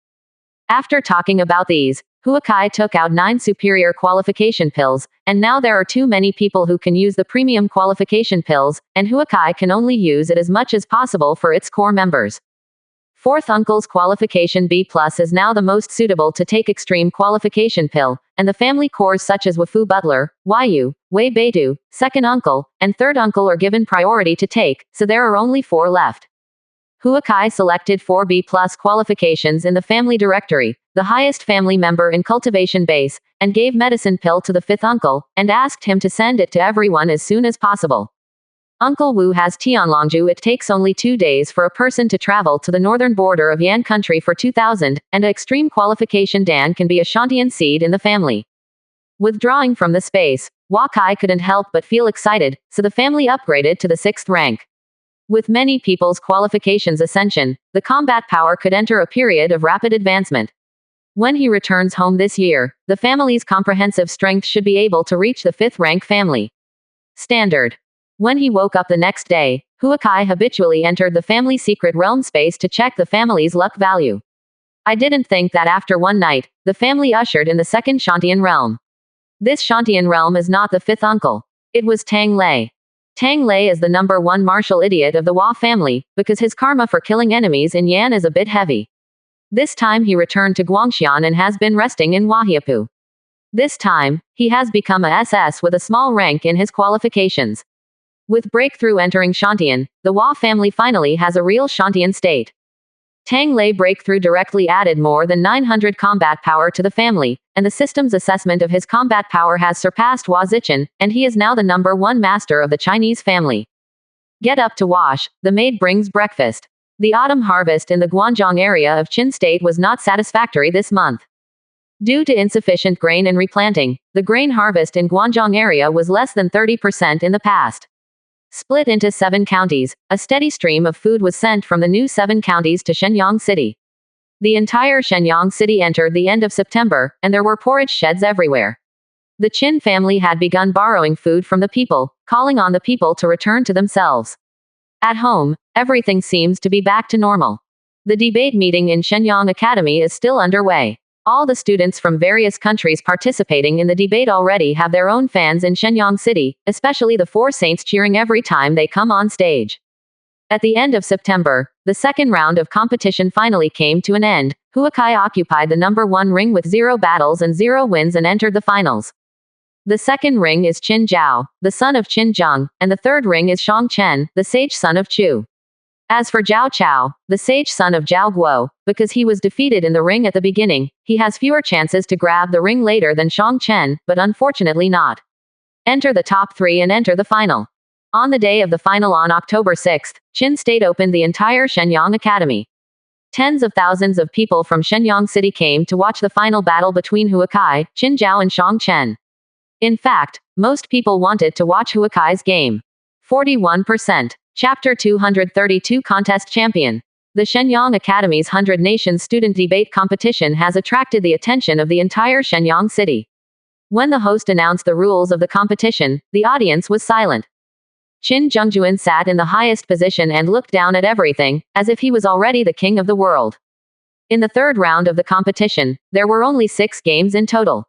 After talking about these, Huakai took out 9 superior qualification pills, and now there are too many people who can use the premium qualification pills, and Huakai can only use it as much as possible for its core members. 4th Uncle's qualification B+ is now the most suitable to take extreme qualification pill, and the family cores such as Wafu Butler, Yu, Wei Beidu, 2nd Uncle, and 3rd Uncle are given priority to take, so there are only 4 left. Huakai selected 4 B+ qualifications in the family directory, the highest family member in cultivation base, and gave medicine pill to the 5th uncle, and asked him to send it to everyone as soon as possible. Uncle Wu has Tianlongju. It takes only 2 days for a person to travel to the northern border of Yan country for 2000, and an extreme qualification Dan can be a Shantian seed in the family. Withdrawing from the space, Wakai couldn't help but feel excited, so the family upgraded to the 6th rank. With many people's qualifications ascension, the combat power could enter a period of rapid advancement. When he returns home this year, the family's comprehensive strength should be able to reach the 5th rank family standard. When he woke up the next day, Huakai habitually entered the family secret realm space to check the family's luck value. I didn't think that after one night, the family ushered in the 2nd Shantian realm. This Shantian realm is not the 5th uncle. It was Tang Lei. Tang Lei is the number 1 martial idiot of the Hua family, because his karma for killing enemies in Yan is a bit heavy. This time he returned to Guangxian and has been resting in Huahiapu. This time, he has become a SS with a small rank in his qualifications. With breakthrough entering Shantian, the Hua family finally has a real Shantian state. Tang Lei breakthrough directly added more than 900 combat power to the family, and the system's assessment of his combat power has surpassed Hua Zichen, and he is now the #1 master of the Chinese family. Get up to wash, the maid brings breakfast. The autumn harvest in the Guangdong area of Qin State was not satisfactory this month. Due to insufficient grain and replanting, the grain harvest in Guangdong area was less than 30% in the past. Split into 7 counties, a steady stream of food was sent from the new 7 counties to Shenyang City. The entire Shenyang City entered the end of September, and there were porridge sheds everywhere. The Qin family had begun borrowing food from the people, calling on the people to return to themselves. At home, everything seems to be back to normal. The debate meeting in Shenyang Academy is still underway. All the students from various countries participating in the debate already have their own fans in Shenyang City, especially the 4 saints cheering every time they come on stage. At the end of September, the second round of competition finally came to an end. Huakai occupied the #1 ring with 0 battles and 0 wins and entered the finals. The second ring is Qin Zhao, the son of Qin Zheng, and the third ring is Shang Chen, the sage son of Chu. As for Zhao Chao, the sage son of Zhao Guo, because he was defeated in the ring at the beginning, he has fewer chances to grab the ring later than Shang Chen, but unfortunately not. Enter the top 3 and enter the final. On the day of the final on October 6, Qin State opened the entire Shenyang Academy. Tens of thousands of people from Shenyang City came to watch the final battle between Huakai, Qin Zhao and Shang Chen. In fact, most people wanted to watch Huakai's game. 41%. Chapter 232 Contest Champion. The Shenyang Academy's 100 Nations student debate competition has attracted the attention of the entire Shenyang City. When the host announced the rules of the competition, the audience was silent. Qin Zhengjuan sat in the highest position and looked down at everything, as if he was already the king of the world. In the third round of the competition, there were only 6 games in total.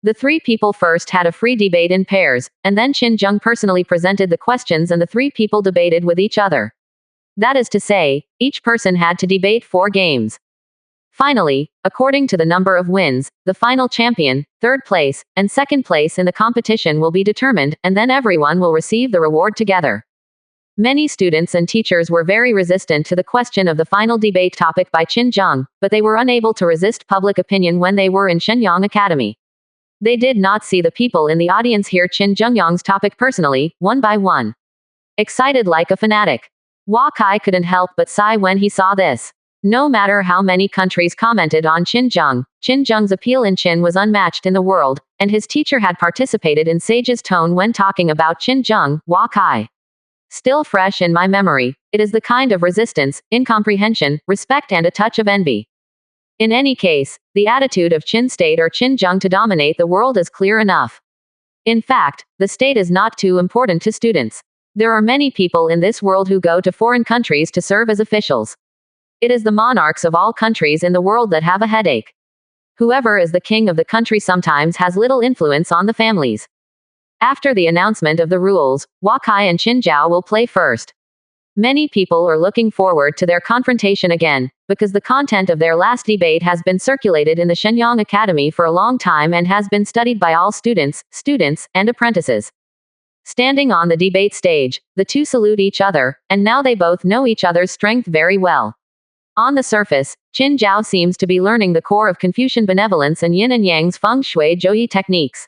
The 3 people first had a free debate in pairs, and then Qin Zheng personally presented the questions and the 3 people debated with each other. That is to say, each person had to debate 4 games. Finally, according to the number of wins, the final champion, 3rd place, and 2nd place in the competition will be determined, and then everyone will receive the reward together. Many students and teachers were very resistant to the question of the final debate topic by Qin Zheng, but they were unable to resist public opinion when they were in Shenyang Academy. They did not see the people in the audience hear Qin Zhengyang's topic personally, one by one. Excited like a fanatic. Hua Kai couldn't help but sigh when he saw this. No matter how many countries commented on Qin Zheng's appeal in Qin was unmatched in the world, and his teacher had participated in Sage's tone when talking about Qin Zheng, Hua Kai. Still fresh in my memory, it is the kind of resistance, incomprehension, respect and a touch of envy. In any case, the attitude of Qin State or Qin Zheng to dominate the world is clear enough. In fact, the state is not too important to students. There are many people in this world who go to foreign countries to serve as officials. It is the monarchs of all countries in the world that have a headache. Whoever is the king of the country sometimes has little influence on the families. After the announcement of the rules, Hua Kai and Qin Zhao will play first. Many people are looking forward to their confrontation again, because the content of their last debate has been circulated in the Shenyang Academy for a long time and has been studied by all students, and apprentices. Standing on the debate stage, the 2 salute each other, and now they both know each other's strength very well. On the surface, Qin Zhao seems to be learning the core of Confucian benevolence and yin and yang's feng shui zhouyi techniques.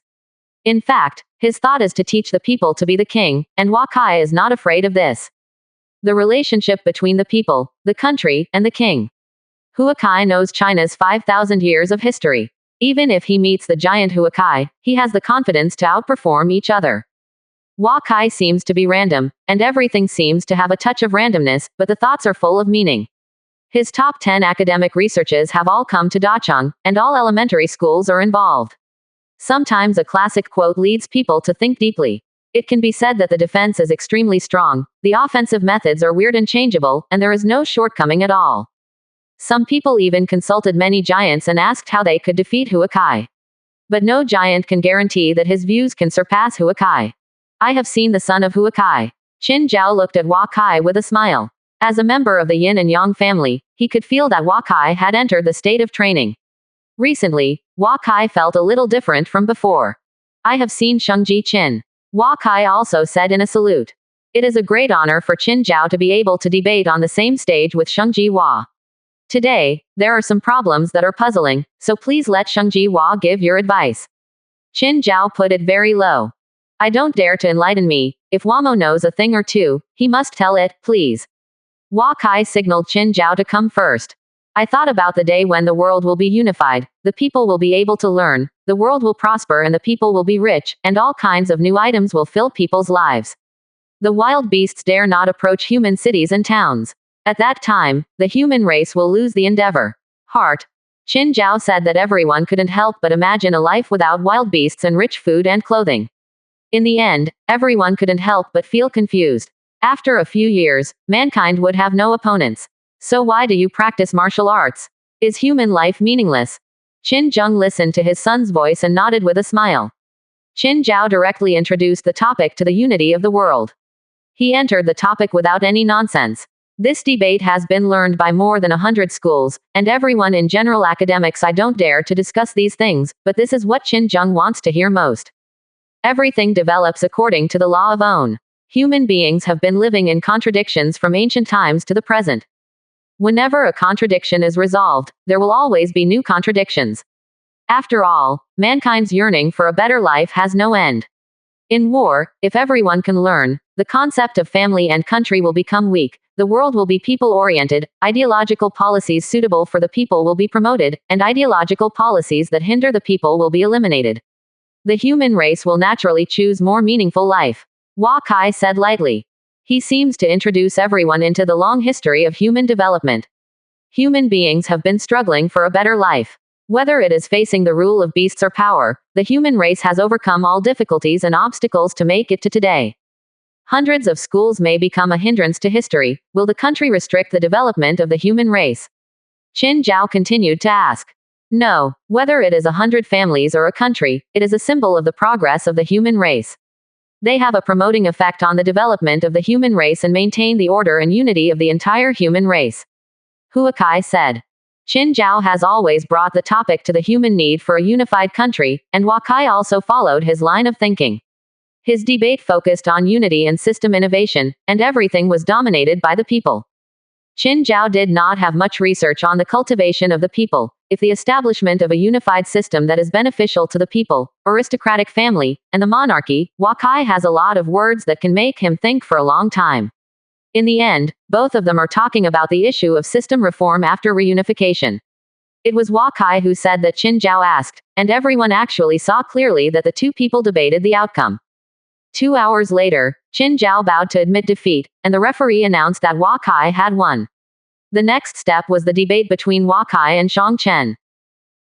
In fact, his thought is to teach the people to be the king, and Hua Kai is not afraid of this. The relationship between the people, the country, and the king. Huakai knows China's 5,000 years of history. Even if he meets the giant Huakai, he has the confidence to outperform each other. Hua Kai seems to be random, and everything seems to have a touch of randomness, but the thoughts are full of meaning. His top 10 academic researches have all come to Dacheng, and all elementary schools are involved. Sometimes a classic quote leads people to think deeply. It can be said that the defense is extremely strong, the offensive methods are weird and changeable, and there is no shortcoming at all. Some people even consulted many giants and asked how they could defeat Huakai. But no giant can guarantee that his views can surpass Huakai. I have seen the son of Huakai. Qin Zhao looked at Hua Kai with a smile. As a member of the Yin and Yang family, he could feel that Hua Kai had entered the state of training. Recently, Hua Kai felt a little different from before. I have seen Shengji Qin. Hua Kai also said in a salute. It is a great honor for Qin Zhao to be able to debate on the same stage with Shengji Hua. Today, there are some problems that are puzzling, so please let Shengji Hua give your advice. Qin Zhao put it very low. I don't dare to enlighten me. If Wamo knows a thing or two, he must tell it, please. Hua Kai signaled Qin Zhao to come first. I thought about the day when the world will be unified, the people will be able to learn, the world will prosper and the people will be rich, and all kinds of new items will fill people's lives. The wild beasts dare not approach human cities and towns. At that time, the human race will lose the endeavor. Heart. Qin Zhao said that everyone couldn't help but imagine a life without wild beasts and rich food and clothing. In the end, everyone couldn't help but feel confused. After a few years, mankind would have no opponents. So why do you practice martial arts? Is human life meaningless? Qin Zheng listened to his son's voice and nodded with a smile. Qin Zhao directly introduced the topic to the unity of the world. He entered the topic without any nonsense. This debate has been learned by more than 100 schools, and everyone in general academics. I don't dare to discuss these things, but this is what Qin Zheng wants to hear most. Everything develops according to the law of own. Human beings have been living in contradictions from ancient times to the present. Whenever a contradiction is resolved, there will always be new contradictions. After all, mankind's yearning for a better life has no end. In war, if everyone can learn, the concept of family and country will become weak, the world will be people-oriented, ideological policies suitable for the people will be promoted, and ideological policies that hinder the people will be eliminated. The human race will naturally choose more meaningful life. Hua Kai said lightly. He seems to introduce everyone into the long history of human development. Human beings have been struggling for a better life. Whether it is facing the rule of beasts or power, the human race has overcome all difficulties and obstacles to make it to today. Hundreds of schools may become a hindrance to history. Will the country restrict the development of the human race? Qin Zhao continued to ask. No, whether it is 100 families or a country, it is a symbol of the progress of the human race. They have a promoting effect on the development of the human race and maintain the order and unity of the entire human race. Hua Kai said. Qin Zhao has always brought the topic to the human need for a unified country, and Hua Kai also followed his line of thinking. His debate focused on unity and system innovation, and everything was dominated by the people. Qin Zhao did not have much research on the cultivation of the people. If the establishment of a unified system that is beneficial to the people, aristocratic family, and the monarchy, Hua Kai has a lot of words that can make him think for a long time. In the end, both of them are talking about the issue of system reform after reunification. It was Hua Kai who said that Qin Zhao asked, and everyone actually saw clearly that the two people debated the outcome. 2 hours later, Qin Zhao bowed to admit defeat, and the referee announced that Hua Kai had won. The next step was the debate between Hua Kai and Shang Chen.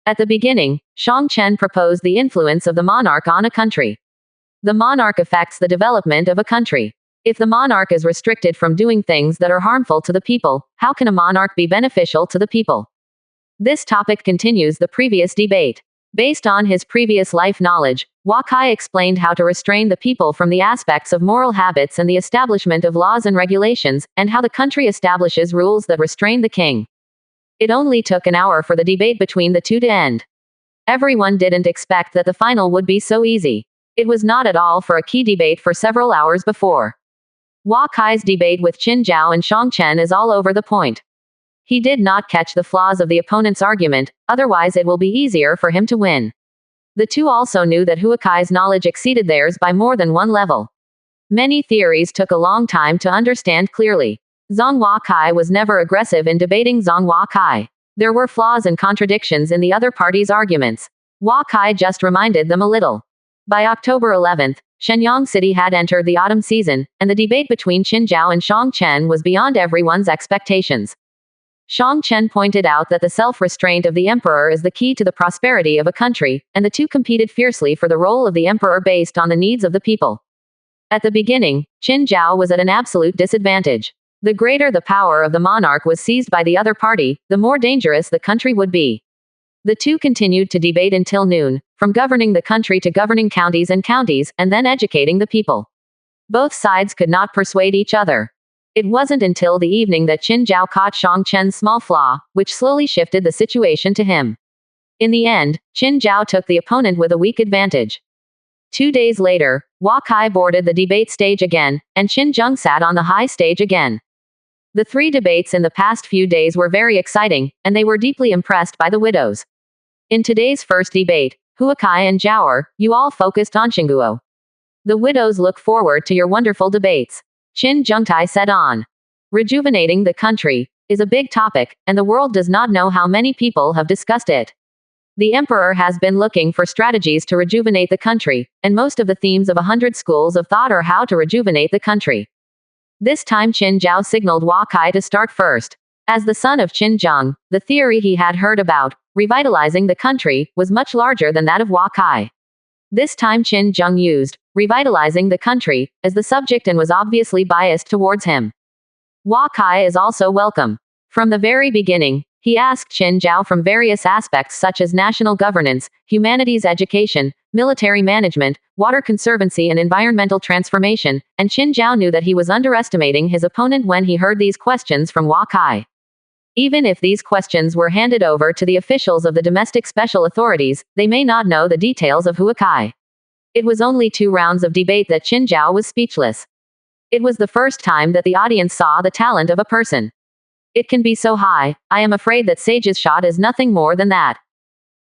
At the beginning, Shang Chen proposed the influence of the monarch on a country. The monarch affects the development of a country. If the monarch is restricted from doing things that are harmful to the people, how can a monarch be beneficial to the people? This topic continues the previous debate. Based on his previous life knowledge, Hua Kai explained how to restrain the people from the aspects of moral habits and the establishment of laws and regulations, and how the country establishes rules that restrain the king. It only took an hour for the debate between the two to end. Everyone didn't expect that the final would be so easy. It was not at all for a key debate for several hours before. Hua Kai's debate with Qin Zhao and Shang Chen is all over the point. He did not catch the flaws of the opponent's argument, otherwise it will be easier for him to win. The two also knew that Hua Kai's knowledge exceeded theirs by more than one level. Many theories took a long time to understand clearly. Zhang Hua Kai was never aggressive in debating Zhang Hua Kai. There were flaws and contradictions in the other party's arguments. Hua Kai just reminded them a little. By October 11th, Shenyang City had entered the autumn season, and the debate between Qin Zhao and Shang Chen was beyond everyone's expectations. Shang Chen pointed out that the self-restraint of the emperor is the key to the prosperity of a country, and the two competed fiercely for the role of the emperor based on the needs of the people. At the beginning, Qin Zhao was at an absolute disadvantage. The greater the power of the monarch was seized by the other party, the more dangerous the country would be. The two continued to debate until noon, from governing the country to governing counties and then educating the people. Both sides could not persuade each other. It wasn't until the evening that Qin Zhao caught Shang Chen's small flaw, which slowly shifted the situation to him. In the end, Qin Zhao took the opponent with a weak advantage. 2 days later, Hua Kai boarded the debate stage again, and Qin Zheng sat on the high stage again. The 3 debates in the past few days were very exciting, and they were deeply impressed by the widows. In today's first debate, Hua Kai and Zhao, you all focused on Xinguo. The widows look forward to your wonderful debates. Qin Zhengtai said on. Rejuvenating the country is a big topic, and the world does not know how many people have discussed it. The emperor has been looking for strategies to rejuvenate the country, and most of the themes of 100 schools of thought are how to rejuvenate the country. This time Qin Zhao signaled Hua Kai to start first. As the son of Qin Zheng, the theory he had heard about, revitalizing the country, was much larger than that of Hua Kai. This time Qin Zheng used, revitalizing the country, as the subject and was obviously biased towards him. Hua Kai is also welcome. From the very beginning, he asked Qin Zhao from various aspects such as national governance, humanities education, military management, water conservancy and environmental transformation, and Qin Zhao knew that he was underestimating his opponent when he heard these questions from Hua Kai. Even if these questions were handed over to the officials of the domestic special authorities, they may not know the details of Hua Kai. It was only 2 rounds of debate that Qin Zhao was speechless. It was the first time that the audience saw the talent of a person. It can be so high, I am afraid that Sage's shot is nothing more than that.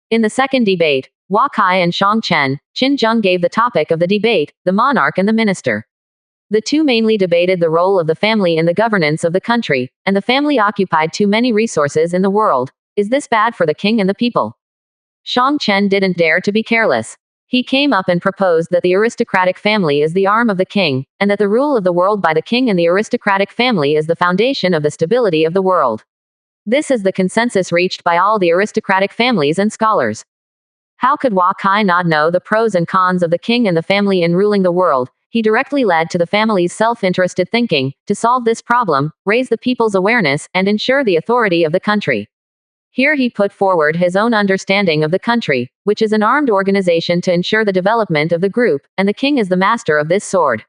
In the second debate, Hua Kai and Shang Chen, Qin Zheng gave the topic of the debate, the monarch and the minister. The two mainly debated the role of the family in the governance of the country, and the family occupied too many resources in the world. Is this bad for the king and the people? Shang Chen didn't dare to be careless. He came up and proposed that the aristocratic family is the arm of the king, and that the rule of the world by the king and the aristocratic family is the foundation of the stability of the world. This is the consensus reached by all the aristocratic families and scholars. How could Hua Kai not know the pros and cons of the king and the family in ruling the world? He directly led to the family's self-interested thinking, to solve this problem, raise the people's awareness, and ensure the authority of the country. Here he put forward his own understanding of the country, which is an armed organization to ensure the development of the group, and the king is the master of this sword.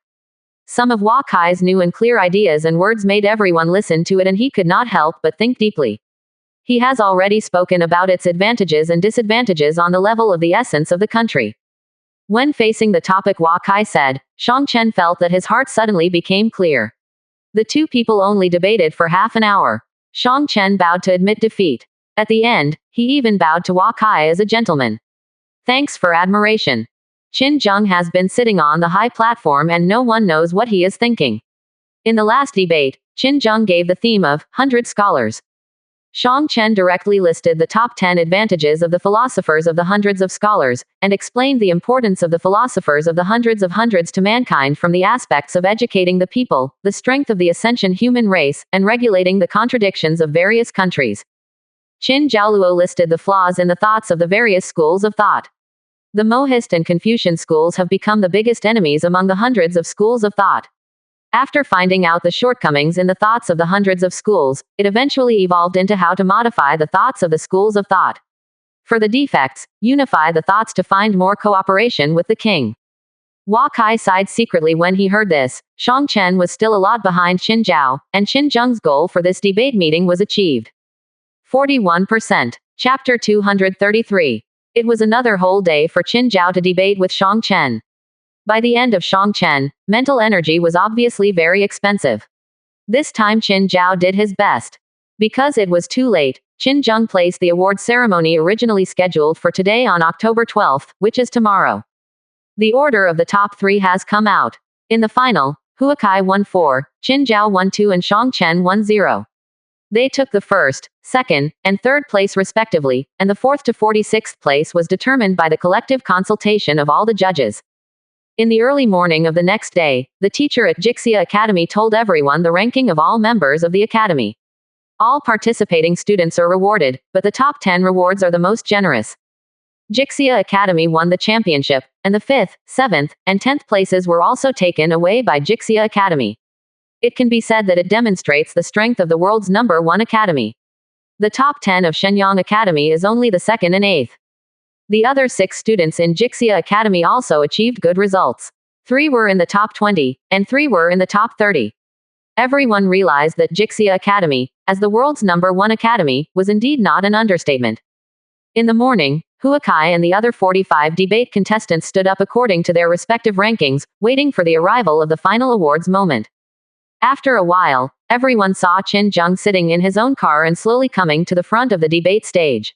Some of Hua Kai's new and clear ideas and words made everyone listen to it, and he could not help but think deeply. He has already spoken about its advantages and disadvantages on the level of the essence of the country. When facing the topic, Hua Kai said, Shang Chen felt that his heart suddenly became clear. The two people only debated for half an hour. Shang Chen bowed to admit defeat. At the end, he even bowed to Hua Kai as a gentleman. Thanks for admiration. Qin Zheng has been sitting on the high platform and no one knows what he is thinking. In the last debate, Qin Zheng gave the theme of 100 scholars. Shang Chen directly listed the top 10 advantages of the philosophers of the hundreds of scholars, and explained the importance of the philosophers of the hundreds to mankind from the aspects of educating the people, the strength of the ascension human race, and regulating the contradictions of various countries. Qin Zhaoluo listed the flaws in the thoughts of the various schools of thought. The Mohist and Confucian schools have become the biggest enemies among the hundreds of schools of thought. After finding out the shortcomings in the thoughts of the hundreds of schools, it eventually evolved into how to modify the thoughts of the schools of thought. For the defects, unify the thoughts to find more cooperation with the king. Hua Kai sighed secretly when he heard this. Shang Chen was still a lot behind Qin Zhao, and Qin Zheng's goal for this debate meeting was achieved. 41%. Chapter 233. It was another whole day for Qin Zhao to debate with Shang Chen. By the end of Shang Chen, mental energy was obviously very expensive. This time Qin Zhao did his best. Because it was too late, Qin Zheng placed the award ceremony originally scheduled for today on October 12th, which is tomorrow. The order of the top 3 has come out. In the final, Hua Kai won 4, Qin Zhao won 2 and Shang Chen won 0. They took the first, second, and third place respectively, and the 4th to 46th place was determined by the collective consultation of all the judges. In the early morning of the next day, the teacher at Jixia Academy told everyone the ranking of all members of the academy. All participating students are rewarded, but the top 10 rewards are the most generous. Jixia Academy won the championship, and the 5th, 7th, and 10th places were also taken away by Jixia Academy. It can be said that it demonstrates the strength of the world's #1 academy. The top 10 of Shenyang Academy is only the 2nd and 8th. The other 6 students in Jixia Academy also achieved good results. 3 were in the top 20, and 3 were in the top 30. Everyone realized that Jixia Academy, as the world's #1 academy, was indeed not an understatement. In the morning, Huakai and the other 45 debate contestants stood up according to their respective rankings, waiting for the arrival of the final awards moment. After a while, everyone saw Qin Zheng sitting in his own car and slowly coming to the front of the debate stage.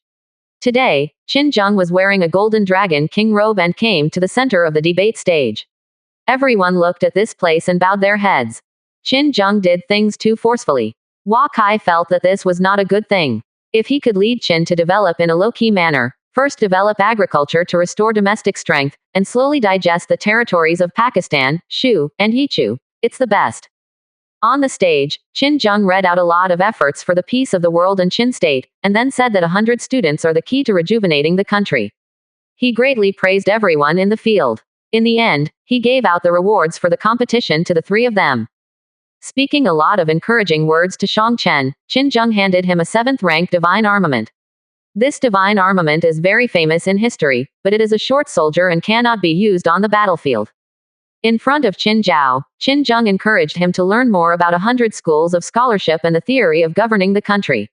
Today, Qin Zheng was wearing a golden dragon king robe and came to the center of the debate stage. Everyone looked at this place and bowed their heads. Qin Zheng did things too forcefully. Hua Kai felt that this was not a good thing. If he could lead Qin to develop in a low-key manner, first develop agriculture to restore domestic strength, and slowly digest the territories of Pakistan, Shu, and Yichu, it's the best. On the stage, Qin Zheng read out a lot of efforts for the peace of the world and Qin state, and then said that 100 students are the key to rejuvenating the country. He greatly praised everyone in the field. In the end, he gave out the rewards for the competition to the three of them. Speaking a lot of encouraging words to Shang Chen, Qin Zheng handed him a 7th-rank divine armament. This divine armament is very famous in history, but it is a short soldier and cannot be used on the battlefield. In front of Qin Zhao, Qin Zheng encouraged him to learn more about 100 schools of scholarship and the theory of governing the country.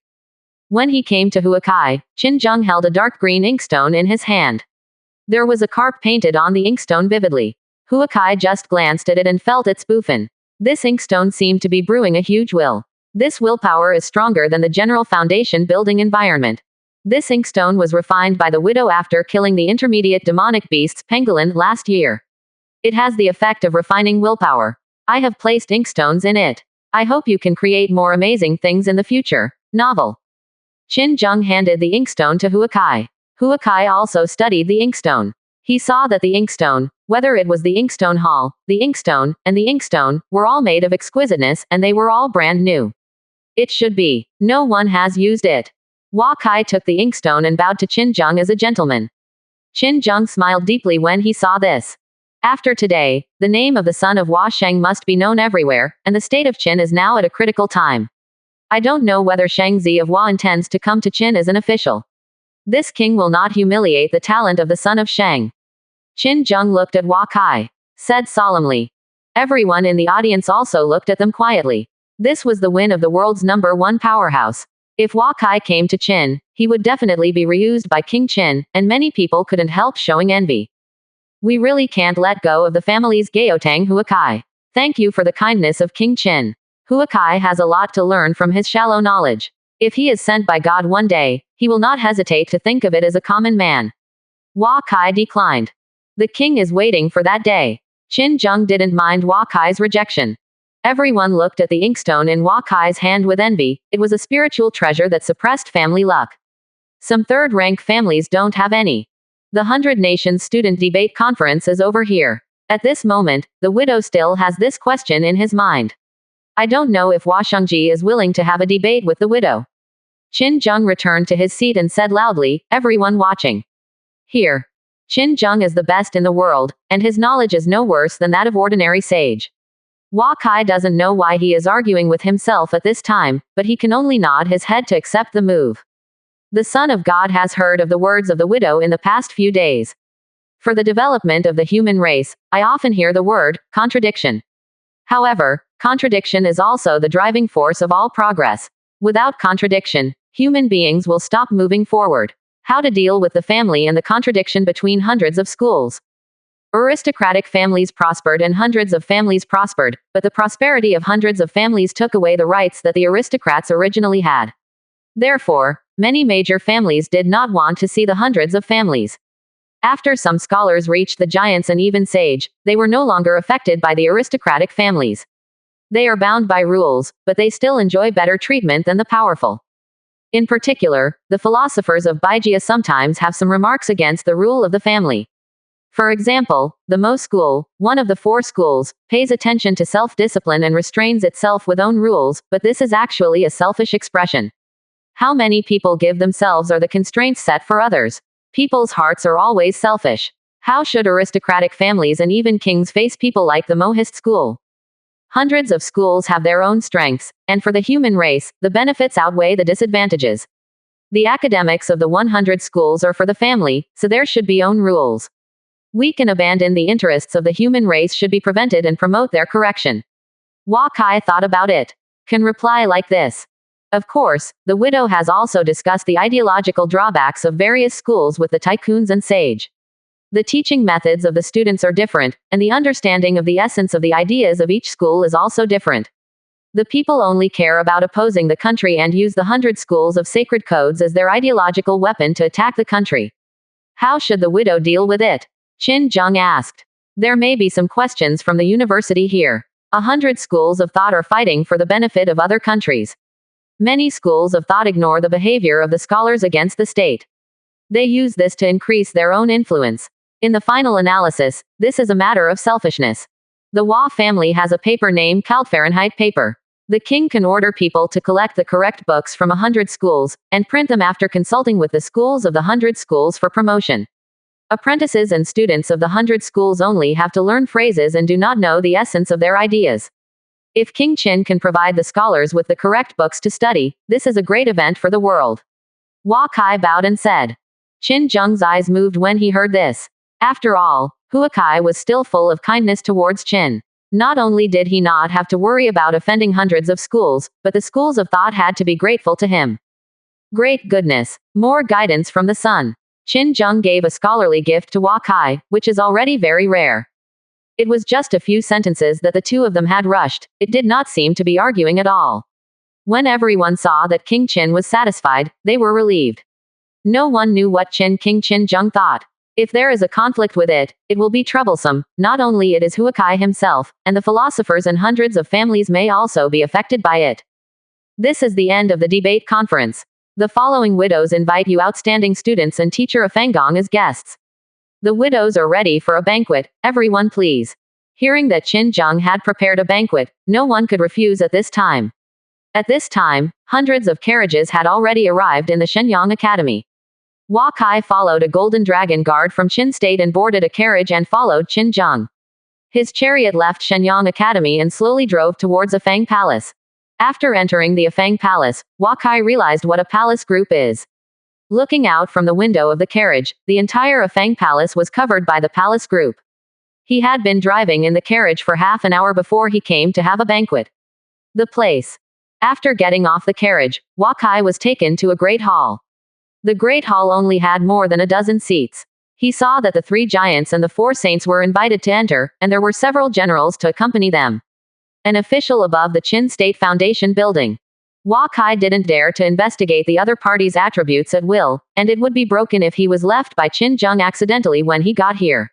When he came to Huakai, Qin Zheng held a dark green inkstone in his hand. There was a carp painted on the inkstone vividly. Huakai just glanced at it and felt its spoofin. This inkstone seemed to be brewing a huge will. This willpower is stronger than the general foundation building environment. This inkstone was refined by the widow after killing the intermediate demonic beasts pangolin last year. It has the effect of refining willpower. I have placed inkstones in it. I hope you can create more amazing things in the future. Novel. Qin Zheng handed the inkstone to Huakai. Huakai also studied the inkstone. He saw that the inkstone, whether it was the inkstone hall, the inkstone, and the inkstone, were all made of exquisiteness, and they were all brand new. It should be. No one has used it. Hua Kai took the inkstone and bowed to Qin Zheng as a gentleman. Qin Zheng smiled deeply when he saw this. After today, the name of the son of Hua Sheng must be known everywhere, and the state of Qin is now at a critical time. I don't know whether Shang Zi of Hua intends to come to Qin as an official. This king will not humiliate the talent of the son of Shang. Qin Zheng looked at Hua Kai. Said solemnly. Everyone in the audience also looked at them quietly. This was the win of the world's #1 powerhouse. If Hua Kai came to Qin, he would definitely be reused by King Qin, and many people couldn't help showing envy. We really can't let go of the family's Gaotang Huakai. Thank you for the kindness of King Qin. Huakai has a lot to learn from his shallow knowledge. If he is sent by God one day, he will not hesitate to think of it as a common man. Hua Kai declined. The king is waiting for that day. Qin Zheng didn't mind Hua Kai's rejection. Everyone looked at the inkstone in Hua Kai's hand with envy. It was a spiritual treasure that suppressed family luck. Some third-rank families don't have any. The 100 Nations Student Debate Conference is over here. At this moment, the widow still has this question in his mind. I don't know if Hua Shangji is willing to have a debate with the widow. Qin Zheng returned to his seat and said loudly, everyone watching. Here. Qin Zheng is the best in the world, and his knowledge is no worse than that of ordinary sage. Hua Kai doesn't know why he is arguing with himself at this time, but he can only nod his head to accept the move. The Son of God has heard of the words of the widow in the past few days. For the development of the human race, I often hear the word, contradiction. However, contradiction is also the driving force of all progress. Without contradiction, human beings will stop moving forward. How to deal with the family and the contradiction between hundreds of schools. Aristocratic families prospered and hundreds of families prospered, but the prosperity of hundreds of families took away the rights that the aristocrats originally had. Therefore, many major families did not want to see the hundreds of families. After some scholars reached the giants and even sage, they were no longer affected by the aristocratic families. They are bound by rules, but they still enjoy better treatment than the powerful. In particular, the philosophers of Baijia sometimes have some remarks against the rule of the family. For example, the Mo school, one of the 4 schools, pays attention to self-discipline and restrains itself with own rules, but this is actually a selfish expression. How many people give themselves or the constraints set for others? People's hearts are always selfish. How should aristocratic families and even kings face people like the Mohist school? Hundreds of schools have their own strengths, and for the human race, the benefits outweigh the disadvantages. The academics of the 100 schools are for the family, so there should be own rules. Weak and abandon the interests of the human race should be prevented and promote their correction. Hua Kai thought about it. Can reply like this. Of course, the widow has also discussed the ideological drawbacks of various schools with the tycoons and sage. The teaching methods of the students are different, and the understanding of the essence of the ideas of each school is also different. The people only care about opposing the country and use the 100 schools of sacred codes as their ideological weapon to attack the country. How should the widow deal with it? Qin Zheng asked. There may be some questions from the university here. 100 schools of thought are fighting for the benefit of other countries. Many schools of thought ignore the behavior of the scholars against the state. They use this to increase their own influence. In the final analysis, this is a matter of selfishness. The Hua family has a paper named Fahrenheit paper. The king can order people to collect the correct books from 100 schools, and print them after consulting with the schools of the 100 schools for promotion. Apprentices and students of the 100 schools only have to learn phrases and do not know the essence of their ideas. If King Qin can provide the scholars with the correct books to study, this is a great event for the world. Hua Kai bowed and said. Qin Zheng's eyes moved when he heard this. After all, Hua Kai was still full of kindness towards Qin. Not only did he not have to worry about offending hundreds of schools, but the schools of thought had to be grateful to him. Great goodness! More guidance from the sun. Qin Zheng gave a scholarly gift to Hua Kai, which is already very rare. It was just a few sentences that the two of them had rushed. It did not seem to be arguing at all. When everyone saw that King Qin was satisfied, they were relieved. No one knew what King Qin Zheng thought. If there is a conflict with it, it will be troublesome. Not only it is Hua Kai himself, and the philosophers and hundreds of families may also be affected by it. This is the end of the debate conference. The following widows invite you outstanding students and teacher of Fanggong as guests. The widows are ready for a banquet, everyone please. Hearing that Qin Zheng had prepared a banquet, no one could refuse at this time. At this time, hundreds of carriages had already arrived in the Shenyang Academy. Hua Kai followed a golden dragon guard from Qin State and boarded a carriage and followed Qin Zheng. His chariot left Shenyang Academy and slowly drove towards Afang Palace. After entering the Afang Palace, Hua Kai realized what a palace group is. Looking out from the window of the carriage, the entire Afang Palace was covered by the palace group. He had been driving in the carriage for half an hour before he came to have a banquet. The place. After getting off the carriage, Hua Kai was taken to a great hall. The great hall only had more than a dozen seats. He saw that the 3 giants and the 4 saints were invited to enter, and there were several generals to accompany them. An official above the Qin State Foundation building. Hua Kai didn't dare to investigate the other party's attributes at will, and it would be broken if he was left by Qin Zheng accidentally when he got here.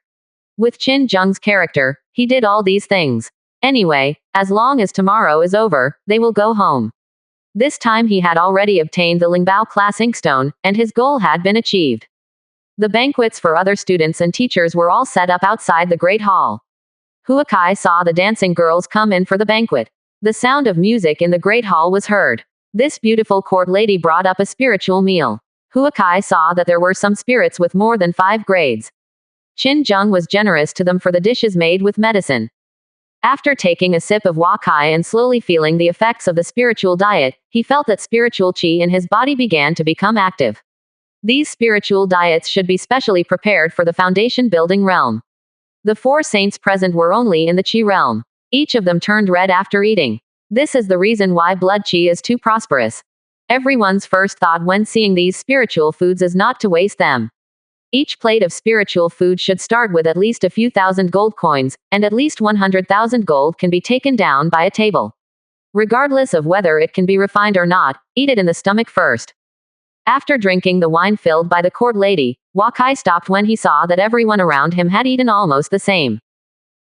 With Qin Zheng's character, he did all these things. Anyway, as long as tomorrow is over, they will go home. This time he had already obtained the Lingbao class inkstone, and his goal had been achieved. The banquets for other students and teachers were all set up outside the Great Hall. Hua Kai saw the dancing girls come in for the banquet. The sound of music in the Great Hall was heard. This beautiful court lady brought up a spiritual meal. Hua Kai saw that there were some spirits with more than 5 grades. Qin Zheng was generous to them for the dishes made with medicine. After taking a sip of Hua Kai and slowly feeling the effects of the spiritual diet, he felt that spiritual qi in his body began to become active. These spiritual diets should be specially prepared for the foundation building realm. The 4 saints present were only in the qi realm. Each of them turned red after eating. This is the reason why blood qi is too prosperous. Everyone's first thought when seeing these spiritual foods is not to waste them. Each plate of spiritual food should start with at least a few thousand gold coins, and at least 100,000 gold can be taken down by a table. Regardless of whether it can be refined or not, eat it in the stomach first. After drinking the wine filled by the court lady, Hua Kai stopped when he saw that everyone around him had eaten almost the same.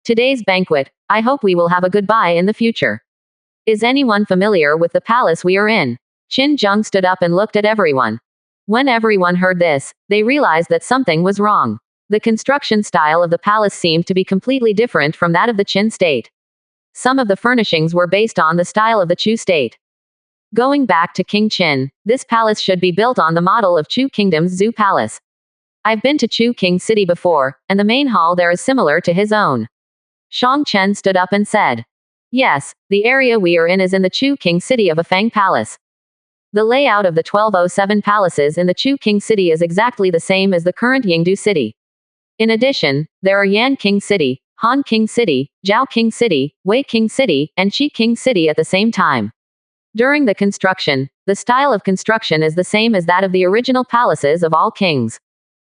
Today's banquet, I hope we will have a goodbye in the future. Is anyone familiar with the palace we are in? Qin Zheng stood up and looked at everyone. When everyone heard this, they realized that something was wrong. The construction style of the palace seemed to be completely different from that of the Qin state. Some of the furnishings were based on the style of the Chu state. Going back to King Qin, this palace should be built on the model of Chu Kingdom's Zoo Palace. I've been to Chu King City before, and the main hall there is similar to his own. Shang Chen stood up and said. Yes, the area we are in is in the Chu King City of Afang Palace. The layout of the 1207 palaces in the Chu King City is exactly the same as the current Yingdu City. In addition, there are Yan King City, Han King City, Zhao King City, Wei King City, and Qi King City at the same time. During the construction, the The style of construction is the same as that of the original palaces of all kings.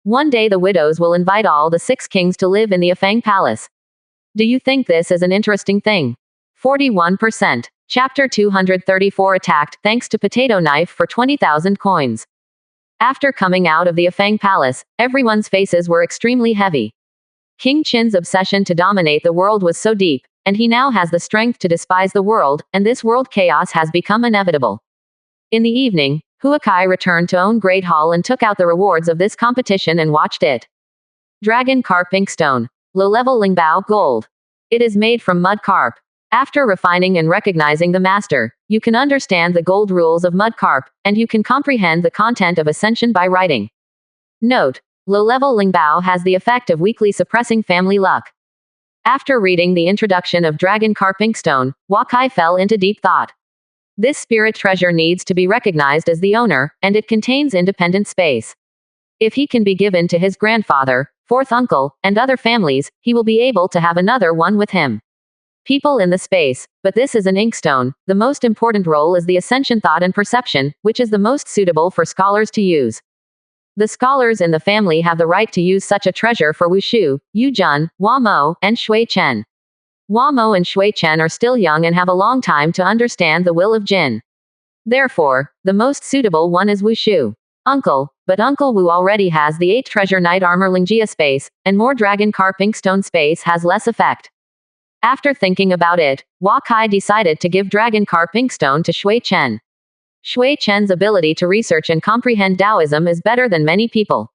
One day the widows will invite all the 6 kings to live in the Afang Palace. Do you think this is an interesting thing? 41%. Chapter 234 attacked thanks to potato knife for 20,000 coins. After coming out of the Afang Palace, everyone's faces were extremely heavy. King Qin's obsession to dominate the world was so deep, and he now has the strength to despise the world, and this world chaos has become inevitable. In the evening, Huakai returned to Own Great Hall and took out the rewards of this competition and watched it. Dragon Carp Inkstone. Low-level Lingbao Gold. It is made from mud carp. After refining and recognizing the master, you can understand the gold rules of mud carp, and you can comprehend the content of ascension by writing. Note: low-level Lingbao has the effect of weakly suppressing family luck. After reading the introduction of Dragon Carp Inkstone, Wakai fell into deep thought. This spirit treasure needs to be recognized as the owner, and it contains independent space. If he can be given to his grandfather, 4th uncle, and other families, he will be able to have another one with him. People in the space, but this is an inkstone. The most important role is the ascension thought and perception, which is the most suitable for scholars to use. The scholars in the family have the right to use such a treasure for Wushu, Yujun, Hua Mo, and Shui Chen. Hua Mo and Shui Chen are still young and have a long time to understand the will of Jin. Therefore, the most suitable one is Wushu. Uncle, but Uncle Wu already has the 8 treasure knight armor Lingjia space, and more Dragon Carp Inkstone space has less effect. After thinking about it, Wakai decided to give Dragon Carp Inkstone to Shui Chen. Shui Chen's ability to research and comprehend Taoism is better than many people.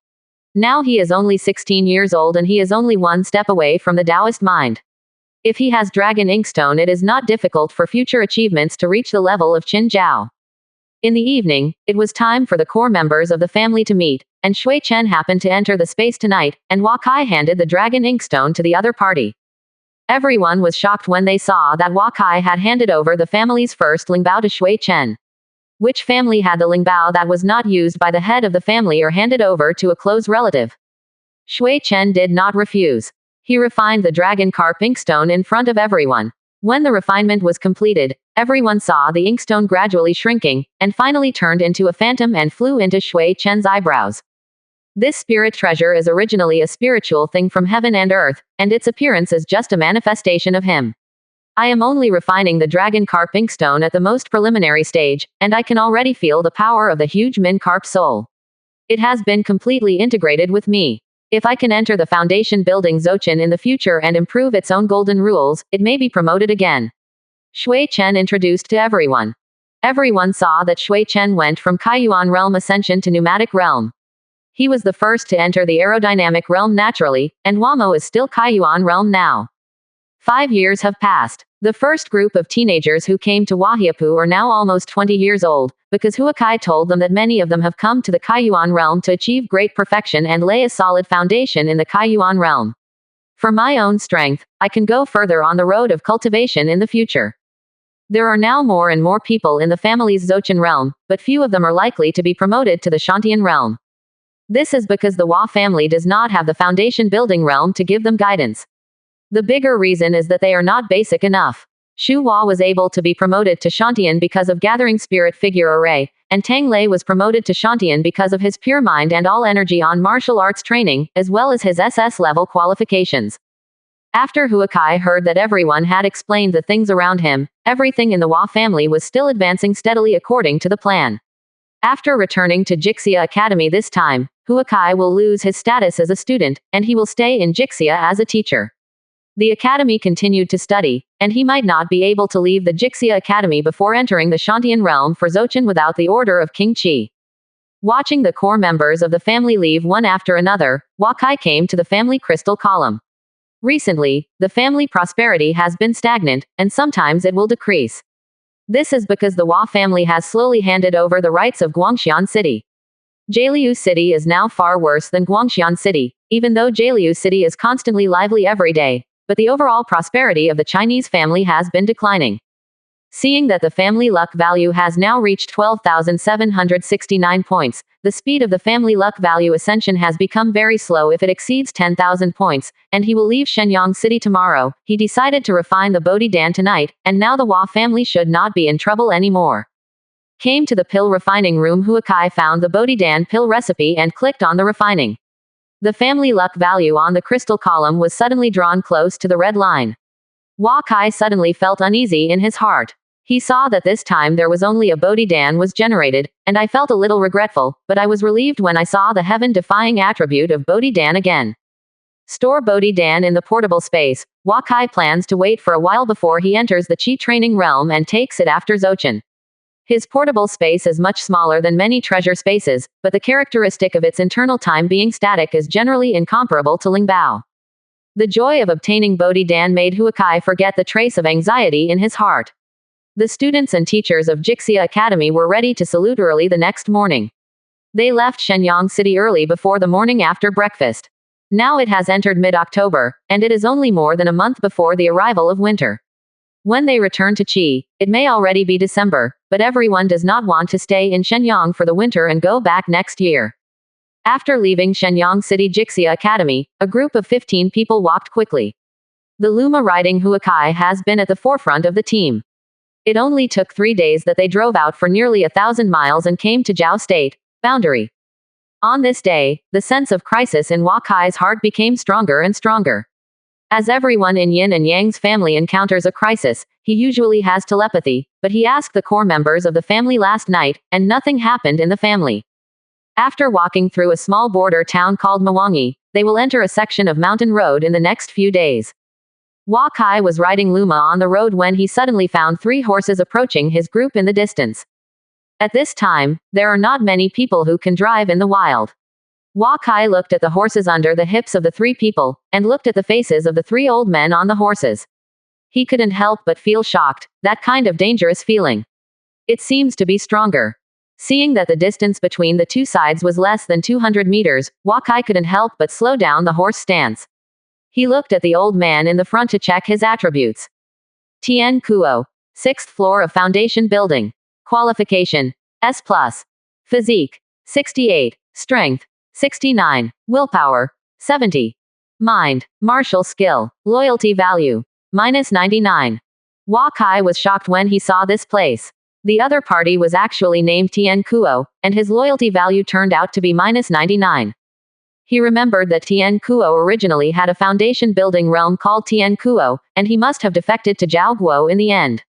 Now he is only 16 years old and he is only one step away from the Taoist mind. If he has Dragon Inkstone, it is not difficult for future achievements to reach the level of Qin Zhao. In the evening, it was time for the core members of the family to meet, and Shui Chen happened to enter the space tonight, and Wakai handed the Dragon Inkstone to the other party. Everyone was shocked when they saw that Wakai had handed over the family's first Lingbao to Shui Chen. Which family had the Lingbao that was not used by the head of the family or handed over to a close relative? Shui Chen did not refuse. He refined the Dragon Carp Inkstone in front of everyone. When the refinement was completed, everyone saw the inkstone gradually shrinking, and finally turned into a phantom and flew into Shui Chen's eyebrows. This spirit treasure is originally a spiritual thing from heaven and earth, and its appearance is just a manifestation of him. I am only refining the Dragon Carp Inkstone at the most preliminary stage, and I can already feel the power of the huge Min Carp soul. It has been completely integrated with me. If I can enter the foundation building Zochin in the future and improve its own golden rules, it may be promoted again. Shui Chen introduced to everyone. Everyone saw that Shui Chen went from Kaiyuan realm ascension to pneumatic realm. He was the first to enter the aerodynamic realm naturally, and Wamo is still Kaiyuan realm now. 5 years have passed. The first group of teenagers who came to Wahiapu are now almost 20 years old, because Huakai told them that many of them have come to the Kaiyuan realm to achieve great perfection and lay a solid foundation in the Kaiyuan realm. For my own strength, I can go further on the road of cultivation in the future. There are now more and more people in the family's Zochin realm, but few of them are likely to be promoted to the Shantian realm. This is because the Hua family does not have the foundation building realm to give them guidance. The bigger reason is that they are not basic enough. Shu Hua was able to be promoted to Shantian because of gathering spirit figure array, and Tang Lei was promoted to Shantian because of his pure mind and all energy on martial arts training, as well as his SS level qualifications. After Huakai heard that everyone had explained the things around him, everything in the Hua family was still advancing steadily according to the plan. After returning to Jixia Academy this time, Huakai will lose his status as a student, and he will stay in Jixia as a teacher. The academy continued to study, and he might not be able to leave the Jixia Academy before entering the Shantian realm for Zochin without the order of King Qi. Watching the core members of the family leave one after another, Wakai came to the family crystal column. Recently, the family prosperity has been stagnant, and sometimes it will decrease. This is because the Hua family has slowly handed over the rights of Guangxian City. Jialiu City is now far worse than Guangxian City, even though Jialiu City is constantly lively every day, but the overall prosperity of the Chinese family has been declining. Seeing that the family luck value has now reached 12,769 points, the speed of the family luck value ascension has become very slow if it exceeds 10,000 points, and he will leave Shenyang City tomorrow. He decided to refine the Bodhi Dan tonight, and now the Hua family should not be in trouble anymore. Came to the pill refining room. Huakai found the Bodhidan pill recipe and clicked on the refining. The family luck value on the crystal column was suddenly drawn close to the red line. Huakai suddenly felt uneasy in his heart. He saw that this time there was only a Bodhidan was generated, and I felt a little regretful, but I was relieved when I saw the heaven-defying attribute of Bodhidan again. Store Bodhidan in the portable space. Huakai plans to wait for a while before he enters the Qi training realm and takes it after Zochan. His portable space is much smaller than many treasure spaces, but the characteristic of its internal time being static is generally incomparable to Lingbao. The joy of obtaining Bodhidan made Huakai forget the trace of anxiety in his heart. The students and teachers of Jixia Academy were ready to salute early the next morning. They left Shenyang City early before the morning after breakfast. Now it has entered mid-October, and it is only more than a month before the arrival of winter. When they return to Qi, it may already be December, but everyone does not want to stay in Shenyang for the winter and go back next year. After leaving Shenyang City Jixia Academy, a group of 15 people walked quickly. The Luma riding Huakai has been at the forefront of the team. It only took 3 days that they drove out for nearly 1,000 miles and came to Zhao State, boundary. On this day, the sense of crisis in Huakai's heart became stronger and stronger. As everyone in Yin and Yang's family encounters a crisis, he usually has telepathy, but he asked the core members of the family last night, and nothing happened in the family. After walking through a small border town called Mwangi, they will enter a section of mountain road in the next few days. Huakai was riding Luma on the road when he suddenly found 3 horses approaching his group in the distance. At this time, there are not many people who can drive in the wild. Huakai looked at the horses under the hips of the 3 people, and looked at the faces of the 3 old men on the horses. He couldn't help but feel shocked, that kind of dangerous feeling. It seems to be stronger. Seeing that the distance between the 2 sides was less than 200 meters, Huakai couldn't help but slow down the horse stance. He looked at the old man in the front to check his attributes. Tian Kuo. 6th floor of foundation building. Qualification: S+. Physique: 68. Strength: 69. Willpower: 70. Mind, martial skill, loyalty value: -99. Huakai was shocked when he saw this place. The other party was actually named Tian Kuo, and his loyalty value turned out to be -99. He remembered that Tian Kuo originally had a foundation building realm called Tian Kuo, and he must have defected to Zhao Guo in the end.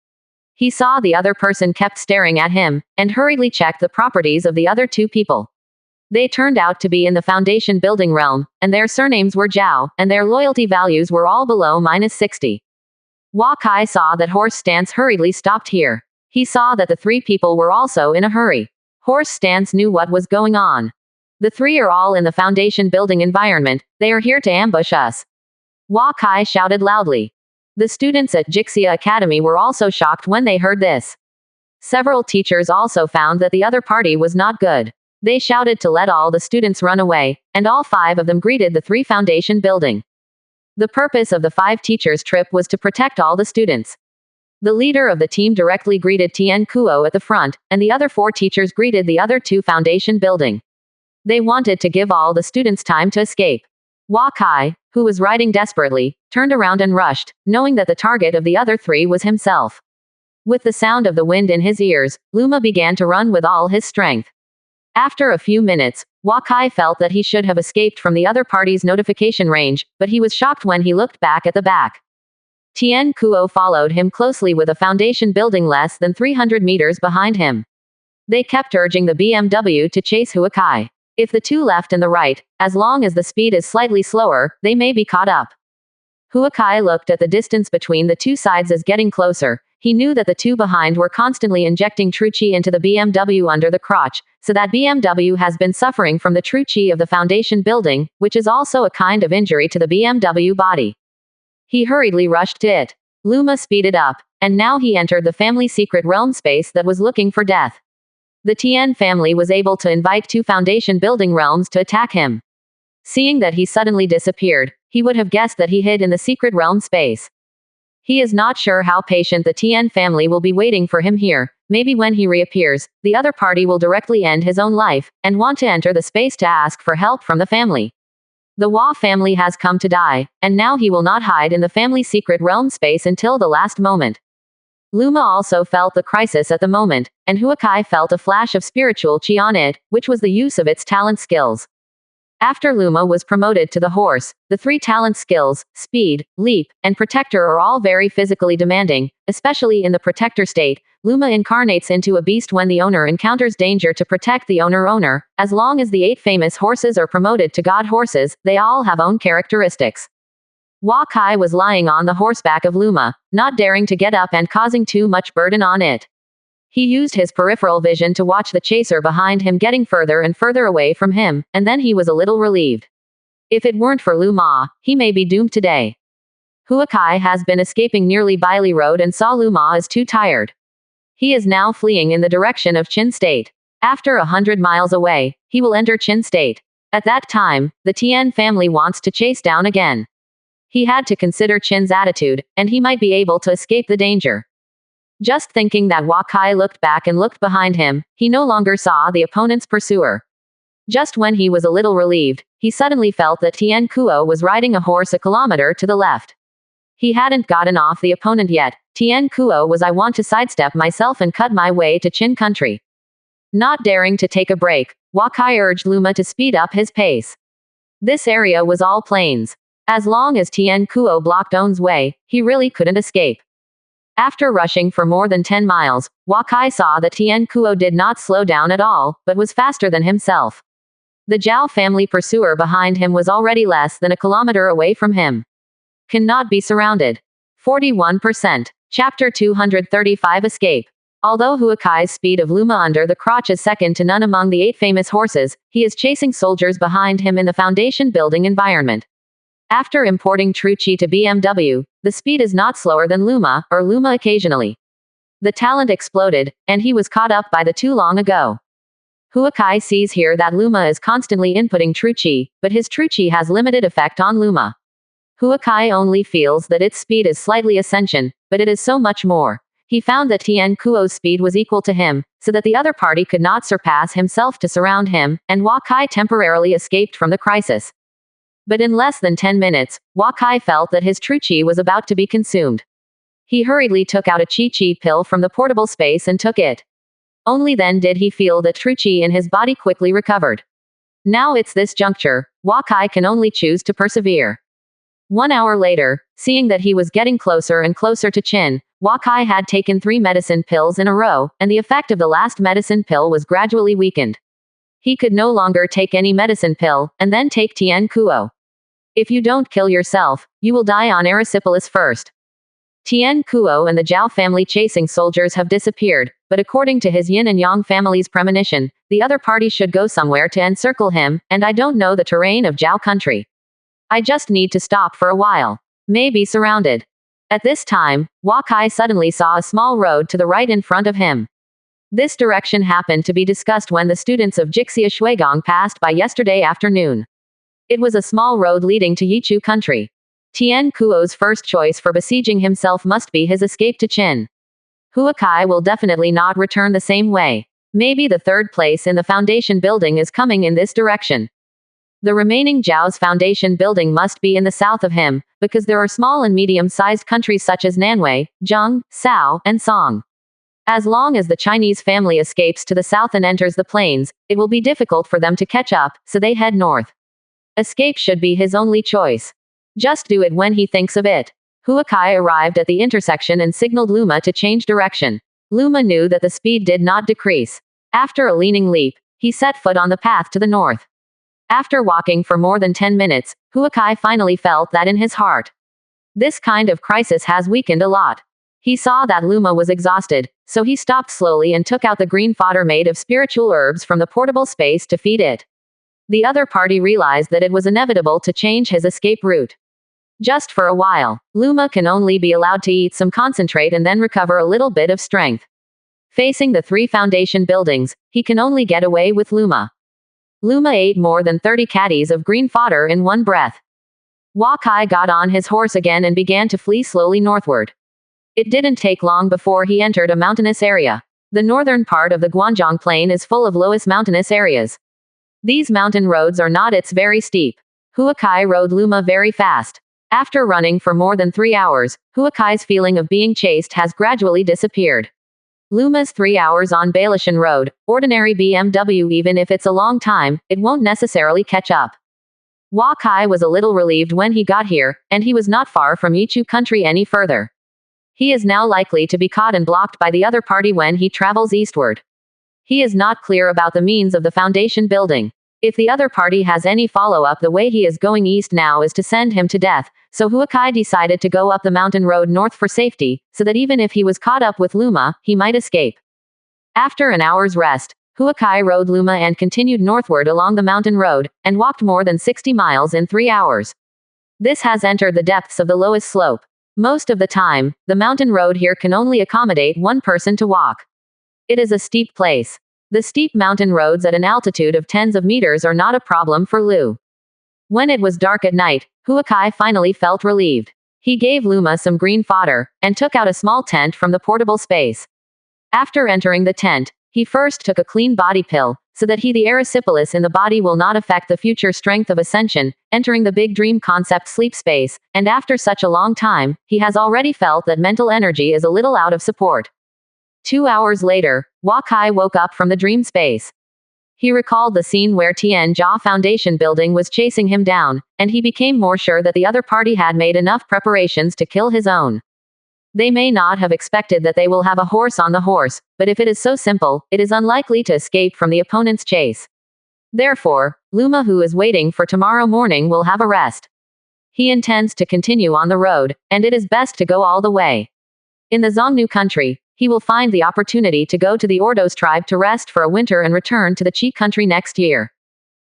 He saw the other person kept staring at him, and hurriedly checked the properties of the other 2 people. They turned out to be in the foundation building realm, and their surnames were Zhao, and their loyalty values were all below -60. Huakai saw that horse stance hurriedly stopped here. He saw that the 3 people were also in a hurry. Horse stance knew what was going on. The 3 are all in the foundation building environment, they are here to ambush us. Huakai shouted loudly. The students at Jixia Academy were also shocked when they heard this. Several teachers also found that the other party was not good. They shouted to let all the students run away, and all 5 of them greeted the 3 foundation building. The purpose of the 5 teachers' trip was to protect all the students. The leader of the team directly greeted Tian Kuo at the front, and the other 4 teachers greeted the other 2 foundation building. They wanted to give all the students time to escape. Huakai, who was riding desperately, turned around and rushed, knowing that the target of the other 3 was himself. With the sound of the wind in his ears, Luma began to run with all his strength. After a few minutes, Huakai felt that he should have escaped from the other party's notification range, but he was shocked when he looked back at the back. Tian Kuo followed him closely with a foundation building less than 300 meters behind him. They kept urging the BMW to chase Huakai. If the 2 left and the right, as long as the speed is slightly slower, they may be caught up. Huakai looked at the distance between the 2 sides as getting closer. He knew that the 2 behind were constantly injecting true qi into the BMW under the crotch, so that BMW has been suffering from the true qi of the foundation building, which is also a kind of injury to the BMW body. He hurriedly rushed to it. Luma speeded up, and now he entered the family secret realm space that was looking for death. The Tian family was able to invite 2 foundation building realms to attack him. Seeing that he suddenly disappeared, he would have guessed that he hid in the secret realm space. He is not sure how patient the Tian family will be waiting for him here. Maybe when he reappears, the other party will directly end his own life, and want to enter the space to ask for help from the family. The Hua family has come to die, and now he will not hide in the family secret realm space until the last moment. Luma also felt the crisis at the moment, and Huakai felt a flash of spiritual chi on it, which was the use of its talent skills. After Luma was promoted to the horse, the three talent skills, speed, leap, and protector are all very physically demanding, especially in the protector state. Luma incarnates into a beast when the owner encounters danger to protect the owner. As long as the 8 famous horses are promoted to god horses, they all have own characteristics. Huakai was lying on the horseback of Luma, not daring to get up and causing too much burden on it. He used his peripheral vision to watch the chaser behind him getting further and further away from him, and then he was a little relieved. If it weren't for Luma, he may be doomed today. Huakai has been escaping nearly Bailey Road and saw Luma is too tired. He is now fleeing in the direction of Qin State. After 100 miles away, he will enter Qin State. At that time, the Tian family wants to chase down again. He had to consider Qin's attitude, and he might be able to escape the danger. Just thinking that Huakai looked back and looked behind him, he no longer saw the opponent's pursuer. Just when he was a little relieved, he suddenly felt that Tian Kuo was riding a horse a kilometer to the left. He hadn't gotten off the opponent yet. Tian Kuo was I want to sidestep myself and cut my way to Qin country. Not daring to take a break, Huakai urged Luma to speed up his pace. This area was all plains. As long as Tian Kuo blocked On's way, he really couldn't escape. After rushing for more than 10 miles, Huakai saw that Tian Kuo did not slow down at all, but was faster than himself. The Zhao family pursuer behind him was already less than a kilometer away from him. Cannot be surrounded. 41%. Chapter 235 Escape. Although Huakai's speed of Luma under the crotch is second to none among the 8 famous horses, he is chasing soldiers behind him in the foundation building environment. After importing True Chi to BMW, the speed is not slower than Luma, or Luma occasionally. The talent exploded, and he was caught up by the too long ago. Huakai sees here that Luma is constantly inputting True Chi, but his True Chi has limited effect on Luma. Huakai only feels that its speed is slightly ascension, but it is so much more. He found that Tian Kuo's speed was equal to him, so that the other party could not surpass himself to surround him, and Huakai temporarily escaped from the crisis. But in less than 10 minutes, Huakai felt that his True Chi was about to be consumed. He hurriedly took out a Chi pill from the portable space and took it. Only then did he feel that True Chi in his body quickly recovered. Now it's this juncture, Huakai can only choose to persevere. 1 hour later, seeing that he was getting closer and closer to Qin, Huakai had taken 3 medicine pills in a row, and the effect of the last medicine pill was gradually weakened. He could no longer take any medicine pill, and then take Tian Kuo. If you don't kill yourself, you will die on erysipelas first. Tian Kuo and the Zhao family chasing soldiers have disappeared, but according to his Yin and Yang family's premonition, the other party should go somewhere to encircle him, and I don't know the terrain of Zhao country. I just need to stop for a while. May be surrounded. At this time, Huakai suddenly saw a small road to the right in front of him. This direction happened to be discussed when the students of Jixia Shuigong passed by yesterday afternoon. It was a small road leading to Yichu country. Tian Kuo's first choice for besieging himself must be his escape to Qin. Huakai will definitely not return the same way. Maybe the third place in the foundation building is coming in this direction. The remaining Zhao's foundation building must be in the south of him, because there are small and medium-sized countries such as Nanwei, Zheng, Sao, and Song. As long as the Chinese family escapes to the south and enters the plains, it will be difficult for them to catch up, so they head north. Escape should be his only choice. Just do it when he thinks of it. Huakai arrived at the intersection and signaled Luma to change direction. Luma knew that the speed did not decrease. After a leaning leap, he set foot on the path to the north. After walking for more than 10 minutes, Huakai finally felt that in his heart. This kind of crisis has weakened a lot. He saw that Luma was exhausted, so he stopped slowly and took out the green fodder made of spiritual herbs from the portable space to feed it. The other party realized that it was inevitable to change his escape route. Just for a while, Luma can only be allowed to eat some concentrate and then recover a little bit of strength. Facing the 3 foundation buildings, he can only get away with Luma. Luma ate more than 30 caddies of green fodder in one breath. Huakai got on his horse again and began to flee slowly northward. It didn't take long before he entered a mountainous area. The northern part of the Guanzhong Plain is full of lowest mountainous areas. These mountain roads are not very steep. Huakai rode Luma very fast. After running for more than 3 hours, Huakai's feeling of being chased has gradually disappeared. Luma's 3 hours on Bailishan Road, ordinary BMW. Even if it's a long time, it won't necessarily catch up. Huakai was a little relieved when he got here, and he was not far from Yichu country any further. He is now likely to be caught and blocked by the other party when he travels eastward. He is not clear about the means of the foundation building. If the other party has any follow-up, the way he is going east now is to send him to death, so Huakai decided to go up the mountain road north for safety, so that even if he was caught up with Luma, he might escape. After an hour's rest, Huakai rode Luma and continued northward along the mountain road, and walked more than 60 miles in 3 hours. This has entered the depths of the lowest slope. Most of the time, the mountain road here can only accommodate one person to walk. It is a steep place. The steep mountain roads at an altitude of tens of meters are not a problem for Lu. When it was dark at night, Huakai finally felt relieved. He gave Luma some green fodder, and took out a small tent from the portable space. After entering the tent, he first took a clean body pill, so that the erysipelas in the body will not affect the future strength of ascension, entering the big dream concept sleep space, and after such a long time, he has already felt that mental energy is a little out of support. 2 hours later, Huakai woke up from the dream space. He recalled the scene where Tian Jia Foundation building was chasing him down, and he became more sure that the other party had made enough preparations to kill his own. They may not have expected that they will have a horse on the horse, but if it is so simple, it is unlikely to escape from the opponent's chase. Therefore, Luma, who is waiting for tomorrow morning, will have a rest. He intends to continue on the road, and it is best to go all the way. In the Zhongnu country, he will find the opportunity to go to the Ordos tribe to rest for a winter and return to the Qi country next year.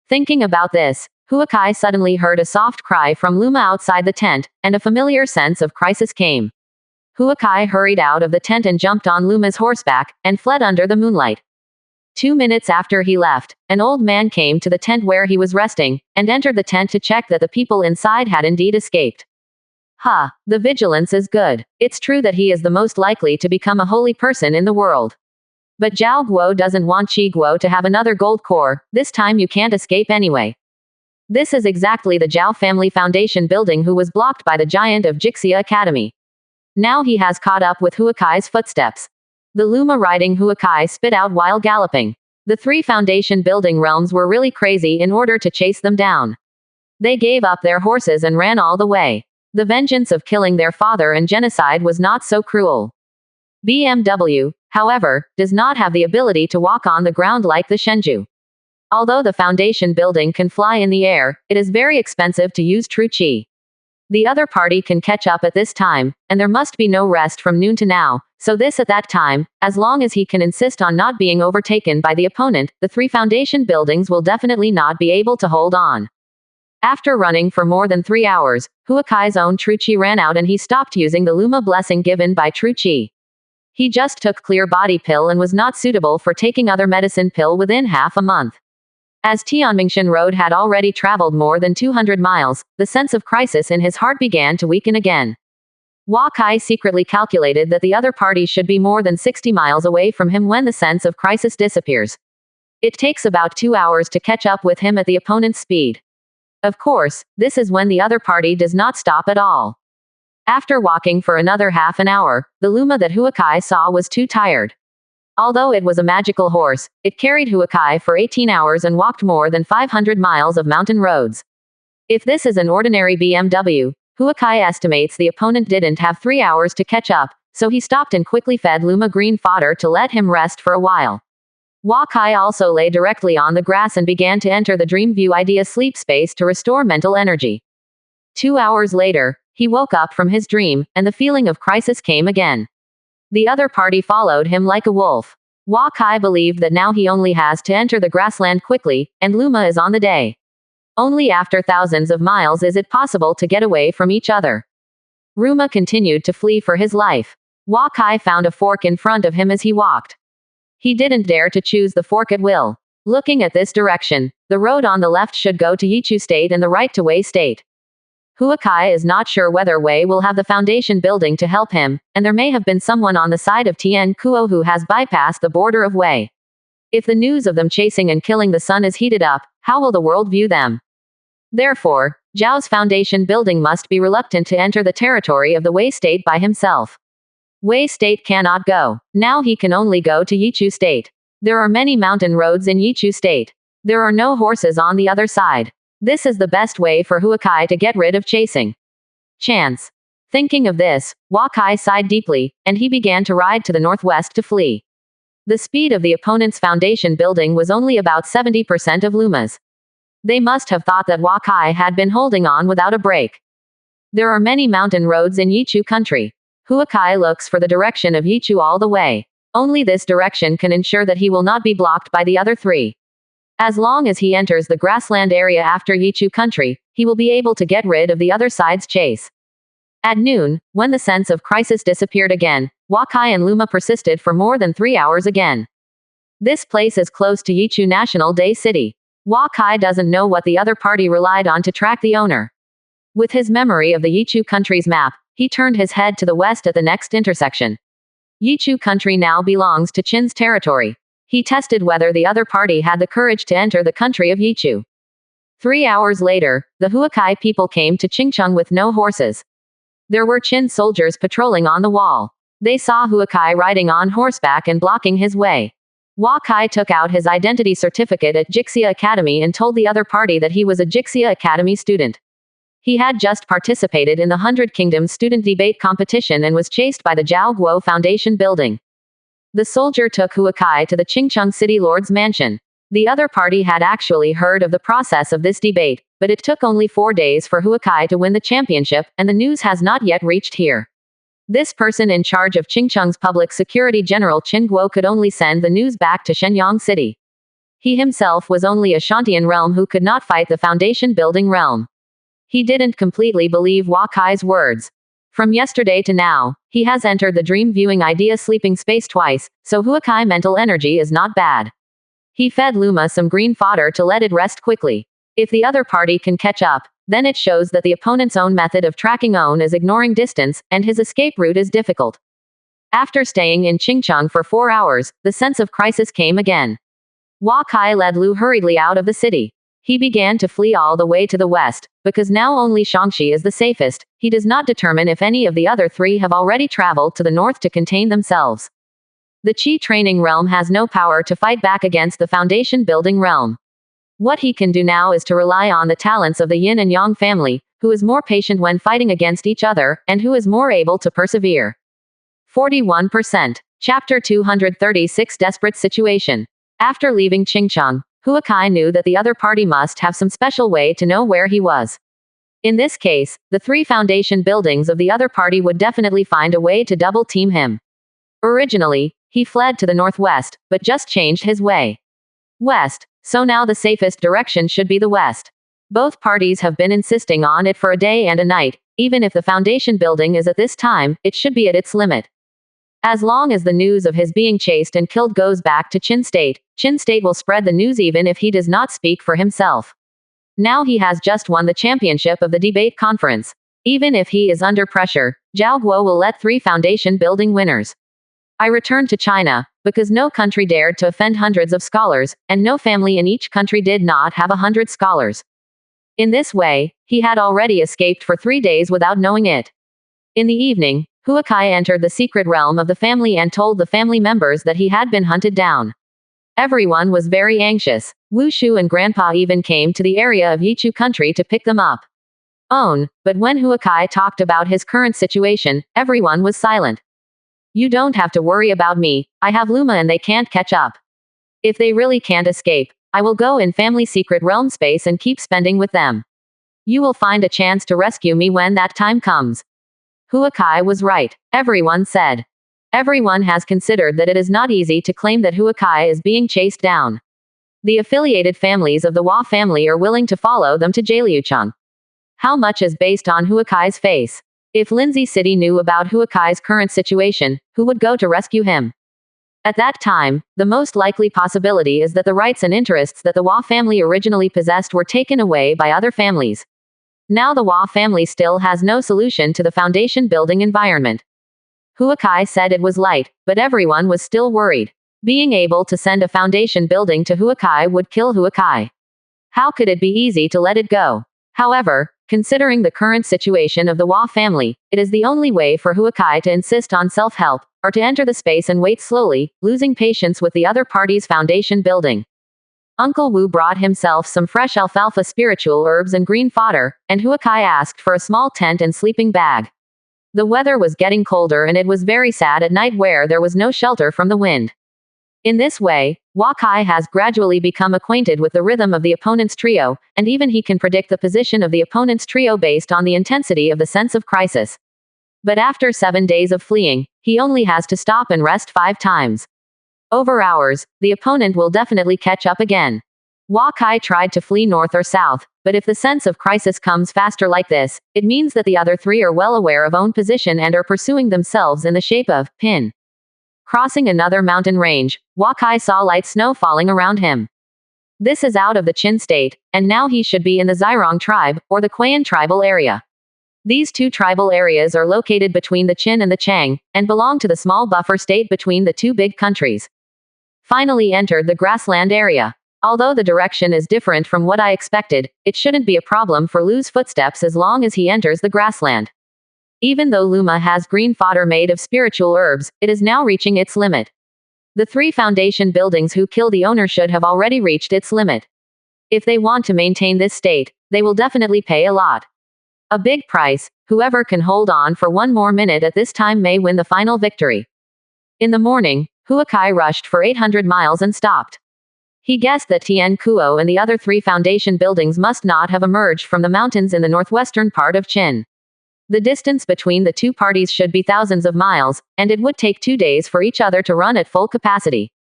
Thinking about this, Huakai suddenly heard a soft cry from Luma outside the tent, and a familiar sense of crisis came. Huakai hurried out of the tent and jumped on Luma's horseback, and fled under the moonlight. 2 minutes after he left, an old man came to the tent where he was resting, and entered the tent to check that the people inside had indeed escaped. The vigilance is good. It's true that he is the most likely to become a holy person in the world. But Zhao Guo doesn't want Qi Guo to have another gold core. This time you can't escape anyway. This is exactly the Zhao family foundation building who was blocked by the giant of Jixia Academy. Now he has caught up with Huakai's footsteps. The Luma riding Huakai spit out while galloping. The 3 foundation building realms were really crazy in order to chase them down. They gave up their horses and ran all the way. The vengeance of killing their father and genocide was not so cruel. BMW, however, does not have the ability to walk on the ground like the Shenju. Although the foundation building can fly in the air, it is very expensive to use true Qi. The other party can catch up at this time, and there must be no rest from noon to now, so this at that time, as long as he can insist on not being overtaken by the opponent, the 3 foundation buildings will definitely not be able to hold on. After running for more than 3 hours, Huakai's own true Qi ran out and he stopped using the Luma blessing given by true Qi. He just took clear body pill and was not suitable for taking other medicine pill within half a month. As Tianmingshan Road had already traveled more than 200 miles, the sense of crisis in his heart began to weaken again. Huakai secretly calculated that the other party should be more than 60 miles away from him when the sense of crisis disappears. It takes about 2 hours to catch up with him at the opponent's speed. Of course, this is when the other party does not stop at all. After walking for another half an hour, the Luma that Huakai saw was too tired. Although it was a magical horse, it carried Huakai for 18 hours and walked more than 500 miles of mountain roads. If this is an ordinary BMW, Huakai estimates the opponent didn't have 3 hours to catch up, so he stopped and quickly fed Luma green fodder to let him rest for a while. Huakai also lay directly on the grass and began to enter the Dream View Idea sleep space to restore mental energy. 2 hours later, he woke up from his dream, and the feeling of crisis came again. The other party followed him like a wolf. Huakai believed that now he only has to enter the grassland quickly, and Luma is on the day. Only after thousands of miles is it possible to get away from each other. Ruma continued to flee for his life. Huakai found a fork in front of him as he walked. He didn't dare to choose the fork at will. Looking at this direction, the road on the left should go to Yichu State and the right to Wei State. Huakai is not sure whether Wei will have the foundation building to help him, and there may have been someone on the side of Tian Kuo who has bypassed the border of Wei. If the news of them chasing and killing the sun is heated up, how will the world view them? Therefore, Zhao's foundation building must be reluctant to enter the territory of the Wei state by himself. Wei state cannot go. Now he can only go to Yichu state. There are many mountain roads in Yichu state. There are no horses on the other side. This is the best way for Huakai to get rid of chasing. Chance. Thinking of this, Huakai sighed deeply, and he began to ride to the northwest to flee. The speed of the opponent's foundation building was only about 70% of Luma's. They must have thought that Huakai had been holding on without a break. There are many mountain roads in Yichu country. Huakai looks for the direction of Yichu all the way. Only this direction can ensure that he will not be blocked by the other three. As long as he enters the grassland area after Yichu country, he will be able to get rid of the other side's chase. At noon, when the sense of crisis disappeared again, Huakai and Luma persisted for more than 3 hours again. This place is close to Yichu National Day City. Huakai doesn't know what the other party relied on to track the owner. With his memory of the Yichu country's map, he turned his head to the west at the next intersection. Yichu country now belongs to Qin's territory. He tested whether the other party had the courage to enter the country of Yichu. 3 hours later, the Huakai people came to Qingcheng with no horses. There were Qin soldiers patrolling on the wall. They saw Huakai riding on horseback and blocking his way. Huakai took out his identity certificate at Jixia Academy and told the other party that he was a Jixia Academy student. He had just participated in the 100 Kingdoms student debate competition and was chased by the Zhao Guo Foundation building. The soldier took Huakai to the Qingcheng City Lord's mansion. The other party had actually heard of the process of this debate, but it took only 4 days for Huakai to win the championship, and the news has not yet reached here. This person in charge of Qingcheng's public security General Qin Guo could only send the news back to Shenyang City. He himself was only a Shantian realm who could not fight the foundation building realm. He didn't completely believe Huakai's words. From yesterday to now, he has entered the dream viewing idea sleeping space twice, so Huakai mental energy is not bad. He fed Luma some green fodder to let it rest quickly. If the other party can catch up, then it shows that the opponent's own method of tracking own is ignoring distance, and his escape route is difficult. After staying in Qingcheng for 4 hours, the sense of crisis came again. Huakai led Lu hurriedly out of the city. He began to flee all the way to the west, because now only Shangxi is the safest. He does not determine if any of the other three have already traveled to the north to contain themselves. The Qi training realm has no power to fight back against the foundation building realm. What he can do now is to rely on the talents of the Yin and Yang family, who is more patient when fighting against each other, and who is more able to persevere. 41%. Chapter 236 Desperate Situation. After leaving Qingcheng, Huakai knew that the other party must have some special way to know where he was. In this case, the 3 foundation buildings of the other party would definitely find a way to double team him. Originally, he fled to the northwest, but just changed his way. West, so now the safest direction should be the west. Both parties have been insisting on it for a day and a night. Even if the foundation building is at this time, it should be at its limit. As long as the news of his being chased and killed goes back to Qin State will spread the news even if he does not speak for himself. Now he has just won the championship of the debate conference. Even if he is under pressure, Zhao Guo will let 3 foundation building winners. I returned to China, because no country dared to offend hundreds of scholars, and no family in each country did not have 100 scholars. In this way, he had already escaped for 3 days without knowing it. In the evening, Huakai entered the secret realm of the family and told the family members that he had been hunted down. Everyone was very anxious. Wu Shu and Grandpa even came to the area of Yichu country to pick them up. But when Huakai talked about his current situation, everyone was silent. You don't have to worry about me, I have Luma and they can't catch up. If they really can't escape, I will go in family secret realm space and keep spending with them. You will find a chance to rescue me when that time comes. Huakai was right, everyone said. Everyone has considered that it is not easy to claim that Huakai is being chased down. The affiliated families of the Hua family are willing to follow them to Jialiucheng. How much is based on Huakai's face? If Lindsay City knew about Huakai's current situation, who would go to rescue him? At that time, the most likely possibility is that the rights and interests that the Hua family originally possessed were taken away by other families. Now the Hua family still has no solution to the foundation building environment. Huakai said it was light, but everyone was still worried. Being able to send a foundation building to Huakai would kill Huakai. How could it be easy to let it go? However, considering the current situation of the Hua family, it is the only way for Huakai to insist on self-help, or to enter the space and wait slowly, losing patience with the other party's foundation building. Uncle Wu brought himself some fresh alfalfa spiritual herbs and green fodder, and Huakai asked for a small tent and sleeping bag. The weather was getting colder and it was very sad at night where there was no shelter from the wind. In this way, Huakai has gradually become acquainted with the rhythm of the opponent's trio, and even he can predict the position of the opponent's trio based on the intensity of the sense of crisis. But after 7 days of fleeing, he only has to stop and rest 5 times. Over hours, the opponent will definitely catch up again. Huakai tried to flee north or south, but if the sense of crisis comes faster like this, it means that the other 3 are well aware of own position and are pursuing themselves in the shape of pin. Crossing another mountain range, Huakai saw light snow falling around him. This is out of the Qin state, and now he should be in the Xirong tribe, or the Qian tribal area. These 2 tribal areas are located between the Qin and the Chang, and belong to the small buffer state between the 2 big countries. Finally entered the grassland area. Although the direction is different from what I expected, it shouldn't be a problem for Lu's footsteps as long as he enters the grassland. Even though Luma has green fodder made of spiritual herbs, it is now reaching its limit. The 3 foundation buildings who kill the owner should have already reached its limit. If they want to maintain this state, they will definitely pay a lot. A big price. Whoever can hold on for 1 more minute at this time may win the final victory. In the morning, Huakai rushed for 800 miles and stopped. He guessed that Tian Kuo and the other 3 foundation buildings must not have emerged from the mountains in the northwestern part of Qin. The distance between the 2 parties should be thousands of miles, and it would take 2 days for each other to run at full capacity.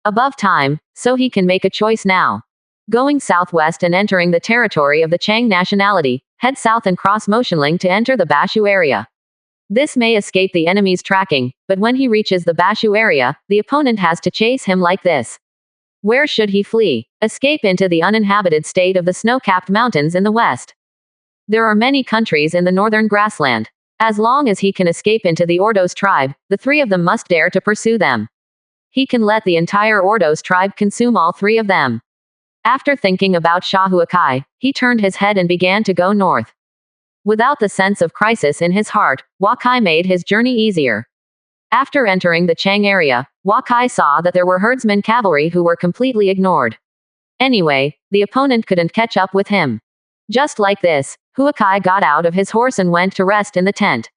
Above time, so he can make a choice now. Going southwest and entering the territory of the Chang nationality, head south and cross Motionling to enter the Bashu area. This may escape the enemy's tracking, but when he reaches the Bashu area, the opponent has to chase him like this. Where should he flee? Escape into the uninhabited state of the snow-capped mountains in the west. There are many countries in the northern grassland. As long as he can escape into the Ordos tribe, the 3 of them must dare to pursue them. He can let the entire Ordos tribe consume all 3 of them. After thinking about Shah Huakai, he turned his head and began to go north. Without the sense of crisis in his heart, Huakai made his journey easier. After entering the Chang area, Huakai saw that there were herdsmen cavalry who were completely ignored. Anyway, the opponent couldn't catch up with him. Just like this, Huakai got out of his horse and went to rest in the tent.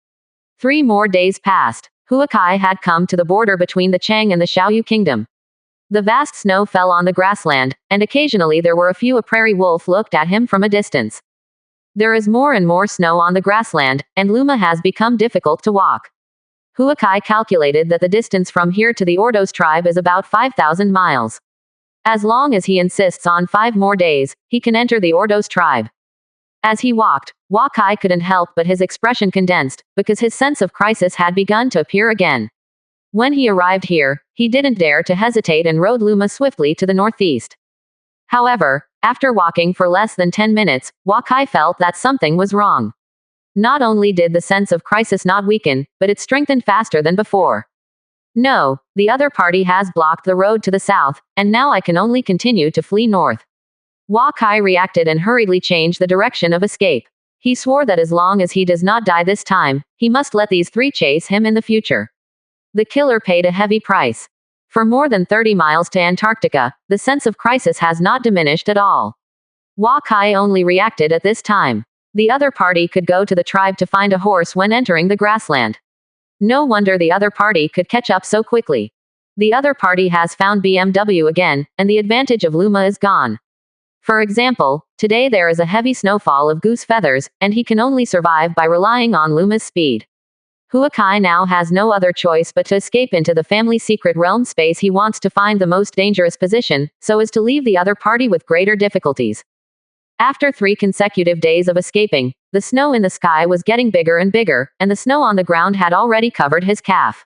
3 more days passed. Huakai had come to the border between the Chang and the Xiaoyu kingdom. The vast snow fell on the grassland, and occasionally there were a few. A prairie wolf looked at him from a distance. There is more and more snow on the grassland, and Luma has become difficult to walk. Huakai calculated that the distance from here to the Ordos tribe is about 5,000 miles. As long as he insists on 5 more days, he can enter the Ordos tribe. As he walked, Huakai couldn't help but his expression condensed, because his sense of crisis had begun to appear again. When he arrived here, he didn't dare to hesitate and rode Luma swiftly to the northeast. However, after walking for less than 10 minutes, Huakai felt that something was wrong. Not only did the sense of crisis not weaken, but it strengthened faster than before. No, the other party has blocked the road to the south, and now I can only continue to flee north. Huakai reacted and hurriedly changed the direction of escape. He swore that as long as he does not die this time, he must let these 3 chase him in the future. The killer paid a heavy price. For more than 30 miles to Antarctica, the sense of crisis has not diminished at all. Huakai only reacted at this time. The other party could go to the tribe to find a horse when entering the grassland. No wonder the other party could catch up so quickly. The other party has found BMW again, and the advantage of Luma is gone. For example, today there is a heavy snowfall of goose feathers, and he can only survive by relying on Luma's speed. Huakai now has no other choice but to escape into the family secret realm space. He wants to find the most dangerous position, so as to leave the other party with greater difficulties. After 3 consecutive days of escaping, the snow in the sky was getting bigger and bigger, and the snow on the ground had already covered his calf.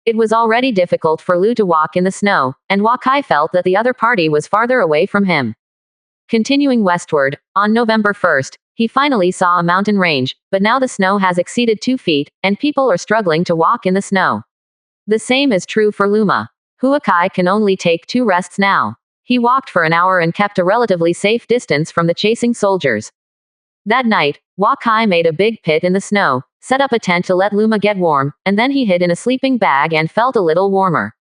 It was already difficult for Lu to walk in the snow, and Huakai felt that the other party was farther away from him. Continuing westward, on November 1st, he finally saw a mountain range, but now the snow has exceeded 2 feet, and people are struggling to walk in the snow. The same is true for Luma. Huakai can only take 2 rests now. He walked for an hour and kept a relatively safe distance from the chasing soldiers. That night, Wakai made a big pit in the snow, set up a tent to let Luma get warm, and then he hid in a sleeping bag and felt a little warmer.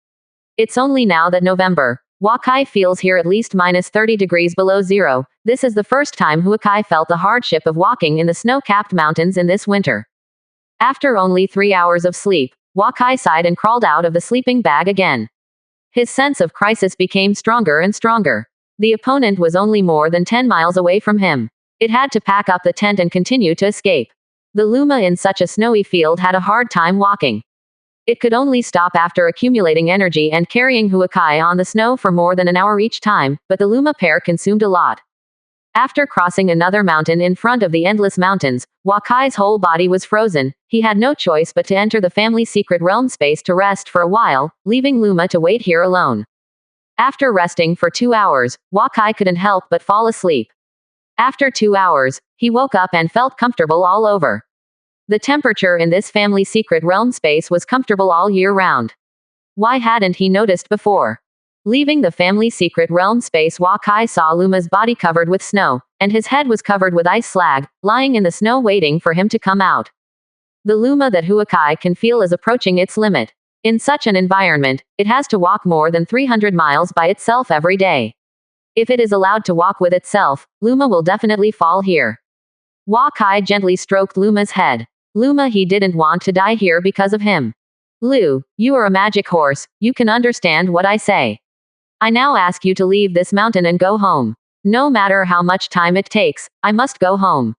It's only now that November. Wakai feels here at least minus 30 degrees below zero. This is the first time Huakai felt the hardship of walking in the snow-capped mountains in this winter. After only 3 hours of sleep, Wakai sighed and crawled out of the sleeping bag again. His sense of crisis became stronger and stronger. The opponent was only more than 10 miles away from him. It had to pack up the tent and continue to escape. The Luma in such a snowy field had a hard time walking. It could only stop after accumulating energy and carrying Huakai on the snow for more than an hour each time, but the Luma pair consumed a lot. After crossing another mountain in front of the endless mountains, Wakai's whole body was frozen. He had no choice but to enter the family secret realm space to rest for a while, leaving Luma to wait here alone. After resting for 2 hours, Wakai couldn't help but fall asleep. After 2 hours, he woke up and felt comfortable all over. The temperature in this family secret realm space was comfortable all year round. Why hadn't he noticed before? Leaving the family secret realm space, Wakai saw Luma's body covered with snow, and his head was covered with ice slag, lying in the snow waiting for him to come out. The Luma that Huakai can feel is approaching its limit. In such an environment, it has to walk more than 300 miles by itself every day. If it is allowed to walk with itself, Luma will definitely fall here. Wakai gently stroked Luma's head. Luma, he didn't want to die here because of him. Lu, you are a magic horse, you can understand what I say. I now ask you to leave this mountain and go home. No matter how much time it takes, I must go home.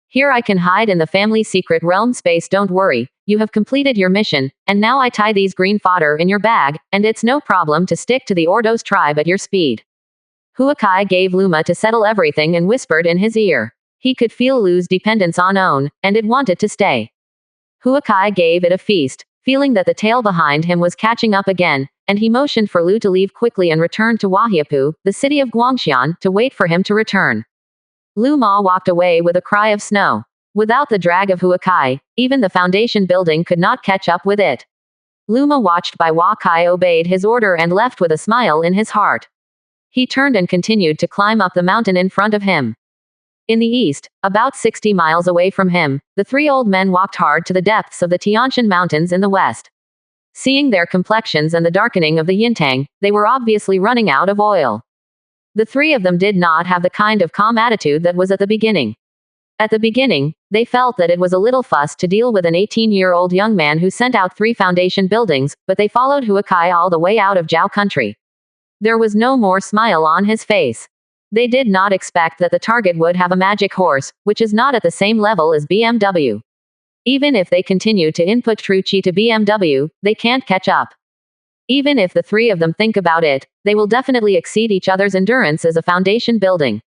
Here I can hide in the family secret realm space, don't worry, you have completed your mission, and now I tie these green fodder in your bag, and it's no problem to stick to the Ordos tribe at your speed. Huakai gave Luma to settle everything and whispered in his ear. He could feel Lu's dependence on Own, and it wanted to stay. Huakai gave it a feast, feeling that the tail behind him was catching up again, and he motioned for Lu to leave quickly and return to Wahiapu, the city of Guangxian, to wait for him to return. Lu Ma walked away with a cry of snow. Without the drag of Huakai, even the foundation building could not catch up with it. Luma, watched by Wakai, obeyed his order and left with a smile in his heart. He turned and continued to climb up the mountain in front of him. In the east, about 60 miles away from him, the three old men walked hard to the depths of the Tianshan Mountains in the west. Seeing their complexions and the darkening of the Yintang, they were obviously running out of oil. The three of them did not have the kind of calm attitude that was at the beginning. At the beginning, they felt that it was a little fuss to deal with an 18-year-old young man who sent out 3 foundation buildings, but they followed Huakai all the way out of Zhao country. There was no more smile on his face. They did not expect that the target would have a magic horse, which is not at the same level as BMW. Even if they continue to input true chi to BMW, they can't catch up. Even if the three of them think about it, they will definitely exceed each other's endurance as a foundation building.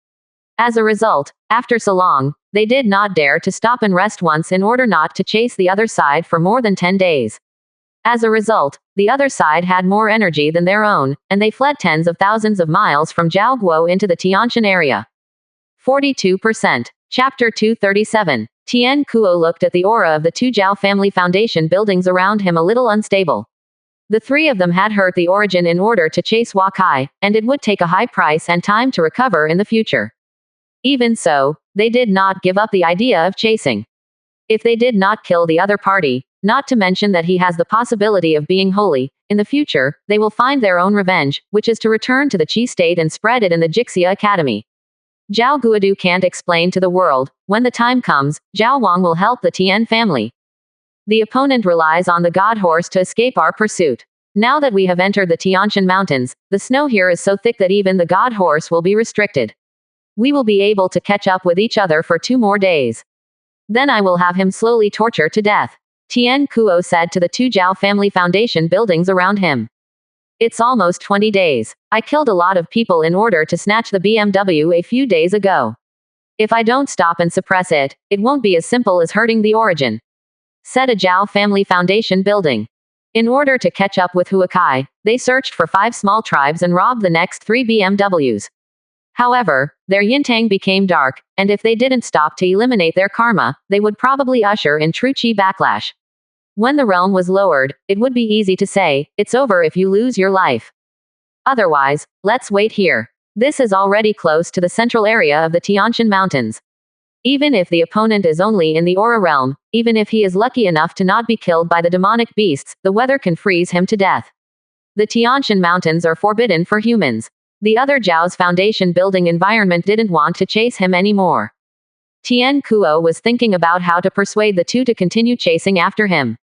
As a result, after so long, they did not dare to stop and rest once in order not to chase the other side for more than 10 days. As a result, the other side had more energy than their own, and they fled tens of thousands of miles from Zhaoguo into the Tianshan area. 42%. Chapter 237. Tian Kuo looked at the aura of the 2 Zhao family foundation buildings around him, a little unstable. The three of them had hurt the origin in order to chase Wakai, and it would take a high price and time to recover in the future. Even so, they did not give up the idea of chasing. If they did not kill the other party, not to mention that he has the possibility of being holy, in the future, they will find their own revenge, which is to return to the Qi state and spread it in the Jixia Academy. Zhao Guodu can't explain to the world. When the time comes, Zhao Wang will help the Tian family. The opponent relies on the god horse to escape our pursuit. Now that we have entered the Tianshan Mountains, the snow here is so thick that even the god horse will be restricted. We will be able to catch up with each other for 2 more days. Then I will have him slowly torture to death. Tian Kuo said to the 2 Zhao family foundation buildings around him. It's almost 20 days. I killed a lot of people in order to snatch the BMW a few days ago. If I don't stop and suppress it, it won't be as simple as hurting the origin, said a Zhao family foundation building. In order to catch up with Huakai, they searched for 5 small tribes and robbed the next 3 BMWs. However, their Yintang became dark, and if they didn't stop to eliminate their karma, they would probably usher in true chi backlash. When the realm was lowered, it would be easy to say, it's over if you lose your life. Otherwise, let's wait here. This is already close to the central area of the Tianshan Mountains. Even if the opponent is only in the aura realm, even if he is lucky enough to not be killed by the demonic beasts, the weather can freeze him to death. The Tianshan Mountains are forbidden for humans. The other Zhao's foundation building environment didn't want to chase him anymore. Tian Kuo was thinking about how to persuade the two to continue chasing after him.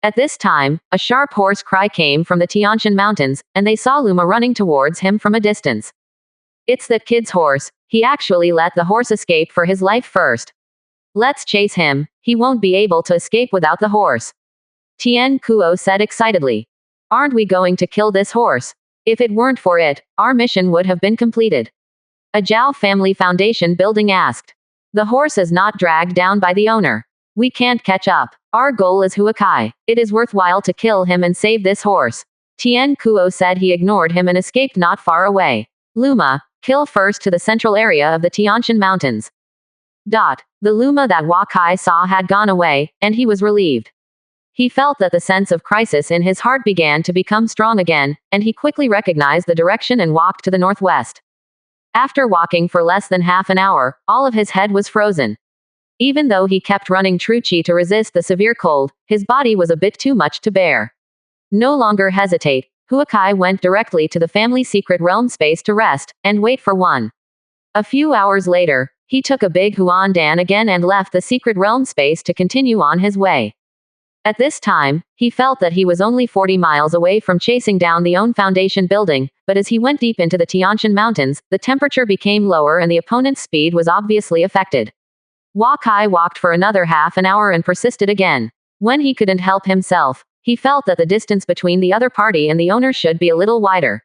At this time, a sharp hoarse cry came from the Tianshan Mountains, and they saw Luma running towards him from a distance. It's the kid's horse. He actually let the horse escape for his life first. Let's chase him. He won't be able to escape without the horse. Tian Kuo said excitedly. Aren't we going to kill this horse? If it weren't for it, our mission would have been completed. A Zhao family foundation building asked. The horse is not dragged down by the owner. We can't catch up. Our goal is Huakai. It is worthwhile to kill him and save this horse. Tian Kuo said he ignored him and escaped not far away. Luma, kill first to the central area of the Tianshan Mountains. The Luma that Huakai saw had gone away, and he was relieved. He felt that the sense of crisis in his heart began to become strong again, and he quickly recognized the direction and walked to the northwest. After walking for less than half an hour, all of his head was frozen. Even though he kept running true chi to resist the severe cold, his body was a bit too much to bear. No longer hesitate, Huakai went directly to the family secret realm space to rest, and wait for one. A few hours later, he took a big Huan Dan again and left the secret realm space to continue on his way. At this time, he felt that he was only 40 miles away from chasing down the own foundation building, but as he went deep into the Tianshan Mountains, the temperature became lower and the opponent's speed was obviously affected. Huakai walked for another half an hour and persisted again. When he couldn't help himself, he felt that the distance between the other party and the owner should be a little wider.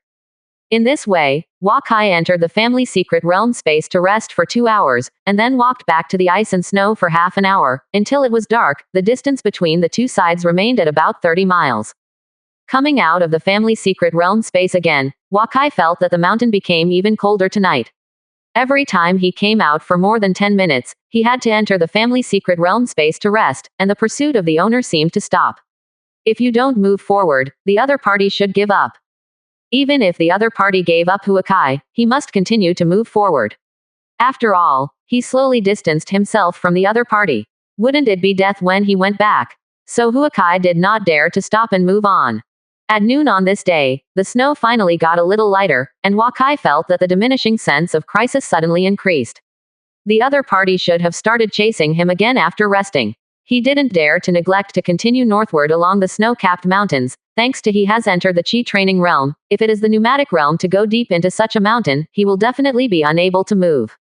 In this way, Huakai entered the family secret realm space to rest for 2 hours, and then walked back to the ice and snow for half an hour. Until it was dark, the distance between the two sides remained at about 30 miles. Coming out of the family secret realm space again, Huakai felt that the mountain became even colder tonight. Every time he came out for more than 10 minutes, he had to enter the family secret realm space to rest, and the pursuit of the owner seemed to stop. If you don't move forward, the other party should give up. Even if the other party gave up Huakai, he must continue to move forward. After all, he slowly distanced himself from the other party. Wouldn't it be death when he went back? So Huakai did not dare to stop and move on. At noon on this day, the snow finally got a little lighter, and Huakai felt that the diminishing sense of crisis suddenly increased. The other party should have started chasing him again after resting. He didn't dare to neglect to continue northward along the snow-capped mountains, thanks to he has entered the Qi training realm. If it is the pneumatic realm to go deep into such a mountain, he will definitely be unable to move.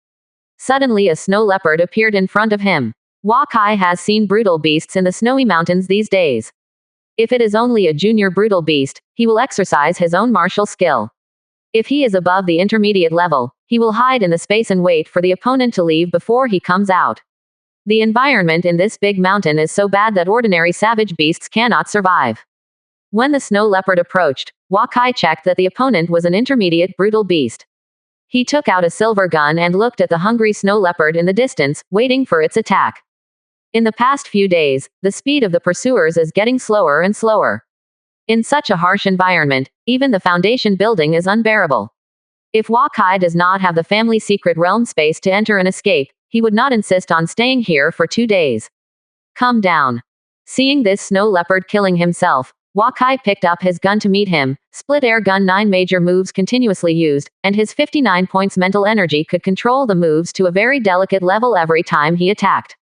Suddenly a snow leopard appeared in front of him. Huakai has seen brutal beasts in the snowy mountains these days. If it is only a junior brutal beast, he will exercise his own martial skill. If he is above the intermediate level, he will hide in the space and wait for the opponent to leave before he comes out. The environment in this big mountain is so bad that ordinary savage beasts cannot survive. When the snow leopard approached, Huakai checked that the opponent was an intermediate brutal beast. He took out a silver gun and looked at the hungry snow leopard in the distance, waiting for its attack. In the past few days, the speed of the pursuers is getting slower and slower. In such a harsh environment, even the foundation building is unbearable. If Huakai does not have the family secret realm space to enter and escape, he would not insist on staying here for 2 days. Come down. Seeing this snow leopard killing himself, Huakai picked up his gun to meet him. Split air gun 9 major moves continuously used, and his 59 points mental energy could control the moves to a very delicate level every time he attacked.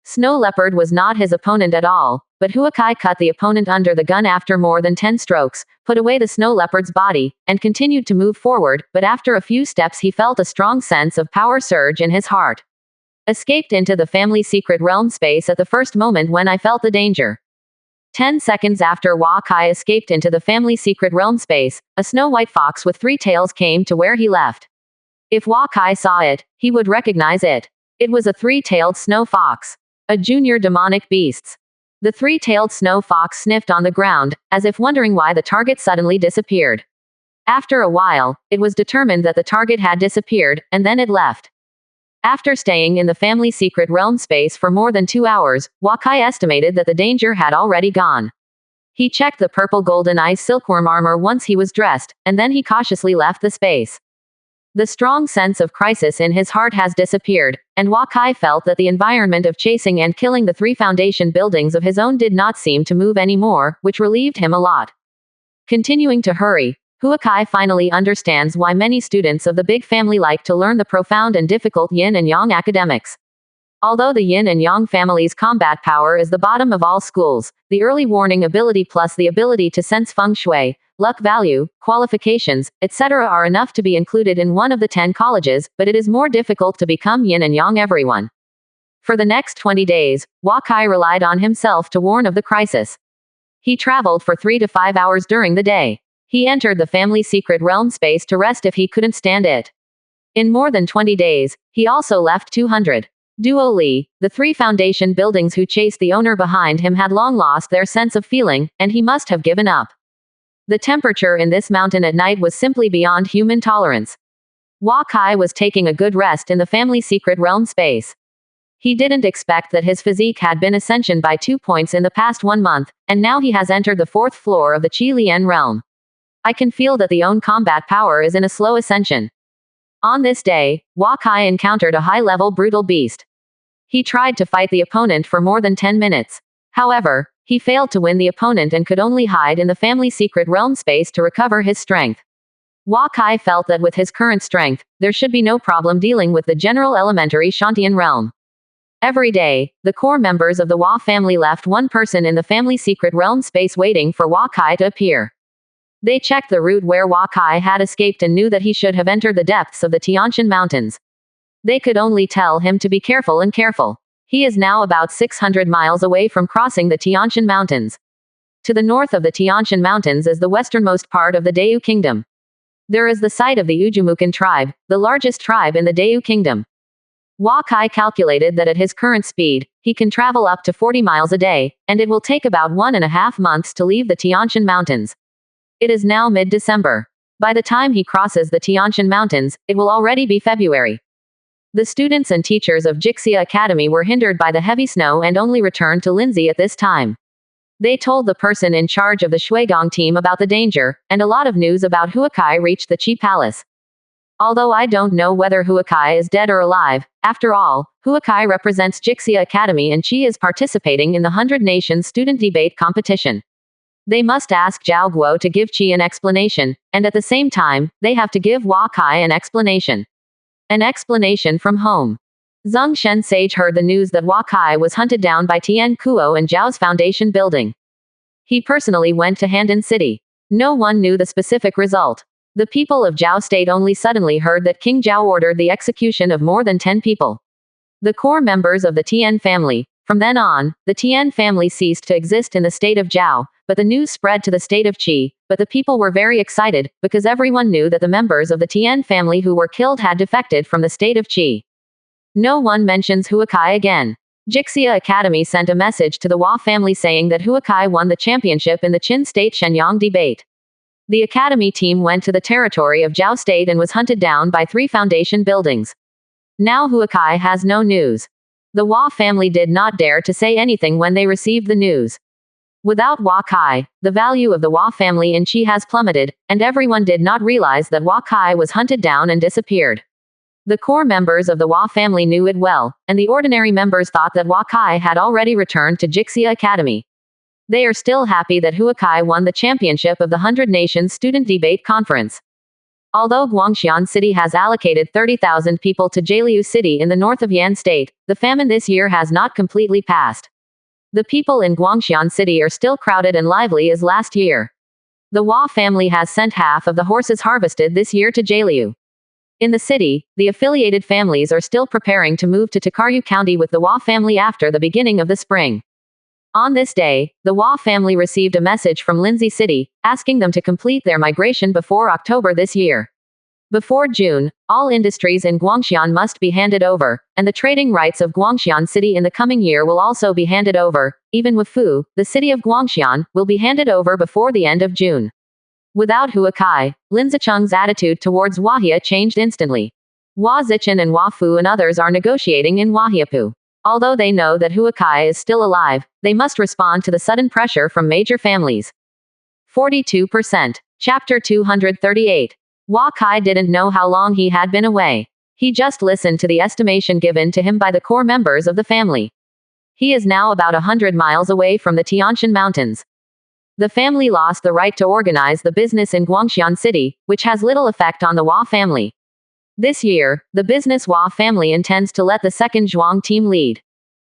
Snow leopard was not his opponent at all, but Huakai cut the opponent under the gun after more than 10 strokes, put away the snow leopard's body, and continued to move forward, but after a few steps he felt a strong sense of power surge in his heart. Escaped into the family secret realm space at the first moment when I felt the danger. 10 seconds after Huakai escaped into the family secret realm space, a snow-white fox with 3 tails came to where he left. If Huakai saw it, he would recognize it. It was a 3-tailed snow fox. A junior demonic beasts. The 3-tailed snow fox sniffed on the ground, as if wondering why the target suddenly disappeared. After a while, it was determined that the target had disappeared, and then it left. After staying in the family secret realm space for more than 2 hours, Huakai estimated that the danger had already gone. He checked the purple golden ice silkworm armor once he was dressed, and then he cautiously left the space. The strong sense of crisis in his heart has disappeared, and Hua Kai felt that the environment of chasing and killing the 3 foundation buildings of his own did not seem to move anymore, which relieved him a lot. Continuing to hurry, Hua Kai finally understands why many students of the big family like to learn the profound and difficult yin and yang academics. Although the yin and yang family's combat power is the bottom of all schools, the early warning ability plus the ability to sense feng shui, luck value, qualifications, etc. are enough to be included in one of the 10 colleges, but it is more difficult to become yin and yang everyone. For the next 20 days, Hua Kai relied on himself to warn of the crisis. He traveled for 3 to 5 hours during the day. He entered the family secret realm space to rest if he couldn't stand it. In more than 20 days, he also left 200. Duo Li, the 3 foundation buildings who chased the owner behind him had long lost their sense of feeling, and he must have given up. The temperature in this mountain at night was simply beyond human tolerance. Hua Kai was taking a good rest in the family secret realm space. He didn't expect that his physique had been ascensioned by 2 points in the past 1 month, and now he has entered the 4th floor of the Qi Lian realm. I can feel that the own combat power is in a slow ascension. On this day, Hua Kai encountered a high-level brutal beast. He tried to fight the opponent for more than 10 minutes. However, he failed to win the opponent and could only hide in the family secret realm space to recover his strength. Hua Kai felt that with his current strength, there should be no problem dealing with the general elementary Shantian realm. Every day, the core members of the Hua family left one person in the family secret realm space waiting for Hua Kai to appear. They checked the route where Hua Kai had escaped and knew that he should have entered the depths of the Tianshan Mountains. They could only tell him to be careful and careful. He is now about 600 miles away from crossing the Tianshan Mountains. To the north of the Tianshan Mountains is the westernmost part of the Deu Kingdom. There is the site of the Ujumukan tribe, the largest tribe in the Deu Kingdom. Hua Kai calculated that at his current speed, he can travel up to 40 miles a day, and it will take about 1.5 months to leave the Tianshan Mountains. It is now mid-December. By the time he crosses the Tianshan Mountains, it will already be February. The students and teachers of Jixia Academy were hindered by the heavy snow and only returned to Lindsay at this time. They told the person in charge of the Shuigong team about the danger, and a lot of news about Hua Kai reached the Qi Palace. Although I don't know whether Hua Kai is dead or alive, after all, Hua Kai represents Jixia Academy and Qi is participating in the 100 Nations student debate competition. They must ask Zhao Guo to give Qi an explanation, and at the same time, they have to give Hua Kai an explanation. An explanation from home. Zheng Shen Sage heard the news that Hua Kai was hunted down by Tian Kuo and Zhao's foundation building. He personally went to Handan City. No one knew the specific result. The people of Zhao State only suddenly heard that King Zhao ordered the execution of more than 10 people. The core members of the Tian family. From then on, the Tian family ceased to exist in the state of Zhao, but the news spread to the state of Qi, but the people were very excited, because everyone knew that the members of the Tian family who were killed had defected from the state of Qi. No one mentions Hua Kai again. Jixia Academy sent a message to the Hua family saying that Hua Kai won the championship in the Qin State Shenyang debate. The academy team went to the territory of Zhao State and was hunted down by 3 foundation buildings. Now Hua Kai has no news. The Hua family did not dare to say anything when they received the news. Without Hua Kai, the value of the Hua family in Qi has plummeted, and everyone did not realize that Hua Kai was hunted down and disappeared. The core members of the Hua family knew it well, and the ordinary members thought that Hua Kai had already returned to Jixia Academy. They are still happy that Hua Kai won the championship of the 100 Nations Student Debate Conference. Although Guangxian City has allocated 30,000 people to Jialiu City in the north of Yan State, the famine this year has not completely passed. The people in Guangxian City are still crowded and lively as last year. The Hua family has sent half of the horses harvested this year to Jialiu. In the city, the affiliated families are still preparing to move to Tokaryu County with the Hua family after the beginning of the spring. On this day, the Hua family received a message from Lindsay City, asking them to complete their migration before October this year. Before June, all industries in Guangxian must be handed over, and the trading rights of Guangxian City in the coming year will also be handed over. Even Wufu, the city of Guangxian, will be handed over before the end of June. Without Hua Kai, Lin Zicheng's attitude towards Huahia changed instantly. Hua Zichen and Hua Fu and others are negotiating in Huahiapu. Although they know that Hua Kai is still alive, they must respond to the sudden pressure from major families. 42%. Chapter 238. Hua Kai didn't know how long he had been away. He just listened to the estimation given to him by the core members of the family. He is now about 100 miles away from the Tianshan Mountains. The family lost the right to organize the business in Guangxian City, which has little effect on the Hua family. This year, the business Hua family intends to let the second Zhuang team lead.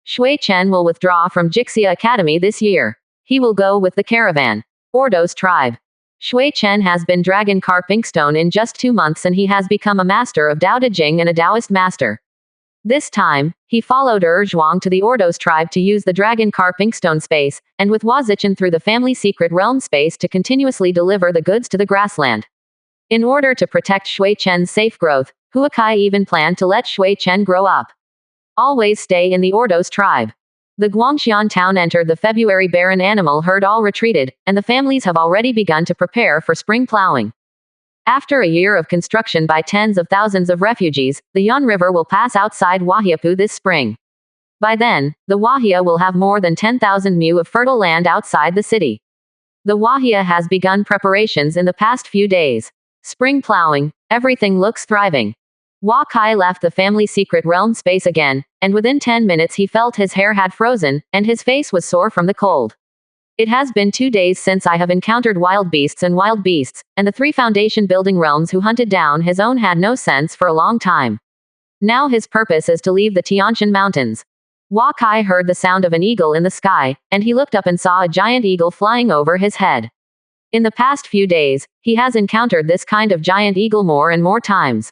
Shui Chen will withdraw from Jixia Academy this year. He will go with the caravan. Ordos tribe. Shui Chen has been Dragon Carp Inkstone in just 2 months and he has become a master of Dao De Jing and a Taoist master. This time, he followed Zhuang to the Ordos tribe to use the Dragon Carp Inkstone space, and with Hua Zichen through the family secret realm space to continuously deliver the goods to the grassland. In order to protect Shui Chen's safe growth, Hua Kai even planned to let Shui Chen grow up. Always stay in the Ordos tribe. The Guangxian town entered the February barren animal herd all retreated, and the families have already begun to prepare for spring plowing. After a year of construction by tens of thousands of refugees, the Yan River will pass outside Wahiapu this spring. By then, the Wahia will have more than 10,000 mu of fertile land outside the city. The Wahia has begun preparations in the past few days. Spring plowing, everything looks thriving. Hua Kai left the family secret realm space again, and within 10 minutes he felt his hair had frozen, and his face was sore from the cold. It has been 2 days since I have encountered wild beasts, and the 3 foundation building realms who hunted down his own had no sense for a long time. Now his purpose is to leave the Tianshan Mountains. Hua Kai heard the sound of an eagle in the sky, and he looked up and saw a giant eagle flying over his head. In the past few days, he has encountered this kind of giant eagle more and more times.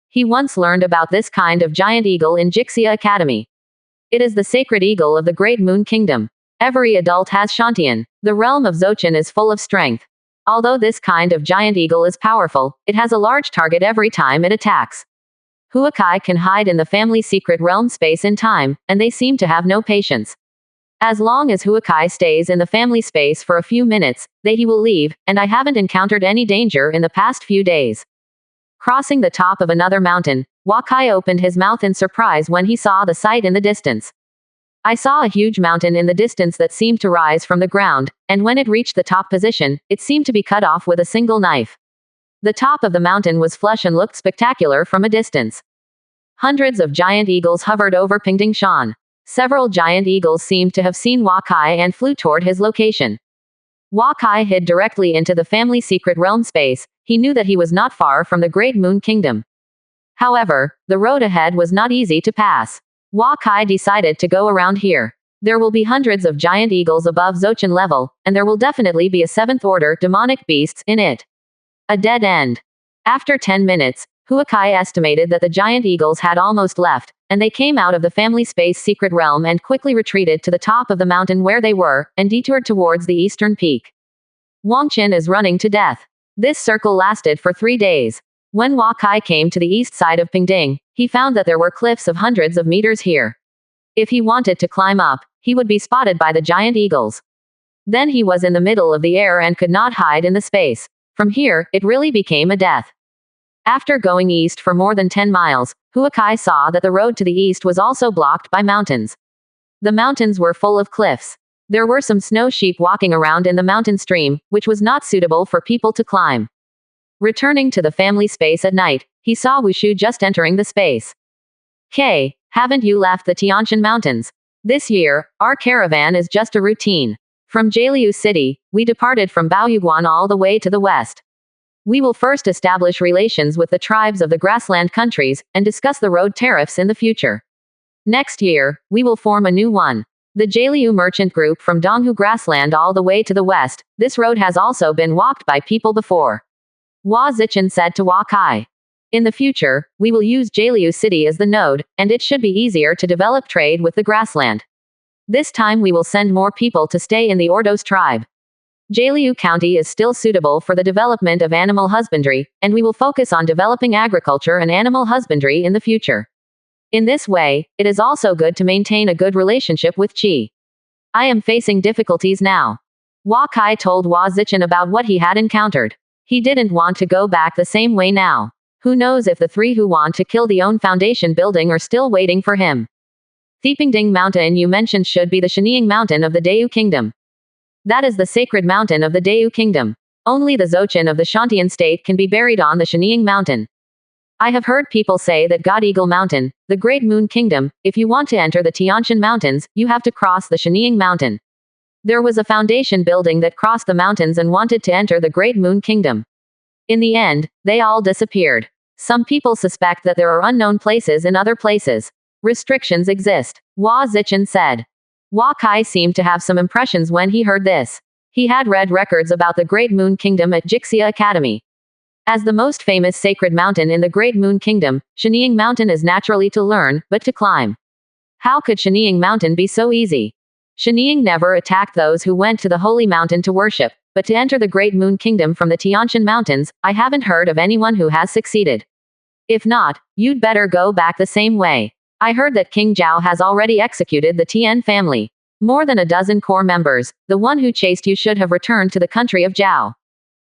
He once learned about this kind of giant eagle in Jixia Academy. It is the sacred eagle of the Great Moon Kingdom. Every adult has Shantian. The realm of Zochan is full of strength. Although this kind of giant eagle is powerful, it has a large target every time it attacks. Hua Kai can hide in the family secret realm space in time, and they seem to have no patience. As long as Hua Kai stays in the family space for a few minutes, he will leave, and I haven't encountered any danger in the past few days. Crossing the top of another mountain, Hua Kai opened his mouth in surprise when he saw the sight in the distance. I saw a huge mountain in the distance that seemed to rise from the ground, and when it reached the top position, it seemed to be cut off with a single knife. The top of the mountain was flush and looked spectacular from a distance. Hundreds of giant eagles hovered over Pingdingshan. Several giant eagles seemed to have seen Hua Kai and flew toward his location. Hua Kai hid directly into the family secret realm space. He knew that he was not far from the Great Moon Kingdom. However, the road ahead was not easy to pass. Hua Kai decided to go around here. There will be hundreds of giant eagles above Zochan level, and there will definitely be a 7th-order demonic beasts in it. A dead end. After 10 minutes, Hua Kai estimated that the giant eagles had almost left, and they came out of the family space secret realm and quickly retreated to the top of the mountain where they were, and detoured towards the eastern peak. Wangqin is running to death. This circle lasted for 3 days. When Hua Kai came to the east side of Pingding, he found that there were cliffs of hundreds of meters here. If he wanted to climb up, he would be spotted by the giant eagles. Then he was in the middle of the air and could not hide in the space. From here, it really became a death. After going east for more than 10 miles, Hua Kai saw that the road to the east was also blocked by mountains. The mountains were full of cliffs. There were some snow sheep walking around in the mountain stream, which was not suitable for people to climb. Returning to the family space at night, he saw Wushu just entering the space. "K, haven't you left the Tianshan Mountains? This year, our caravan is just a routine. From Jialiu City, we departed from Baoyuguan all the way to the west. We will first establish relations with the tribes of the grassland countries, and discuss the road tariffs in the future. Next year, we will form a new one. The Jialiu merchant group from Donghu grassland all the way to the west. This road has also been walked by people before." Hua Zichen said to Hua Kai. "In the future, we will use Jialiu City as the node, and it should be easier to develop trade with the grassland. This time we will send more people to stay in the Ordos tribe. Jialiu County is still suitable for the development of animal husbandry, and we will focus on developing agriculture and animal husbandry in the future. In this way, it is also good to maintain a good relationship with Qi. I am facing difficulties now." Hua Kai told Hua Zichen about what he had encountered. He didn't want to go back the same way now. Who knows if the 3 who want to kill the own foundation building are still waiting for him. Thipingding Mountain you mentioned should be the Shenying Mountain of the Deu Kingdom. That is the sacred mountain of the Deu Kingdom. Only the Dzogchen of the Shantian state can be buried on the Shenying mountain. I have heard people say that God Eagle Mountain, the Great Moon Kingdom, if you want to enter the Tianshan Mountains, you have to cross the Shenying Mountain. There was a foundation building that crossed the mountains and wanted to enter the Great Moon Kingdom. In the end, they all disappeared. Some people suspect that there are unknown places in other places. Restrictions exist, Hua Zichen said. Hua Kai seemed to have some impressions when he heard this. He had read records about the Great Moon Kingdom at Jixia Academy. As the most famous sacred mountain in the Great Moon Kingdom, Shenying Mountain is naturally to learn, but to climb. How could Shenying Mountain be so easy? Shenying never attacked those who went to the holy mountain to worship, but to enter the Great Moon Kingdom from the Tianshan Mountains, I haven't heard of anyone who has succeeded. If not, you'd better go back the same way. I heard that King Zhao has already executed the Tian family. More than a dozen core members. The one who chased you should have returned to the country of Zhao.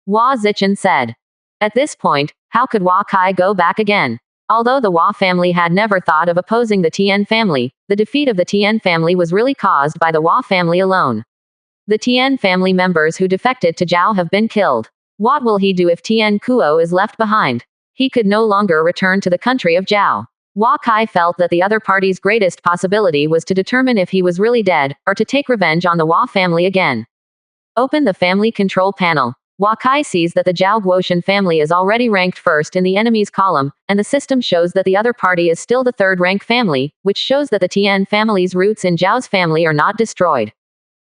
Hua Zichen said. At this point, how could Hua Kai go back again? Although the Hua family had never thought of opposing the Tian family, the defeat of the Tian family was really caused by the Hua family alone. The Tian family members who defected to Zhao have been killed. What will he do if Tian Kuo is left behind? He could no longer return to the country of Zhao. Hua Kai felt that the other party's greatest possibility was to determine if he was really dead, or to take revenge on the Hua family again. Open the family control panel. Hua Kai sees that the Zhao Guoshan family is already ranked first in the enemy's column, and the system shows that the other party is still the third-rank family, which shows that the Tian family's roots in Zhao's family are not destroyed.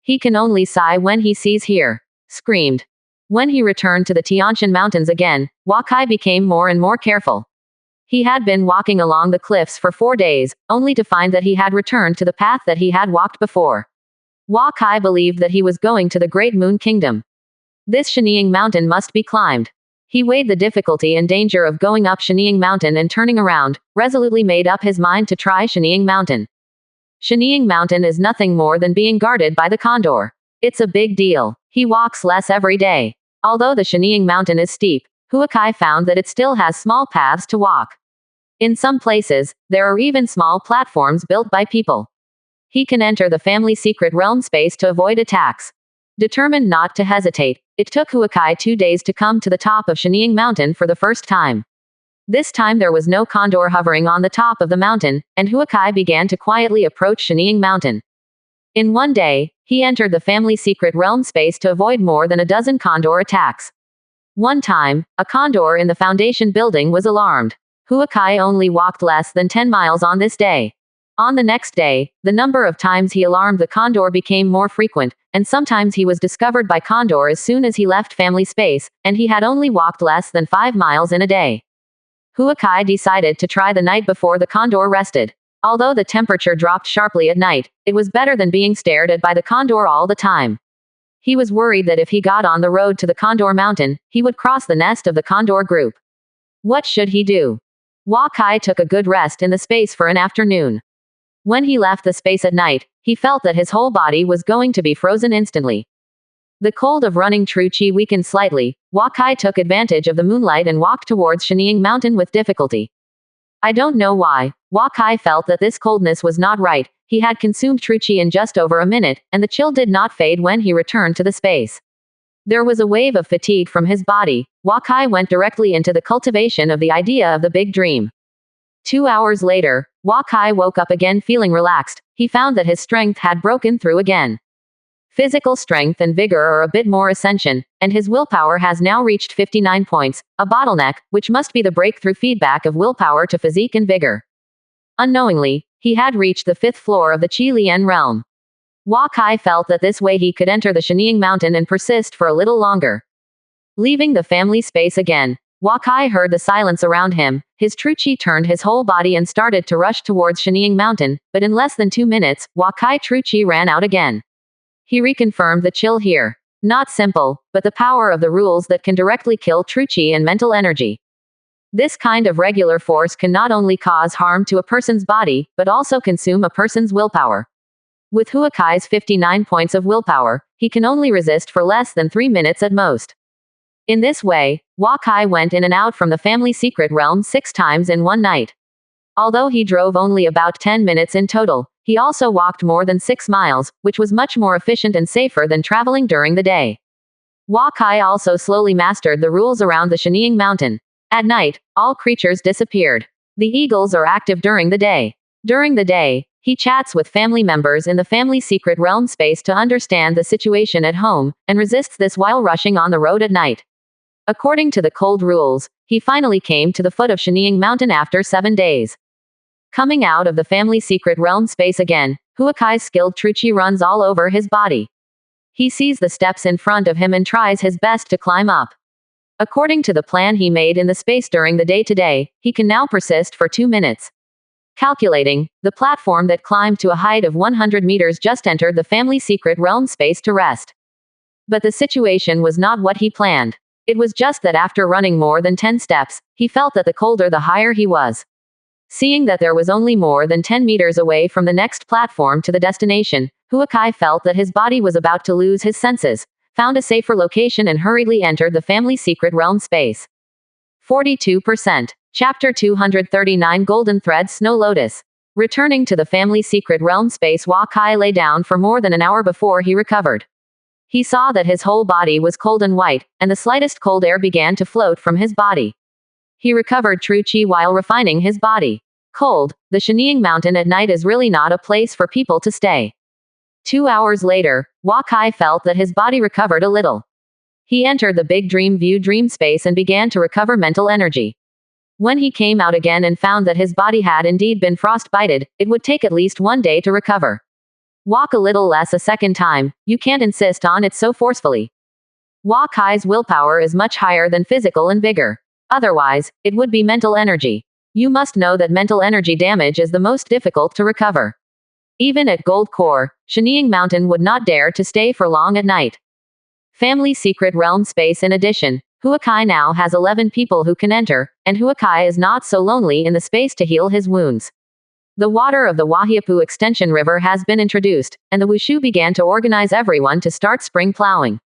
He can only sigh when he sees here. Screamed. When he returned to the Tianshan Mountains again, Hua Kai became more and more careful. He had been walking along the cliffs for 4 days, only to find that he had returned to the path that he had walked before. Hua Kai believed that he was going to the Great Moon Kingdom. This Shenying Mountain must be climbed. He weighed the difficulty and danger of going up Shenying Mountain and turning around, resolutely made up his mind to try Shenying Mountain. Shenying Mountain is nothing more than being guarded by the condor. It's a big deal. He walks less every day. Although the Shenying Mountain is steep, Hua Kai found that it still has small paths to walk. In some places, there are even small platforms built by people. He can enter the family secret realm space to avoid attacks. Determined not to hesitate, it took Hua Kai 2 days to come to the top of Shenying Mountain for the first time. This time there was no condor hovering on the top of the mountain, and Hua Kai began to quietly approach Shenying Mountain. In 1 day, he entered the family secret realm space to avoid more than a dozen condor attacks. One time, a condor in the foundation building was alarmed. Hua Kai only walked less than 10 miles on this day. On the next day, the number of times he alarmed the condor became more frequent, and sometimes he was discovered by condor as soon as he left family space, and he had only walked less than 5 miles in a day. Hua Kai decided to try the night before the condor rested. Although the temperature dropped sharply at night, it was better than being stared at by the condor all the time. He was worried that if he got on the road to the Condor Mountain, he would cross the nest of the condor group. What should he do? Hua Kai took a good rest in the space for an afternoon. When he left the space at night, he felt that his whole body was going to be frozen instantly. The cold of running true qi weakened slightly. Hua Kai took advantage of the moonlight and walked towards Shenying Mountain with difficulty. I don't know why, Hua Kai felt that this coldness was not right. He had consumed true qi in just over a minute, and the chill did not fade when he returned to the space. There was a wave of fatigue from his body. Hua Kai went directly into the cultivation of the idea of the big dream. 2 hours later, Hua Kai woke up again feeling relaxed. He found that his strength had broken through again. Physical strength and vigor are a bit more ascension, and his willpower has now reached 59 points, a bottleneck, which must be the breakthrough feedback of willpower to physique and vigor. Unknowingly, he had reached the 5th floor of the Qi Lian realm. Hua Kai felt that this way he could enter the Shenying Mountain and persist for a little longer. Leaving the family space again, Hua Kai heard the silence around him. His true qi turned his whole body and started to rush towards Shenying Mountain, but in less than 2 minutes, Hua Kai true qi ran out again. He reconfirmed the chill here. Not simple, but the power of the rules that can directly kill true qi and mental energy. This kind of regular force can not only cause harm to a person's body, but also consume a person's willpower. With Hua Kai's 59 points of willpower, he can only resist for less than 3 minutes at most. In this way, Hua Kai went in and out from the family secret realm 6 times in one night. Although he drove only about 10 minutes in total, he also walked more than 6 miles, which was much more efficient and safer than traveling during the day. Kai also slowly mastered the rules around the Shenying Mountain. At night, all creatures disappeared. The eagles are active during the day. During the day, he chats with family members in the family secret realm space to understand the situation at home, and resists this while rushing on the road at night. According to the cold rules, he finally came to the foot of Shenying Mountain after 7 days. Coming out of the family secret realm space again, Huakai's skilled Truchi runs all over his body. He sees the steps in front of him and tries his best to climb up. According to the plan he made in the space during the day today, he can now persist for 2 minutes. Calculating, the platform that climbed to a height of 100 meters just entered the family secret realm space to rest. But the situation was not what he planned. It was just that after running more than 10 steps, he felt that the colder the higher he was. Seeing that there was only more than 10 meters away from the next platform to the destination, Huakai felt that his body was about to lose his senses, found a safer location and hurriedly entered the family secret realm space. 42%. Chapter 239 Golden Thread Snow Lotus. Returning to the family secret realm space, Huakai lay down for more than an hour before he recovered. He saw that his whole body was cold and white, and the slightest cold air began to float from his body. He recovered true chi while refining his body. Cold, the Shenying Mountain at night is really not a place for people to stay. 2 hours later, Huakai felt that his body recovered a little. He entered the big dream view dream space and began to recover mental energy. When he came out again and found that his body had indeed been frostbited, it would take at least 1 day to recover. Walk a little less a second time, you can't insist on it so forcefully. Huakai's willpower is much higher than physical and vigor. Otherwise, it would be mental energy. You must know that mental energy damage is the most difficult to recover. Even at Gold Core, Shenying Mountain would not dare to stay for long at night. Family secret realm space. In addition, Huakai now has 11 people who can enter, and Huakai is not so lonely in the space to heal his wounds. The water of the Wahiapu Extension River has been introduced, and the Wushu began to organize everyone to start spring plowing.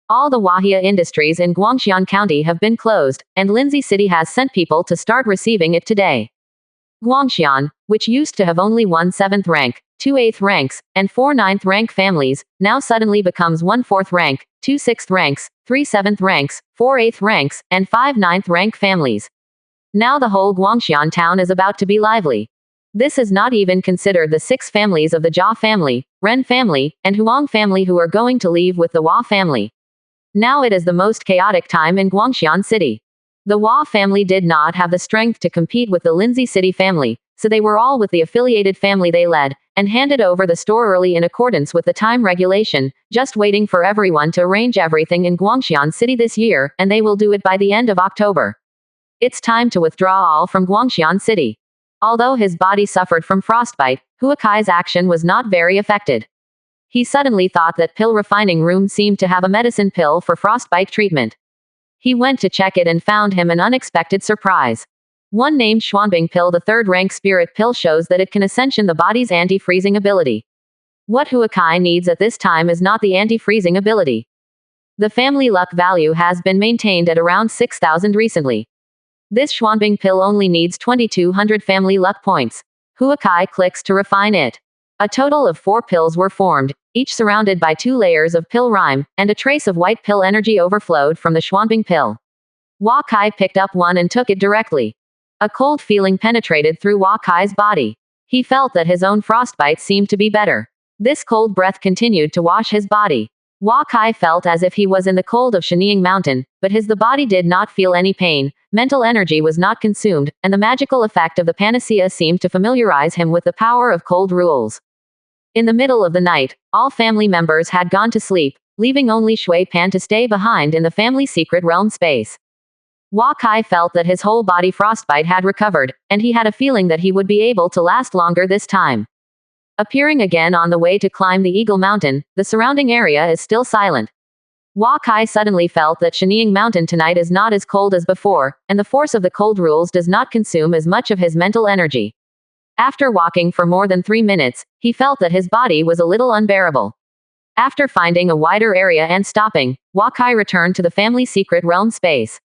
All the Wahia industries in Guangxian County have been closed, and Lindsay City has sent people to start receiving it today. Guangxian, which used to have only 1 7th rank, 2 8th ranks, and 4 9th rank families, now suddenly becomes 1 4th rank, 2 6th ranks, 3 7th ranks, 4 8th ranks, and 5 9th rank families. Now the whole Guangxian town is about to be lively. This is not even considered the 6 families of the Jia family, Ren family, and Huang family who are going to leave with the Hua family. Now it is the most chaotic time in Guangxian City. The Hua family did not have the strength to compete with the Lindsay City family, so they were all with the affiliated family they led, and handed over the store early in accordance with the time regulation, just waiting for everyone to arrange everything in Guangxian City this year, and they will do it by the end of October. It's time to withdraw all from Guangxian City. Although his body suffered from frostbite, Huakai's action was not very affected. He suddenly thought that pill refining room seemed to have a medicine pill for frostbite treatment. He went to check it and found him an unexpected surprise. One named Xuanbing pill, the 3rd rank spirit pill, shows that it can ascension the body's anti-freezing ability. What Huakai needs at this time is not the anti-freezing ability. The family luck value has been maintained at around 6,000 recently. This Xuanbing pill only needs 2,200 family luck points. Huakai clicks to refine it. A total of 4 pills were formed, each surrounded by 2 layers of pill rime, and a trace of white pill energy overflowed from the Xuanbing pill. Huakai picked up one and took it directly. A cold feeling penetrated through Huakai's body. He felt that his own frostbite seemed to be better. This cold breath continued to wash his body. Huakai felt as if he was in the cold of Shenying Mountain, but the body did not feel any pain, mental energy was not consumed, and the magical effect of the panacea seemed to familiarize him with the power of cold rules. In the middle of the night, all family members had gone to sleep, leaving only Shui Pan to stay behind in the family secret realm space. Huakai felt that his whole body frostbite had recovered, and he had a feeling that he would be able to last longer this time. Appearing again on the way to climb the Eagle Mountain, the surrounding area is still silent. Huakai suddenly felt that Shenying Mountain tonight is not as cold as before, and the force of the cold rules does not consume as much of his mental energy. After walking for more than 3 minutes, he felt that his body was a little unbearable. After finding a wider area and stopping, Huakai returned to the family secret realm space.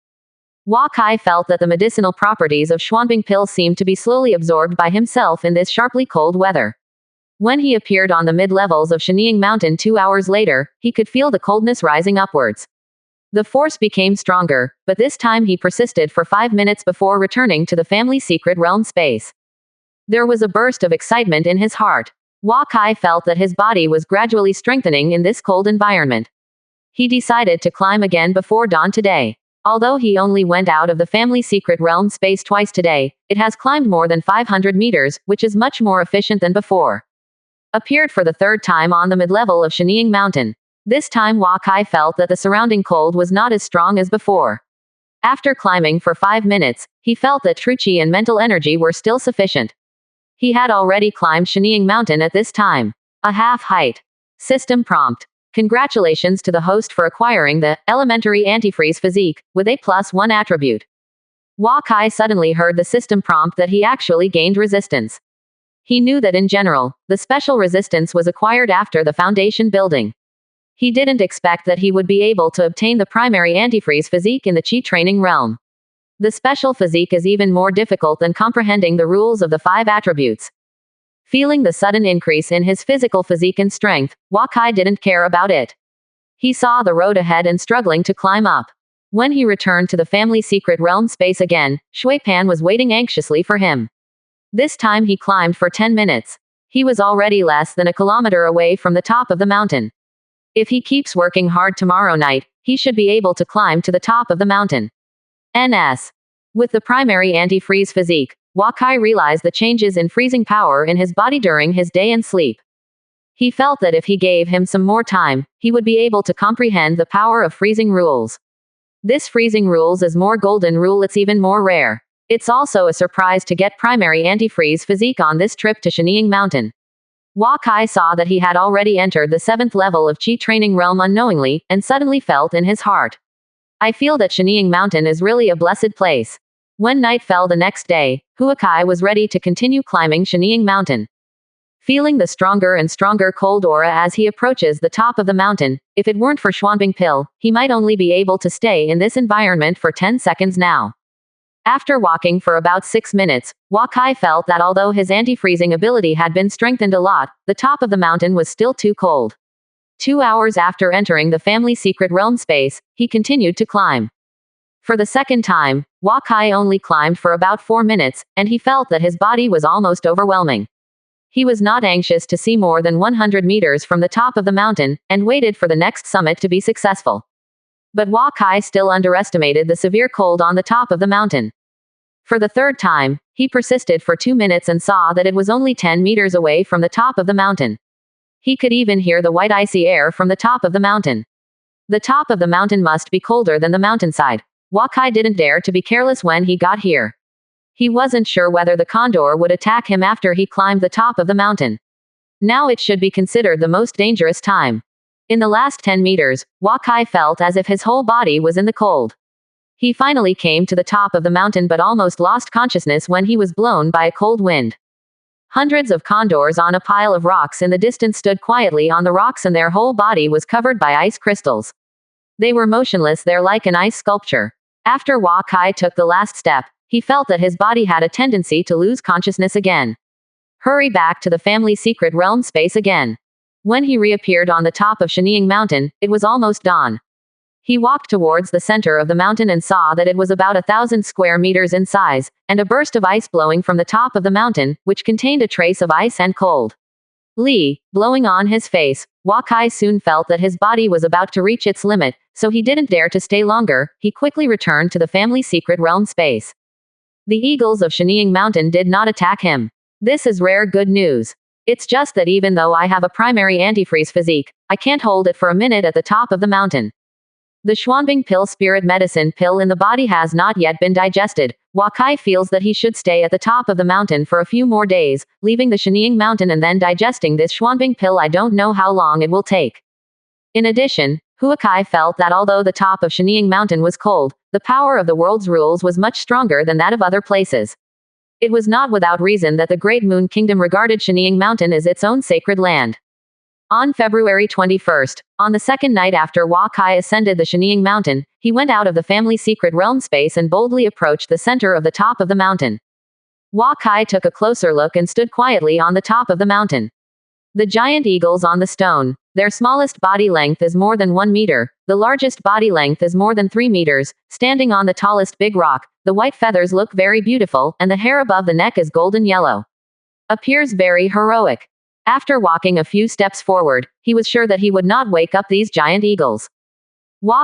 Huakai felt that the medicinal properties of Xuanbing pill seemed to be slowly absorbed by himself in this sharply cold weather. When he appeared on the mid-levels of Shenying Mountain 2 hours later, he could feel the coldness rising upwards. The force became stronger, but this time he persisted for 5 minutes before returning to the family secret realm space. There was a burst of excitement in his heart. Kai felt that his body was gradually strengthening in this cold environment. He decided to climb again before dawn today. Although he only went out of the family secret realm space twice today, it has climbed more than 500 meters, which is much more efficient than before. Appeared for the third time on the mid-level of Shenying Mountain. This time Kai felt that the surrounding cold was not as strong as before. After climbing for 5 minutes, he felt that true qi and mental energy were still sufficient. He had already climbed Shenying Mountain at this time. A half height. System prompt. Congratulations to the host for acquiring the elementary antifreeze physique with A+1 attribute. Kai suddenly heard the system prompt that he actually gained resistance. He knew that in general, the special resistance was acquired after the foundation building. He didn't expect that he would be able to obtain the primary antifreeze physique in the Qi training realm. The special physique is even more difficult than comprehending the rules of the 5 attributes. Feeling the sudden increase in his physical physique and strength, Kai didn't care about it. He saw the road ahead and struggling to climb up. When he returned to the family secret realm space again, Shui Pan was waiting anxiously for him. This time he climbed for 10 minutes. He was already less than a kilometer away from the top of the mountain. If he keeps working hard tomorrow night, he should be able to climb to the top of the mountain. NS. With the primary anti-freeze physique, Kai realized the changes in freezing power in his body during his day and sleep. He felt that if he gave him some more time, he would be able to comprehend the power of freezing rules. This freezing rules is more golden rule, it's even more rare. It's also a surprise to get primary anti-freeze physique on this trip to Shenying Mountain. Kai saw that he had already entered the 7th level of Qi training realm unknowingly, and suddenly felt in his heart. I feel that Shenying Mountain is really a blessed place. When night fell the next day, Kai was ready to continue climbing Shenying Mountain. Feeling the stronger and stronger cold aura as he approaches the top of the mountain, if it weren't for Xuanbing pill, he might only be able to stay in this environment for 10 seconds now. After walking for about 6 minutes, Kai felt that although his anti-freezing ability had been strengthened a lot, the top of the mountain was still too cold. 2 hours after entering the family secret realm space, he continued to climb. For the second time, Kai only climbed for about 4 minutes, and he felt that his body was almost overwhelming. He was not anxious to see more than 100 meters from the top of the mountain, and waited for the next summit to be successful. But Kai still underestimated the severe cold on the top of the mountain. For the third time, he persisted for 2 minutes and saw that it was only 10 meters away from the top of the mountain. He could even hear the white icy air from the top of the mountain. The top of the mountain must be colder than the mountainside. Kai didn't dare to be careless when he got here. He wasn't sure whether the condor would attack him after he climbed the top of the mountain. Now it should be considered the most dangerous time. In the last 10 meters, Kai felt as if his whole body was in the cold. He finally came to the top of the mountain but almost lost consciousness when he was blown by a cold wind. Hundreds of condors on a pile of rocks in the distance stood quietly on the rocks and their whole body was covered by ice crystals. They were motionless there like an ice sculpture. After Kai took the last step, he felt that his body had a tendency to lose consciousness again. Hurry back to the family secret realm space again. When he reappeared on the top of Shenying Mountain, it was almost dawn. He walked towards the center of the mountain and saw that it was about 1,000 square meters in size, and a burst of ice blowing from the top of the mountain, which contained a trace of ice and cold. Blowing on his face, Kai soon felt that his body was about to reach its limit, so he didn't dare to stay longer. He quickly returned to the family secret realm space. The eagles of Shenying Mountain did not attack him. This is rare good news. It's just that even though I have a primary antifreeze physique, I can't hold it for a minute at the top of the mountain. The Xuanbing pill spirit medicine pill in the body has not yet been digested. Kai feels that he should stay at the top of the mountain for a few more days, leaving the Shenying Mountain and then digesting this Xuanbing pill. I don't know how long it will take. In addition, Kai felt that although the top of Shenying Mountain was cold, the power of the world's rules was much stronger than that of other places. It was not without reason that the Great Moon Kingdom regarded Shenying Mountain as its own sacred land. On February 21st, on the second night after Kai ascended the Shenying Mountain, he went out of the family secret realm space and boldly approached the center of the top of the mountain. Kai took a closer look and stood quietly on the top of the mountain. The giant eagles on the stone, Their smallest body length is more than 1 meter, the largest body length is more than 3 meters. Standing on the tallest big rock, the white feathers look very beautiful, and the hair above the neck is golden yellow. Appears very heroic. After walking a few steps forward, he was sure that he would not wake up these giant eagles.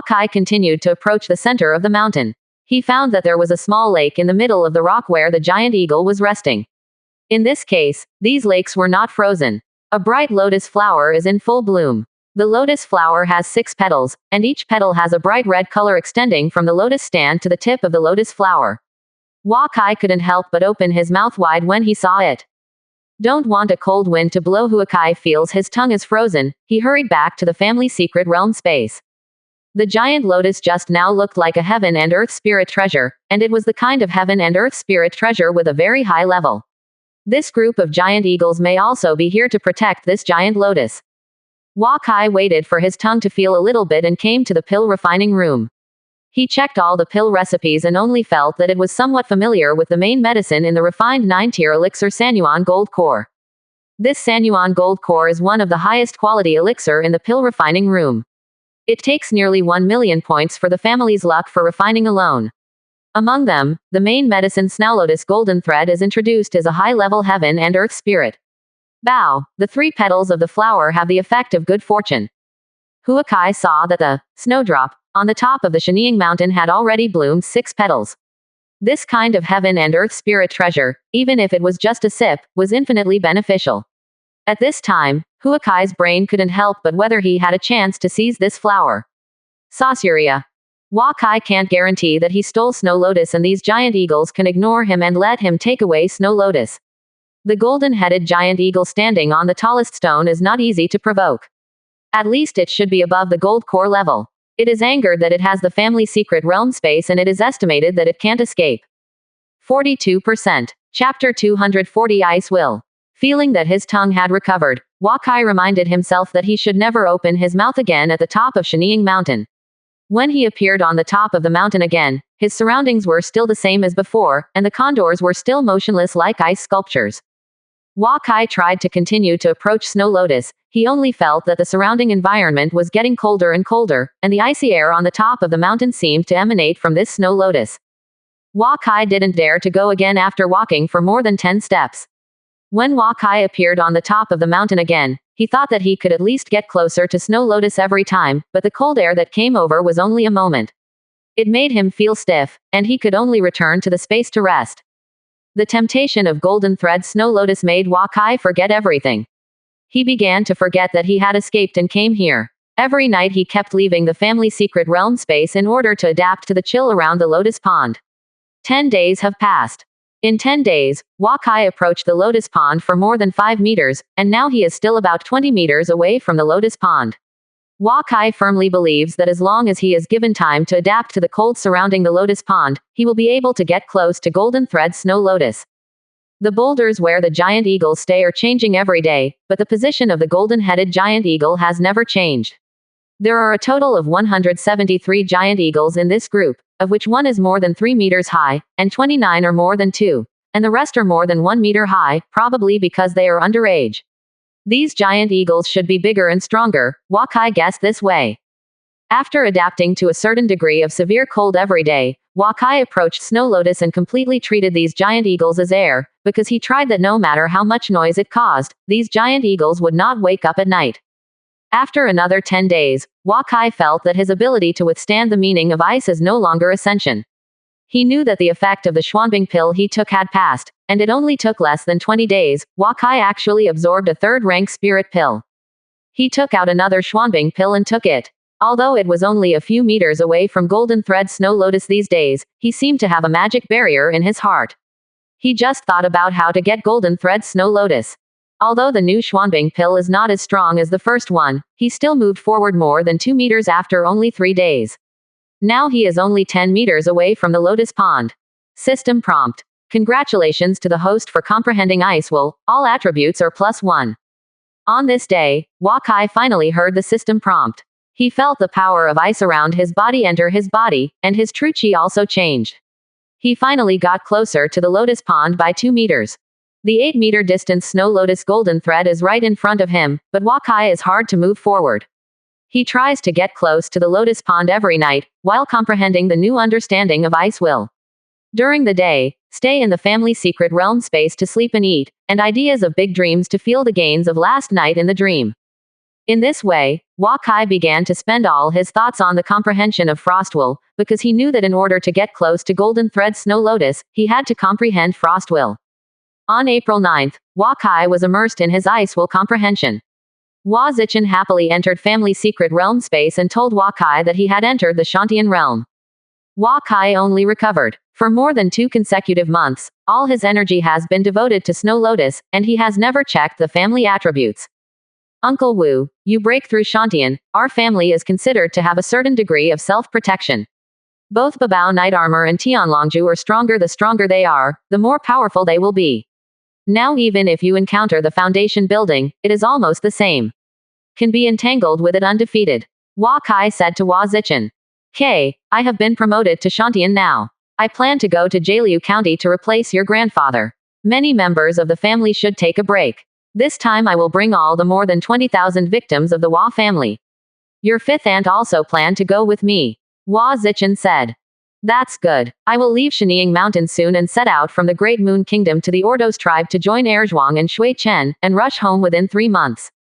Kai continued to approach the center of the mountain. He found that there was a small lake in the middle of the rock where the giant eagle was resting. In this case, these lakes were not frozen. A bright lotus flower is in full bloom. The lotus flower has 6 petals, and each petal has a bright red color extending from the lotus stand to the tip of the lotus flower. Kai couldn't help but open his mouth wide when he saw it. Don't want a cold wind to blow. Kai feels his tongue is frozen. He hurried back to the family secret realm space. The giant lotus just now looked like a heaven and earth spirit treasure, and it was the kind of heaven and earth spirit treasure with a very high level. This group of giant eagles may also be here to protect this giant lotus. Kai waited for his tongue to feel a little bit and came to the pill refining room. He checked all the pill recipes and only felt that it was somewhat familiar with the main medicine in the refined 9-tier elixir Sanyuan Gold Core. This Sanyuan Gold Core is one of the highest quality elixir in the pill refining room. It takes nearly 1 million points for the family's luck for refining alone. Among them, the main medicine Snowlotus Golden Thread is introduced as a high-level heaven and earth spirit. Bow, the 3 petals of the flower have the effect of good fortune. Kai saw that the snowdrop on the top of the Shenying mountain had already bloomed 6 petals. This kind of heaven and earth spirit treasure, even if it was just a sip, was infinitely beneficial. At this time, Kai's brain couldn't help but whether he had a chance to seize this flower. Sauceria. Kai can't guarantee that he stole Snow Lotus and these giant eagles can ignore him and let him take away Snow Lotus. The golden-headed giant eagle standing on the tallest stone is not easy to provoke. At least it should be above the gold core level. It is angered that it has the family secret realm space and it is estimated that it can't escape. 42%. Chapter 240 Ice Will. Feeling that his tongue had recovered, Kai reminded himself that he should never open his mouth again at the top of Shenying Mountain. When he appeared on the top of the mountain again, his surroundings were still the same as before, and the condors were still motionless like ice sculptures. Kai tried to continue to approach Snow Lotus. He only felt that the surrounding environment was getting colder and colder, and the icy air on the top of the mountain seemed to emanate from this Snow Lotus. Kai didn't dare to go again after walking for more than 10 steps. When Kai appeared on the top of the mountain again, he thought that he could at least get closer to Snow Lotus every time, but the cold air that came over was only a moment. It made him feel stiff, and he could only return to the space to rest. The temptation of Golden Thread Snow Lotus made Kai forget everything. He began to forget that he had escaped and came here. Every night he kept leaving the family secret realm space in order to adapt to the chill around the Lotus Pond. 10 days have passed. In 10 days, Kai approached the Lotus Pond for more than 5 meters, and now he is still about 20 meters away from the Lotus Pond. Kai firmly believes that as long as he is given time to adapt to the cold surrounding the Lotus Pond, he will be able to get close to Golden Thread Snow Lotus. The boulders where the giant eagles stay are changing every day, but the position of the golden-headed giant eagle has never changed. There are a total of 173 giant eagles in this group, of which one is more than 3 meters high, and 29 are more than 2, and the rest are more than 1 meter high, probably because they are underage. These giant eagles should be bigger and stronger, Kai guessed this way. After adapting to a certain degree of severe cold every day, Kai approached Snow Lotus and completely treated these giant eagles as air, because he tried that no matter how much noise it caused, these giant eagles would not wake up at night. After another 10 days, Kai felt that his ability to withstand the meaning of ice is no longer ascension. He knew that the effect of the Xuanbing pill he took had passed, and it only took less than 20 days. Kai actually absorbed a 3rd-rank spirit pill. He took out another Xuanbing pill and took it. Although it was only a few meters away from Golden Thread Snow Lotus these days, he seemed to have a magic barrier in his heart. He just thought about how to get Golden Thread Snow Lotus. Although the new Xuanbing pill is not as strong as the first one, he still moved forward more than 2 meters after only 3 days. Now he is only 10 meters away from the Lotus Pond. System prompt. Congratulations to the host for comprehending Ice Will, all attributes are +1. On this day, Kai finally heard the system prompt. He felt the power of ice around his body enter his body, and his true chi also changed. He finally got closer to the Lotus Pond by 2 meters. The 8-meter distance Snow Lotus golden thread is right in front of him, but Wakai is hard to move forward. He tries to get close to the lotus pond every night, while comprehending the new understanding of ice will. During the day, stay in the family secret realm space to sleep and eat, and ideas of big dreams to feel the gains of last night in the dream. In this way, Wakai began to spend all his thoughts on the comprehension of Frostwill, because he knew that in order to get close to Golden Thread Snow Lotus, he had to comprehend Frostwill. On April 9th, Wakai was immersed in his ice will comprehension. Hua Zichen happily entered family secret realm space and told Wakai that he had entered the Shantian realm. Wakai only recovered. For more than 2 consecutive months, all his energy has been devoted to Snow Lotus, and he has never checked the family attributes. Uncle Wu, you break through Shantian, our family is considered to have a certain degree of self-protection. Both Babao Knight Armor and Tianlongju are stronger. The stronger they are, the more powerful they will be. Now even if you encounter the foundation building, it is almost the same. Can be entangled with it undefeated. Wakai said to Hua Zichen. I have been promoted to Shantian now. I plan to go to Jialiu County to replace your grandfather. Many members of the family should take a break. This time I will bring all the more than 20,000 victims of the Hua family. Your 5th aunt also planned to go with me. Hua Zichen said. That's good. I will leave Shenying Mountain soon and set out from the Great Moon Kingdom to the Ordos tribe to join Erzhuang and Shui Chen, and rush home within 3 months.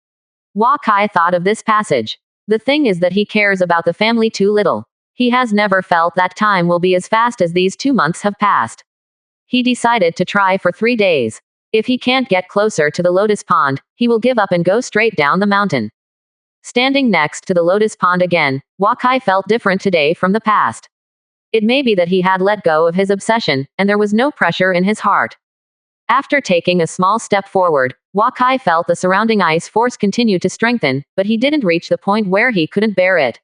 Wakai thought of this passage. The thing is that he cares about the family too little. He has never felt that time will be as fast as these 2 months have passed. He decided to try for 3 days. If he can't get closer to the lotus pond, he will give up and go straight down the mountain. Standing next to the lotus pond again, Wakai felt different today from the past. It may be that he had let go of his obsession, and there was no pressure in his heart. After taking a small step forward, Wakai felt the surrounding ice force continue to strengthen, but he didn't reach the point where he couldn't bear it.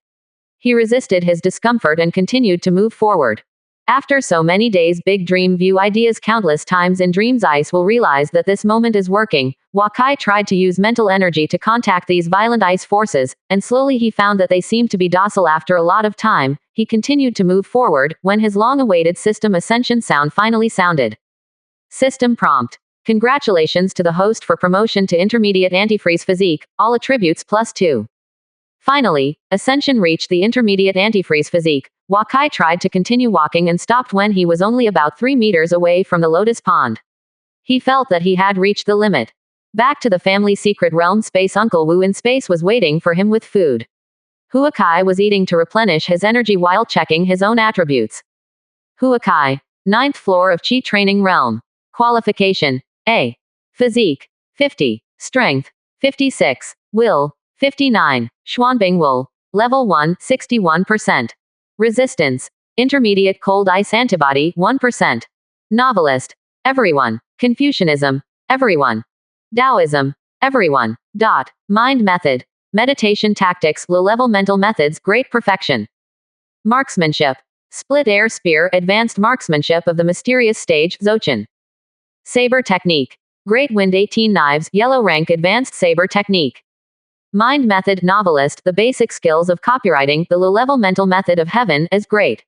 He resisted his discomfort and continued to move forward. After so many days, big dream view ideas countless times in dreams, ice will realize that this moment is working. Wakai tried to use mental energy to contact these violent ice forces, and slowly he found that they seemed to be docile. After a lot of time, he continued to move forward, when his long-awaited system ascension sound finally sounded. System prompt. Congratulations to the host for promotion to intermediate antifreeze physique, all attributes +2. Finally, Ascension reached the intermediate antifreeze physique. Wakai tried to continue walking and stopped when he was only about 3 meters away from the lotus pond. He felt that he had reached the limit. Back to the family secret realm space, Uncle Wu in space was waiting for him with food. Huakai was eating to replenish his energy while checking his own attributes. Huakai. 9th floor of Qi training realm. Qualification. A. Physique. 50. Strength. 56. Will. 59. Xuanbing Will. Level 1, 61%. Resistance. Intermediate cold ice antibody, 1%. Novelist. Everyone. Confucianism. Everyone. Taoism. Everyone. Mind method. Meditation tactics, low-level mental methods, great perfection. Marksmanship. Split air spear, advanced marksmanship of the mysterious stage, Zochin. Saber technique. Great wind 18 knives, yellow rank, advanced saber technique. Mind method, novelist, the basic skills of copywriting, the low-level mental method of heaven, is great.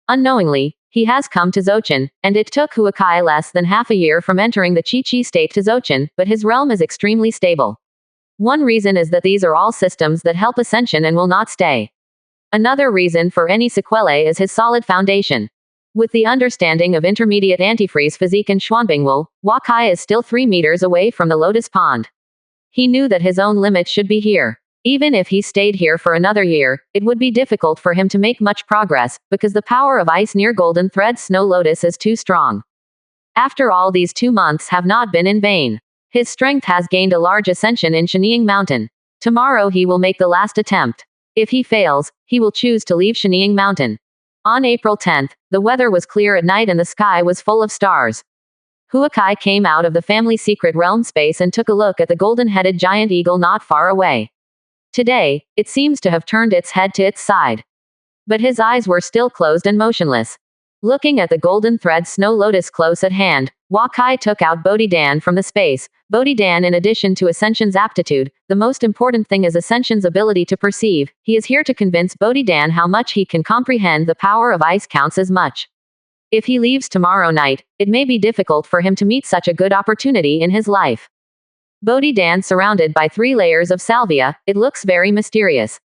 Unknowingly, he has come to Zochin, and it took Huakai less than half a year from entering the Qi state to Zochin, but his realm is extremely stable. One reason is that these are all systems that help ascension and will not stay. Another reason for any sequelae is his solid foundation. With the understanding of intermediate antifreeze physique and Xuanbingwu, Wakai is still 3 meters away from the lotus pond. He knew that his own limit should be here. Even if he stayed here for another year, it would be difficult for him to make much progress, because the power of ice near Golden Thread Snow Lotus is too strong. After all, these 2 months have not been in vain. His strength has gained a large ascension in Shenying Mountain. Tomorrow he will make the last attempt. If he fails, he will choose to leave Shenying Mountain. On April 10th, the weather was clear at night and the sky was full of stars. Huakai came out of the family secret realm space and took a look at the golden-headed giant eagle not far away. Today, it seems to have turned its head to its side. But his eyes were still closed and motionless. Looking at the golden thread snow lotus close at hand, Wakai took out Bodhi-Dan from the space. Bodhi-Dan, in addition to Ascension's aptitude, the most important thing is Ascension's ability to perceive. He is here to convince Bodhi-Dan how much he can comprehend. The power of ice counts as much. If he leaves tomorrow night, it may be difficult for him to meet such a good opportunity in his life. Bodhi-dan surrounded by 3 layers of salvia, it looks very mysterious.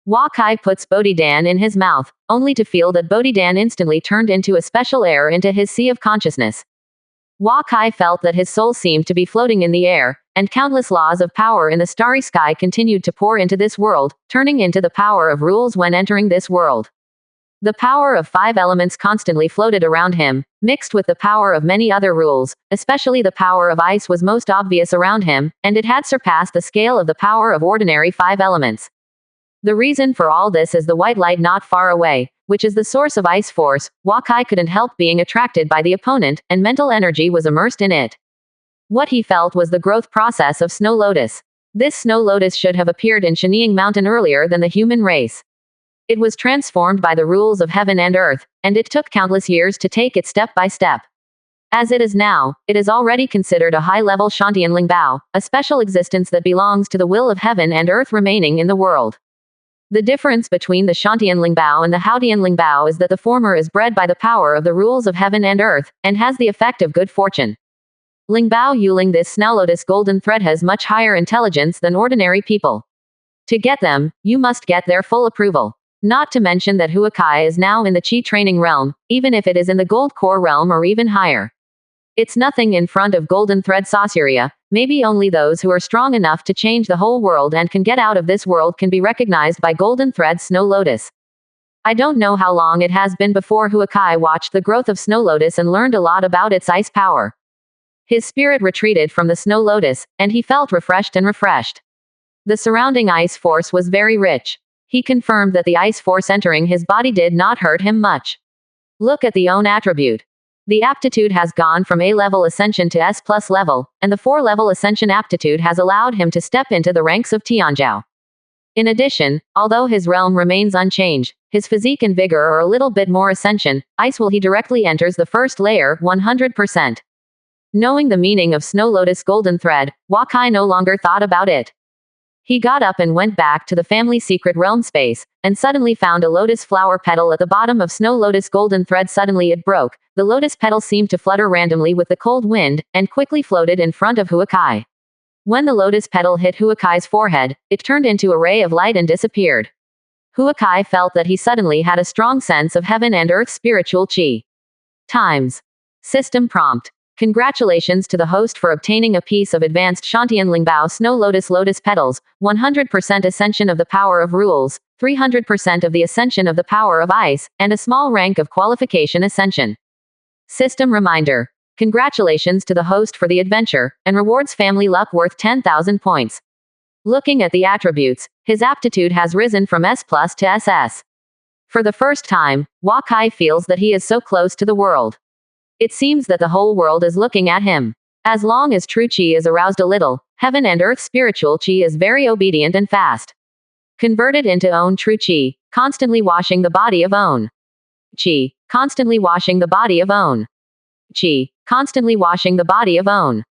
Hua-kai puts Bodhi-dan in his mouth, only to feel that Bodhi-dan instantly turned into a special air into his sea of consciousness. Hua-kai felt that his soul seemed to be floating in the air, and countless laws of power in the starry sky continued to pour into this world, turning into the power of rules when entering this world. The power of 5 elements constantly floated around him, mixed with the power of many other rules, especially the power of ice was most obvious around him, and it had surpassed the scale of the power of ordinary 5 elements. The reason for all this is the white light not far away, which is the source of ice force. Hua-kai couldn't help being attracted by the opponent, and mental energy was immersed in it. What he felt was the growth process of Snow Lotus. This Snow Lotus should have appeared in Shenyang Mountain earlier than the human race. It was transformed by the rules of heaven and earth, and it took countless years to take it step by step. As it is now, it is already considered a high-level Shantian Lingbao, a special existence that belongs to the will of heaven and earth remaining in the world. The difference between the Shantian Lingbao and the Haodian Lingbao is that the former is bred by the power of the rules of heaven and earth, and has the effect of good fortune. Lingbao Yuling, this Snow Lotus golden thread, has much higher intelligence than ordinary people. To get them, you must get their full approval. Not to mention that Hua-kai is now in the Qi training realm, even if it is in the gold core realm or even higher. It's nothing in front of golden thread sorceria. Maybe only those who are strong enough to change the whole world and can get out of this world can be recognized by golden thread Snow Lotus. I don't know how long it has been before Hua-kai watched the growth of Snow Lotus and learned a lot about its ice power. His spirit retreated from the Snow Lotus, and he felt refreshed and refreshed. The surrounding ice force was very rich. He confirmed that the ice force entering his body did not hurt him much. Look at the own attribute. The aptitude has gone from A-level ascension to S+ level, and the 4-level ascension aptitude has allowed him to step into the ranks of Tianzhao. In addition, although his realm remains unchanged, his physique and vigor are a little bit more ascension. Ice will he directly enters the first layer, 100%. Knowing the meaning of Snow Lotus golden thread, Hua-kai no longer thought about it. He got up and went back to the family secret realm space, and suddenly found a lotus flower petal at the bottom of Snow Lotus golden thread. Suddenly it broke. The lotus petal seemed to flutter randomly with the cold wind, and quickly floated in front of Hua-kai. When the lotus petal hit Hua-kai's forehead, it turned into a ray of light and disappeared. Hua-kai felt that he suddenly had a strong sense of heaven and earth spiritual qi. Times. System prompt. Congratulations to the host for obtaining a piece of advanced Shantian Lingbao Snow Lotus lotus petals, 100% ascension of the power of rules, 300% of the ascension of the power of ice, and a small rank of qualification ascension. System reminder. Congratulations to the host for the adventure, and rewards family luck worth 10,000 points. Looking at the attributes, his aptitude has risen from S+ to SS. For the first time, Hua-kai feels that he is so close to the world. It seems that the whole world is looking at him. As long as true qi is aroused a little, heaven and earth spiritual qi is very obedient and fast. Converted into own true qi, constantly washing the body of own. Qi, constantly washing the body of own. Qi, constantly washing the body of own.